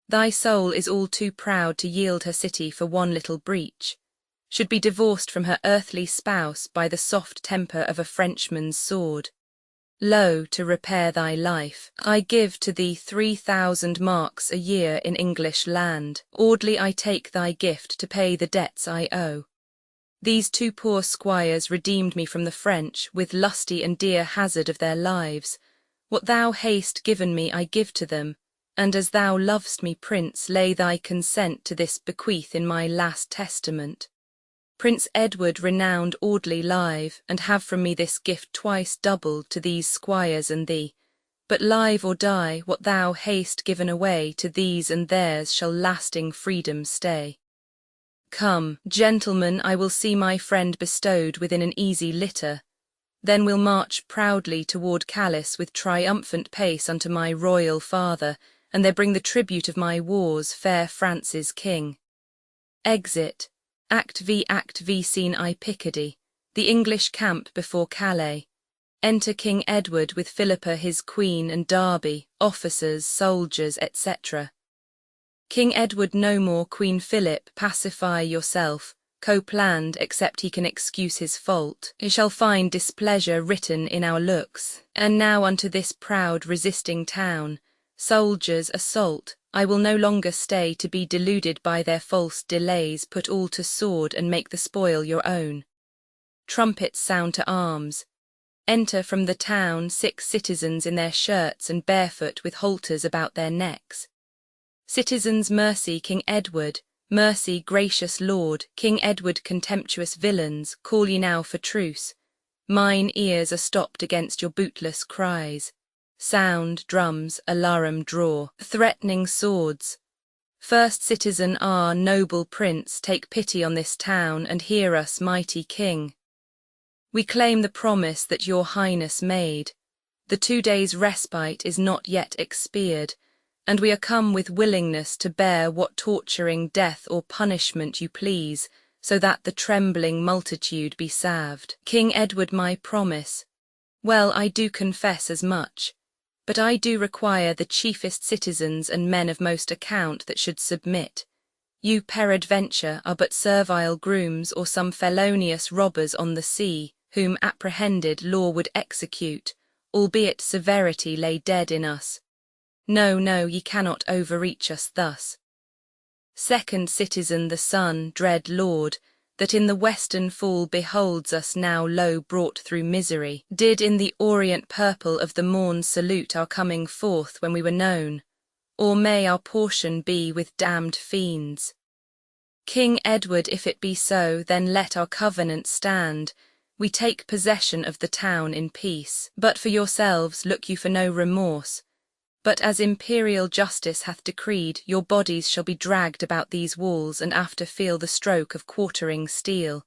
thy soul is all too proud to yield her city for one little breach, should be divorced from her earthly spouse by the soft temper of a Frenchman's sword. Lo, to repair thy life, I give to thee 3,000 marks a year in English land. Audley, I take thy gift to pay the debts I owe. These two poor squires redeemed me from the French, with lusty and dear hazard of their lives. What thou hast given me I give to them, and as thou lovest me, Prince, lay thy consent to this bequeath in my last testament. Prince Edward, renowned Audley live, and have from me this gift twice doubled to these squires and thee. But live or die, what thou hast given away to these and theirs shall lasting freedom stay. Come, gentlemen, I will see my friend bestowed within an easy litter. Then we'll march proudly toward Calais with triumphant pace unto my royal father, and there bring the tribute of my wars, fair France's king. Exit. Act V. Scene I. Picardy. The English camp before Calais. Enter King Edward with Philippa his queen and Derby, officers, soldiers, etc. King Edward, no more, Queen Philip, pacify yourself. Co-planned, except he can excuse his fault. He shall find displeasure written in our looks. And now unto this proud resisting town, soldiers, assault. I will no longer stay to be deluded by their false delays. Put all to sword and make the spoil your own. Trumpets sound to arms. Enter from the town 6 citizens in their shirts and barefoot with halters about their necks. Citizens, mercy, King Edward, mercy, gracious lord. King Edward, contemptuous villains, call ye now for truce. Mine ears are stopped against your bootless cries. Sound, drums, alarum draw, threatening swords. First citizen, our noble prince, take pity on this town and hear us, mighty king. We claim the promise that your highness made. The 2 days' respite is not yet expired, and we are come with willingness to bear what torturing death or punishment you please, so that the trembling multitude be salved. King Edward, my promise. Well, I do confess as much. But I do require the chiefest citizens and men of most account that should submit. You, peradventure, are but servile grooms or some felonious robbers on the sea, whom apprehended law would execute, albeit severity lay dead in us. No, no, ye cannot overreach us thus. Second citizen, the sun, dread lord, that in the western fall beholds us now low brought through misery, did in the orient purple of the morn salute our coming forth when we were known, or may our portion be with damned fiends. King Edward, if it be so, then let our covenant stand. We take possession of the town in peace. But for yourselves look you for no remorse. But as imperial justice hath decreed, your bodies shall be dragged about these walls and after feel the stroke of quartering steel.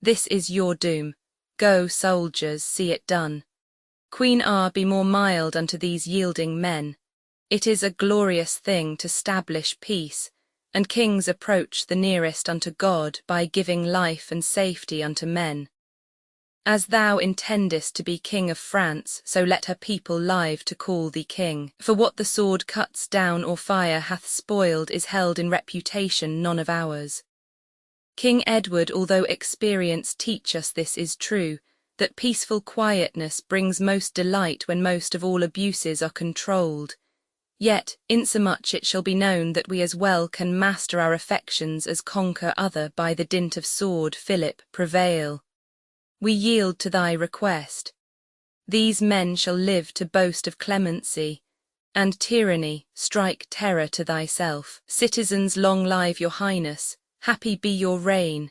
This is your doom. Go, soldiers, see it done. Queen R, be more mild unto these yielding men. It is a glorious thing to stablish peace, and kings approach the nearest unto God by giving life and safety unto men. As thou intendest to be king of France, so let her people live to call thee king. For what the sword cuts down or fire hath spoiled is held in reputation none of ours. King Edward, although experience teach us this is true, that peaceful quietness brings most delight when most of all abuses are controlled. Yet, insomuch it shall be known that we as well can master our affections as conquer other by the dint of sword, Philip, prevail. We yield to thy request. These men shall live to boast of clemency, and tyranny, strike terror to thyself. Citizens, long live your highness, happy be your reign.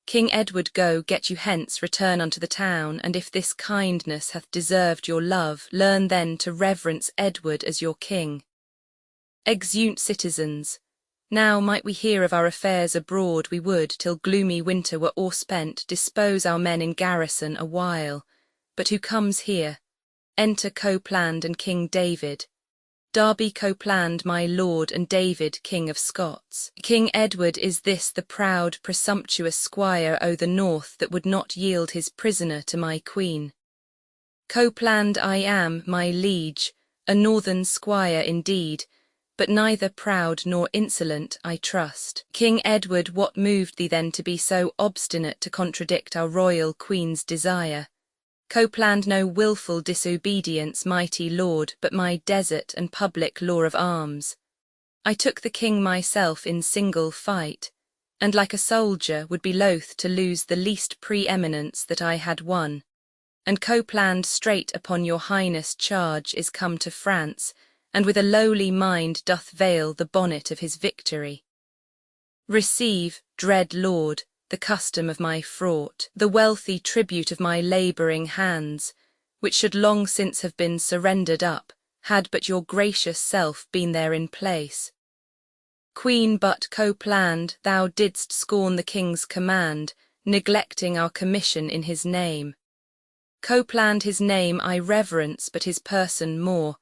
King Edward, go, get you hence, return unto the town, and if this kindness hath deserved your love, learn then to reverence Edward as your king. Exeunt citizens. Now might we hear of our affairs abroad, we would, till gloomy winter were o'erspent, dispose our men in garrison a while. But who comes here? Enter Copland and King David. Derby Copland, my lord, and David, King of Scots. King Edward is this the proud, presumptuous squire o' the north that would not yield his prisoner to my queen. Copland I am, my liege, a northern squire indeed, but neither proud nor insolent, I trust. King Edward, what moved thee then to be so obstinate to contradict our royal queen's desire? Copland, no wilful disobedience, mighty lord, but my desert and public law of arms. I took the king myself in single fight, and like a soldier would be loath to lose the least preeminence that I had won. And Copland straight upon your highness' charge is come to France, and with a lowly mind doth veil the bonnet of his victory. Receive, dread lord, the custom of my fraught, the wealthy tribute of my labouring hands, which should long since have been surrendered up, had but your gracious self been there in place. Queen, but Copland, thou didst scorn the king's command, neglecting our commission in his name. Copland, his name I reverence, but his person more.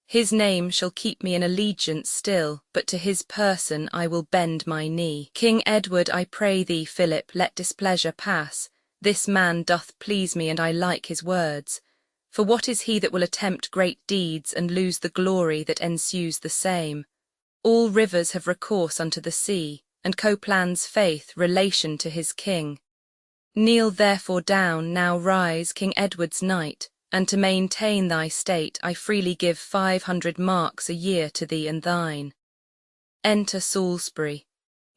His name shall keep me in allegiance still, but to his person I will bend my knee. King Edward, I pray thee, Philip, let displeasure pass. This man doth please me, and I like his words. For what is he that will attempt great deeds, and lose the glory that ensues the same? All rivers have recourse unto the sea, and Copland's faith relation to his king. Kneel therefore down, now rise, King Edward's knight, and to maintain thy state I freely give 500 marks a year to thee and thine. Enter Salisbury.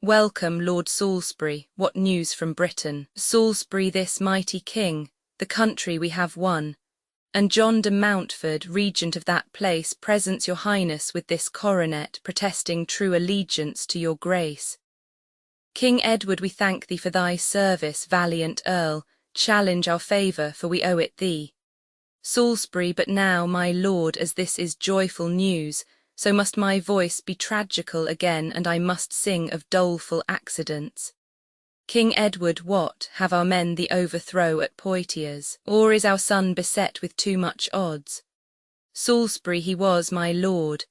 Welcome, Lord Salisbury, what news from Britain? Salisbury, this mighty king, the country we have won, and John de Mountford, regent of that place, presents your highness with this coronet, protesting true allegiance to your grace. King Edward, we thank thee for thy service, valiant earl, challenge our favour, for we owe it thee. Salisbury, but now, my lord, as this is joyful news, so must my voice be tragical again, and I must sing of doleful accidents. King Edward, what, have our men the overthrow at Poitiers, or is our son beset with too much odds? Salisbury he was, my lord,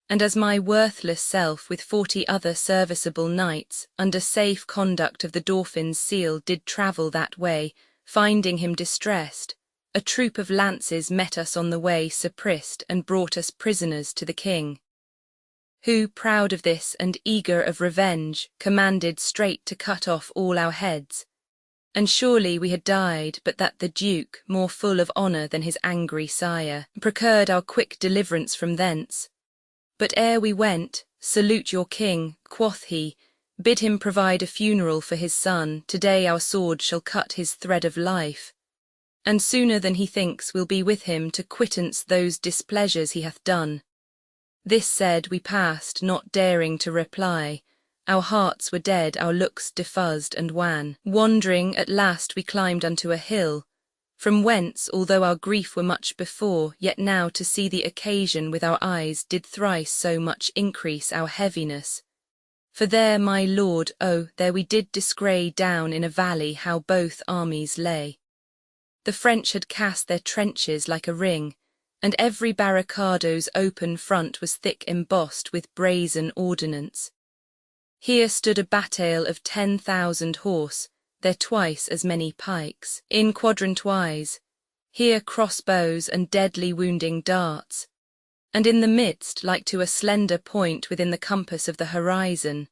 and as my worthless self with 40 other serviceable knights, under safe conduct of the Dauphin's seal, did travel that way, finding him distressed, a troop of lances met us on the way, surprised, and brought us prisoners to the king, who, proud of this and eager of revenge, commanded straight to cut off all our heads. And surely we had died, but that the Duke, more full of honour than his angry sire, procured our quick deliverance from thence. But ere we went, salute your king, quoth he, bid him provide a funeral for his son, today our sword shall cut his thread of life. And sooner than he thinks we'll be with him to quittance those displeasures he hath done. This said, we passed, not daring to reply. Our hearts were dead, our looks defuzzed and wan. Wandering, at last we climbed unto a hill, from whence, although our grief were much before, yet now to see the occasion with our eyes did thrice so much increase our heaviness. For there, my lord, oh, there we did descry down in a valley how both armies lay. The French had cast their trenches like a ring, and every barricado's open front was thick embossed with brazen ordnance. Here stood a battail of 10,000 horse, there twice as many pikes, in quadrant-wise, here crossbows and deadly wounding darts, and in the midst, like to a slender point within the compass of the horizon,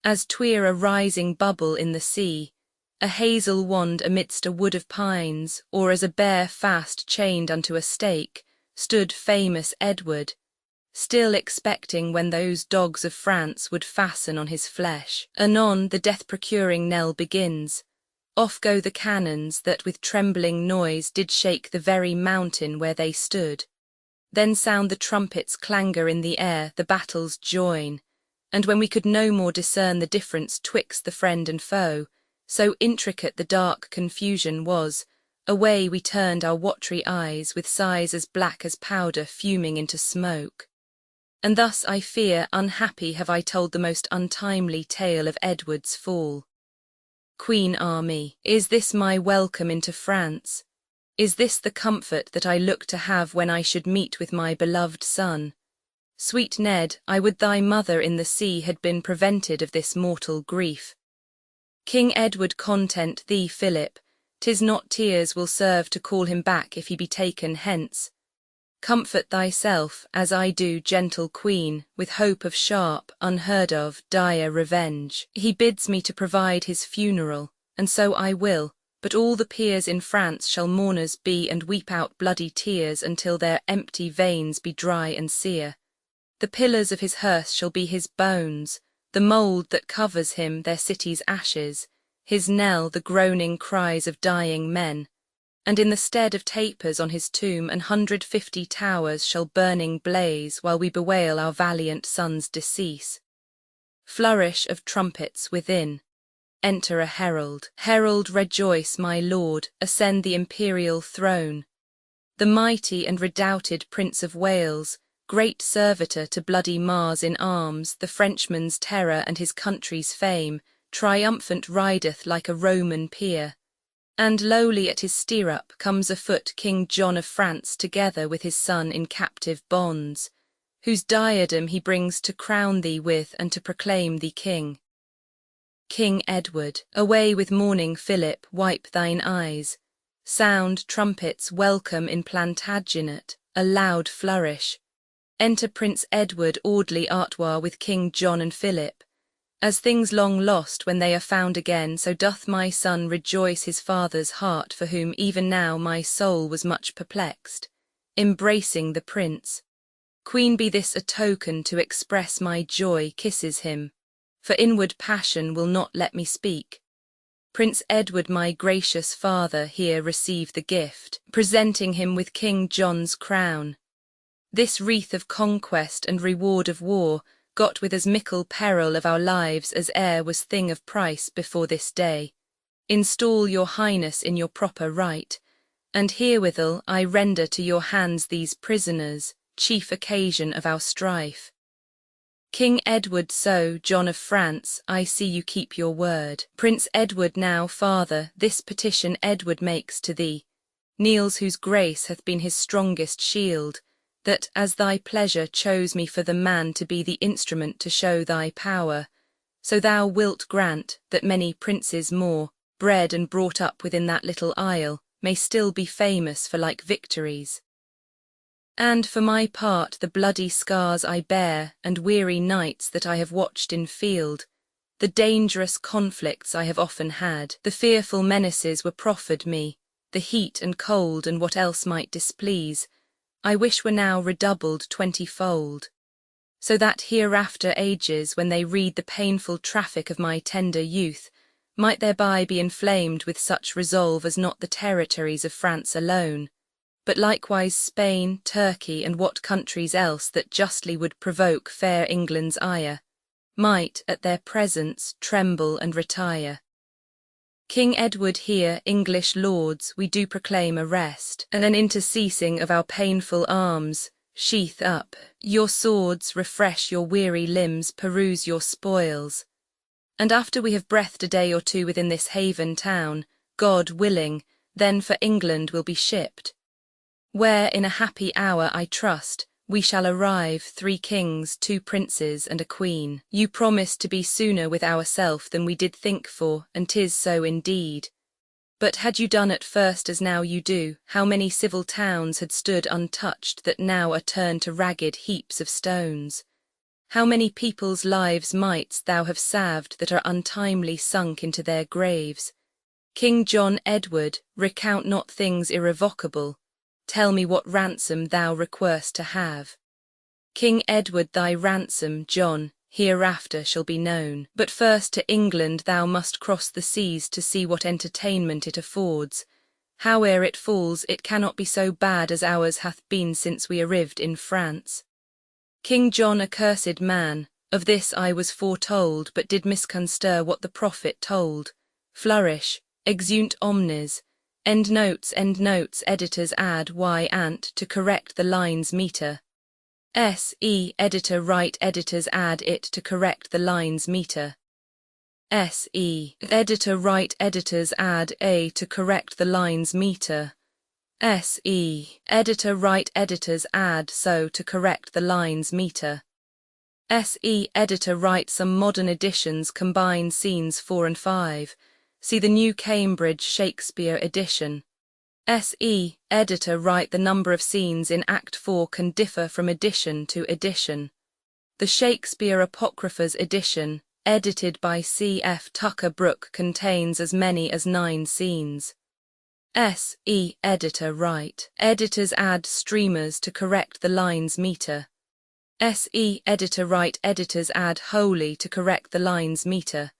as twere a rising bubble in the sea, a hazel wand amidst a wood of pines, or as a bear fast chained unto a stake, stood famous Edward, still expecting when those dogs of France would fasten on his flesh. Anon the death-procuring knell begins. Off go the cannons that with trembling noise did shake the very mountain where they stood. Then sound the trumpets' clangour in the air, the battles join, and when we could no more discern the difference twixt the friend and foe, So intricate the dark confusion was, away we turned our watery eyes with sighs as black as powder fuming into smoke. And thus, I fear, unhappy have I told the most untimely tale of Edward's fall. Queen Army, is this my welcome into France? Is this the comfort that I look to have when I should meet with my beloved son? Sweet Ned, I would thy mother in the sea had been prevented of this mortal grief. King Edward content thee, Philip, 'tis not tears will serve to call him back if he be taken hence. Comfort thyself, as I do, gentle queen, with hope of sharp, unheard of, dire revenge. He bids me to provide his funeral, and so I will, but all the peers in France shall mourners be and weep out bloody tears until their empty veins be dry and sere. The pillars of his hearse shall be his bones, the mould that covers him their city's ashes, his knell the groaning cries of dying men. And in the stead of tapers on his tomb 150 towers shall burning blaze while we bewail our valiant son's decease. Flourish of trumpets within. Enter a herald. Herald, rejoice, my lord, ascend the imperial throne. The mighty and redoubted Prince of Wales, great servitor to bloody Mars in arms, the Frenchman's terror and his country's fame, triumphant rideth like a Roman peer. And lowly at his stirrup comes afoot King John of France together with his son in captive bonds, whose diadem he brings to crown thee with and to proclaim thee king. King Edward, away with mourning Philip, wipe thine eyes. Sound trumpets welcome in Plantagenet, a loud flourish. Enter Prince Edward Audley Artois with King John and Philip. As things long lost when they are found again, so doth my son rejoice his father's heart, for whom even now my soul was much perplexed. Embracing the prince. Queen, be this a token to express my joy, kisses him, for inward passion will not let me speak. Prince Edward, my gracious father, here receive the gift, presenting him with King John's crown. This wreath of conquest and reward of war, got with as mickle peril of our lives as e'er was thing of price before this day. Install your highness in your proper right, and herewithal I render to your hands these prisoners, chief occasion of our strife. King Edward, so, John of France, I see you keep your word. Prince Edward now, father, this petition Edward makes to thee, kneels whose grace hath been his strongest shield, that as thy pleasure chose me for the man to be the instrument to show thy power, so thou wilt grant that many princes more, bred and brought up within that little isle, may still be famous for like victories. And for my part the bloody scars I bear, and weary nights that I have watched in field, the dangerous conflicts I have often had, the fearful menaces were proffered me, the heat and cold and what else might displease, I wish were now redoubled 20-fold, so that hereafter ages, when they read the painful traffic of my tender youth, might thereby be inflamed with such resolve as not the territories of France alone, but likewise Spain, Turkey, and what countries else that justly would provoke fair England's ire, might, at their presence, tremble and retire. King Edward, here, English lords, we do proclaim a rest, and an interceasing of our painful arms. Sheath up your swords, refresh your weary limbs, peruse your spoils. And after we have breathed a day or two within this haven town, God willing, then for England will be shipped, where in a happy hour, I trust, we shall arrive, 3 kings, 2 princes, and a queen. You promised to be sooner with ourself than we did think for, and 'tis so indeed. But had you done at first as now you do, how many civil towns had stood untouched that now are turned to ragged heaps of stones? How many people's lives mightst thou have salved that are untimely sunk into their graves? King John Edward, recount not things irrevocable. Tell me what ransom thou requirest to have. King Edward, thy ransom, John, hereafter shall be known. But first to England thou must cross the seas to see what entertainment it affords. Howe'er it falls, it cannot be so bad as ours hath been since we arrived in France. King John, accursed man, of this I was foretold, but did misconstrue what the prophet told. flourish, exunt omnes, endnotes, editors add y ant to correct the lines meter. Se editor write editors add it to correct the lines meter. Se editor write editors add a to correct the lines meter. Se editor write editors add so to correct the lines meter. Se editor write some modern editions combine scenes 4 and 5. See the New Cambridge Shakespeare edition. Se editor write the number of scenes in Act 4 can differ from edition to edition. The Shakespeare Apocrypha's edition, edited by C.F. Tucker Brooke, contains as many as 9 scenes. Se editor write editors add streamers to correct the lines meter. Se editor write editors add wholly to correct the lines meter.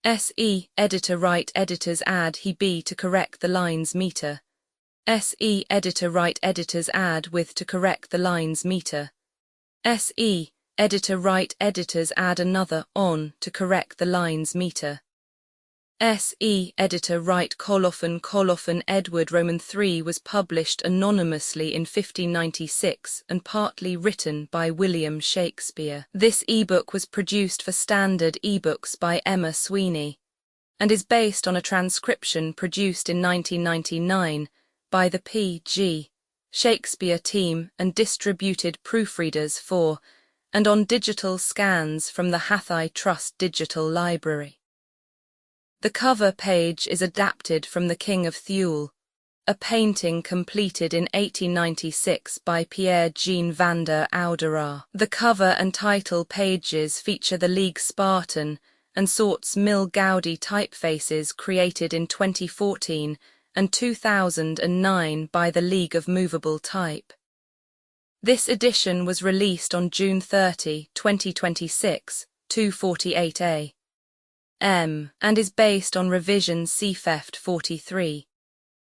Se editor write editors add he be to correct the lines meter. Se editor write editors add with to correct the lines meter. Se editor write editors add another on to correct the lines meter. Se editor write Colophon Edward Roman 3 was published anonymously in 1596 and partly written by William Shakespeare. This ebook was produced for Standard Ebooks by Emma Sweeney and is based on a transcription produced in 1999 by the P.G. Shakespeare team and distributed proofreaders for and on digital scans from the Hathai Trust Digital Library. The cover page is adapted from The King of Thule, a painting completed in 1896 by Pierre-Jean van der Ouderaar. The cover and title pages feature the League Spartan and Sorts Mill Gaudi typefaces created in 2014 and 2009 by the League of Movable Type. This edition was released on June 30, 2026, 248 and is based on revision CFEFT 43.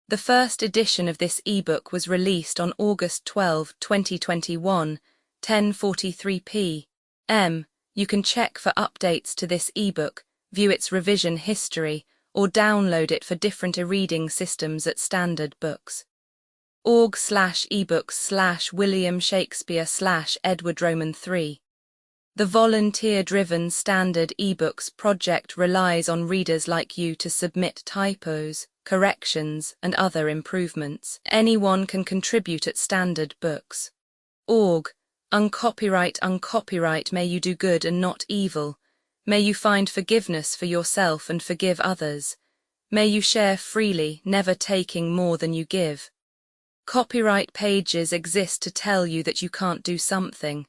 The first edition of this ebook was released on August 12, 2021, 10:43 p.m. You can check for updates to this ebook, view its revision history, or download it for different e-reading systems at Standard Books. org/ebooks/William Shakespeare/Edward Roman 3. The volunteer-driven Standard eBooks project relies on readers like you to submit typos, corrections, and other improvements. Anyone can contribute at Standard Books. Org. Uncopyright. May you do good and not evil. May you find forgiveness for yourself and forgive others. May you share freely, never taking more than you give. Copyright pages exist to tell you that you can't do something.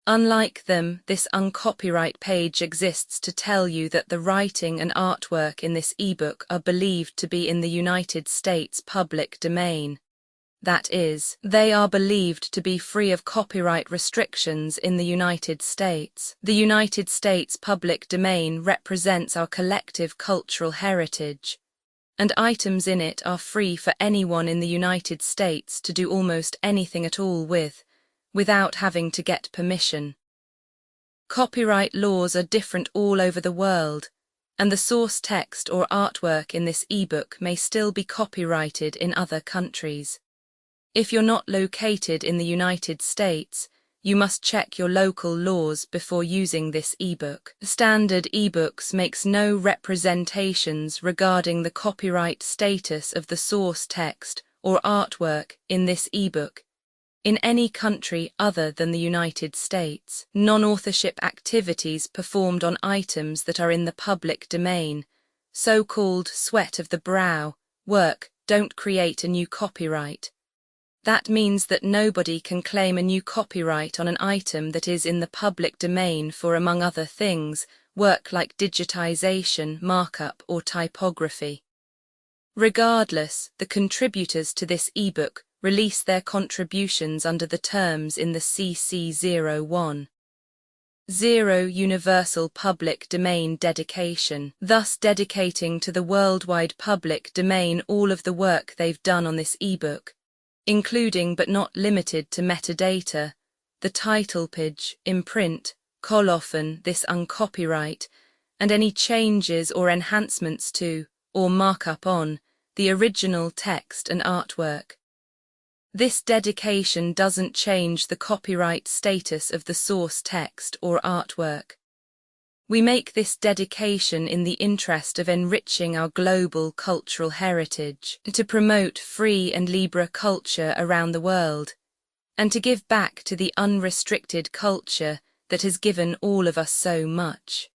Unlike them, this uncopyright page exists to tell you that the writing and artwork in this ebook are believed to be in the United States public domain. That is, they are believed to be free of copyright restrictions in the United States. The United States public domain represents our collective cultural heritage, and items in it are free for anyone in the United States to do almost anything at all with, without having to get permission. Copyright laws are different all over the world, and the source text or artwork in this ebook may still be copyrighted in other countries. If you're not located in the United States, you must check your local laws before using this ebook. Standard eBooks makes no representations regarding the copyright status of the source text or artwork in this ebook in any country other than the United States. Non-authorship activities performed on items that are in the public domain, so-called sweat of the brow, work, don't create a new copyright. That means that nobody can claim a new copyright on an item that is in the public domain for, among other things, work like digitization, markup, or typography. Regardless, the contributors to this ebook release their contributions under the terms in the CC 01. 0 Universal Public Domain Dedication, thus dedicating to the worldwide public domain all of the work they've done on this ebook, including but not limited to metadata, the title page, imprint, colophon, this uncopyright, and any changes or enhancements to, or markup on, the original text and artwork. This dedication doesn't change the copyright status of the source text or artwork. We make this dedication in the interest of enriching our global cultural heritage, to promote free and libre culture around the world, and to give back to the unrestricted culture that has given all of us so much.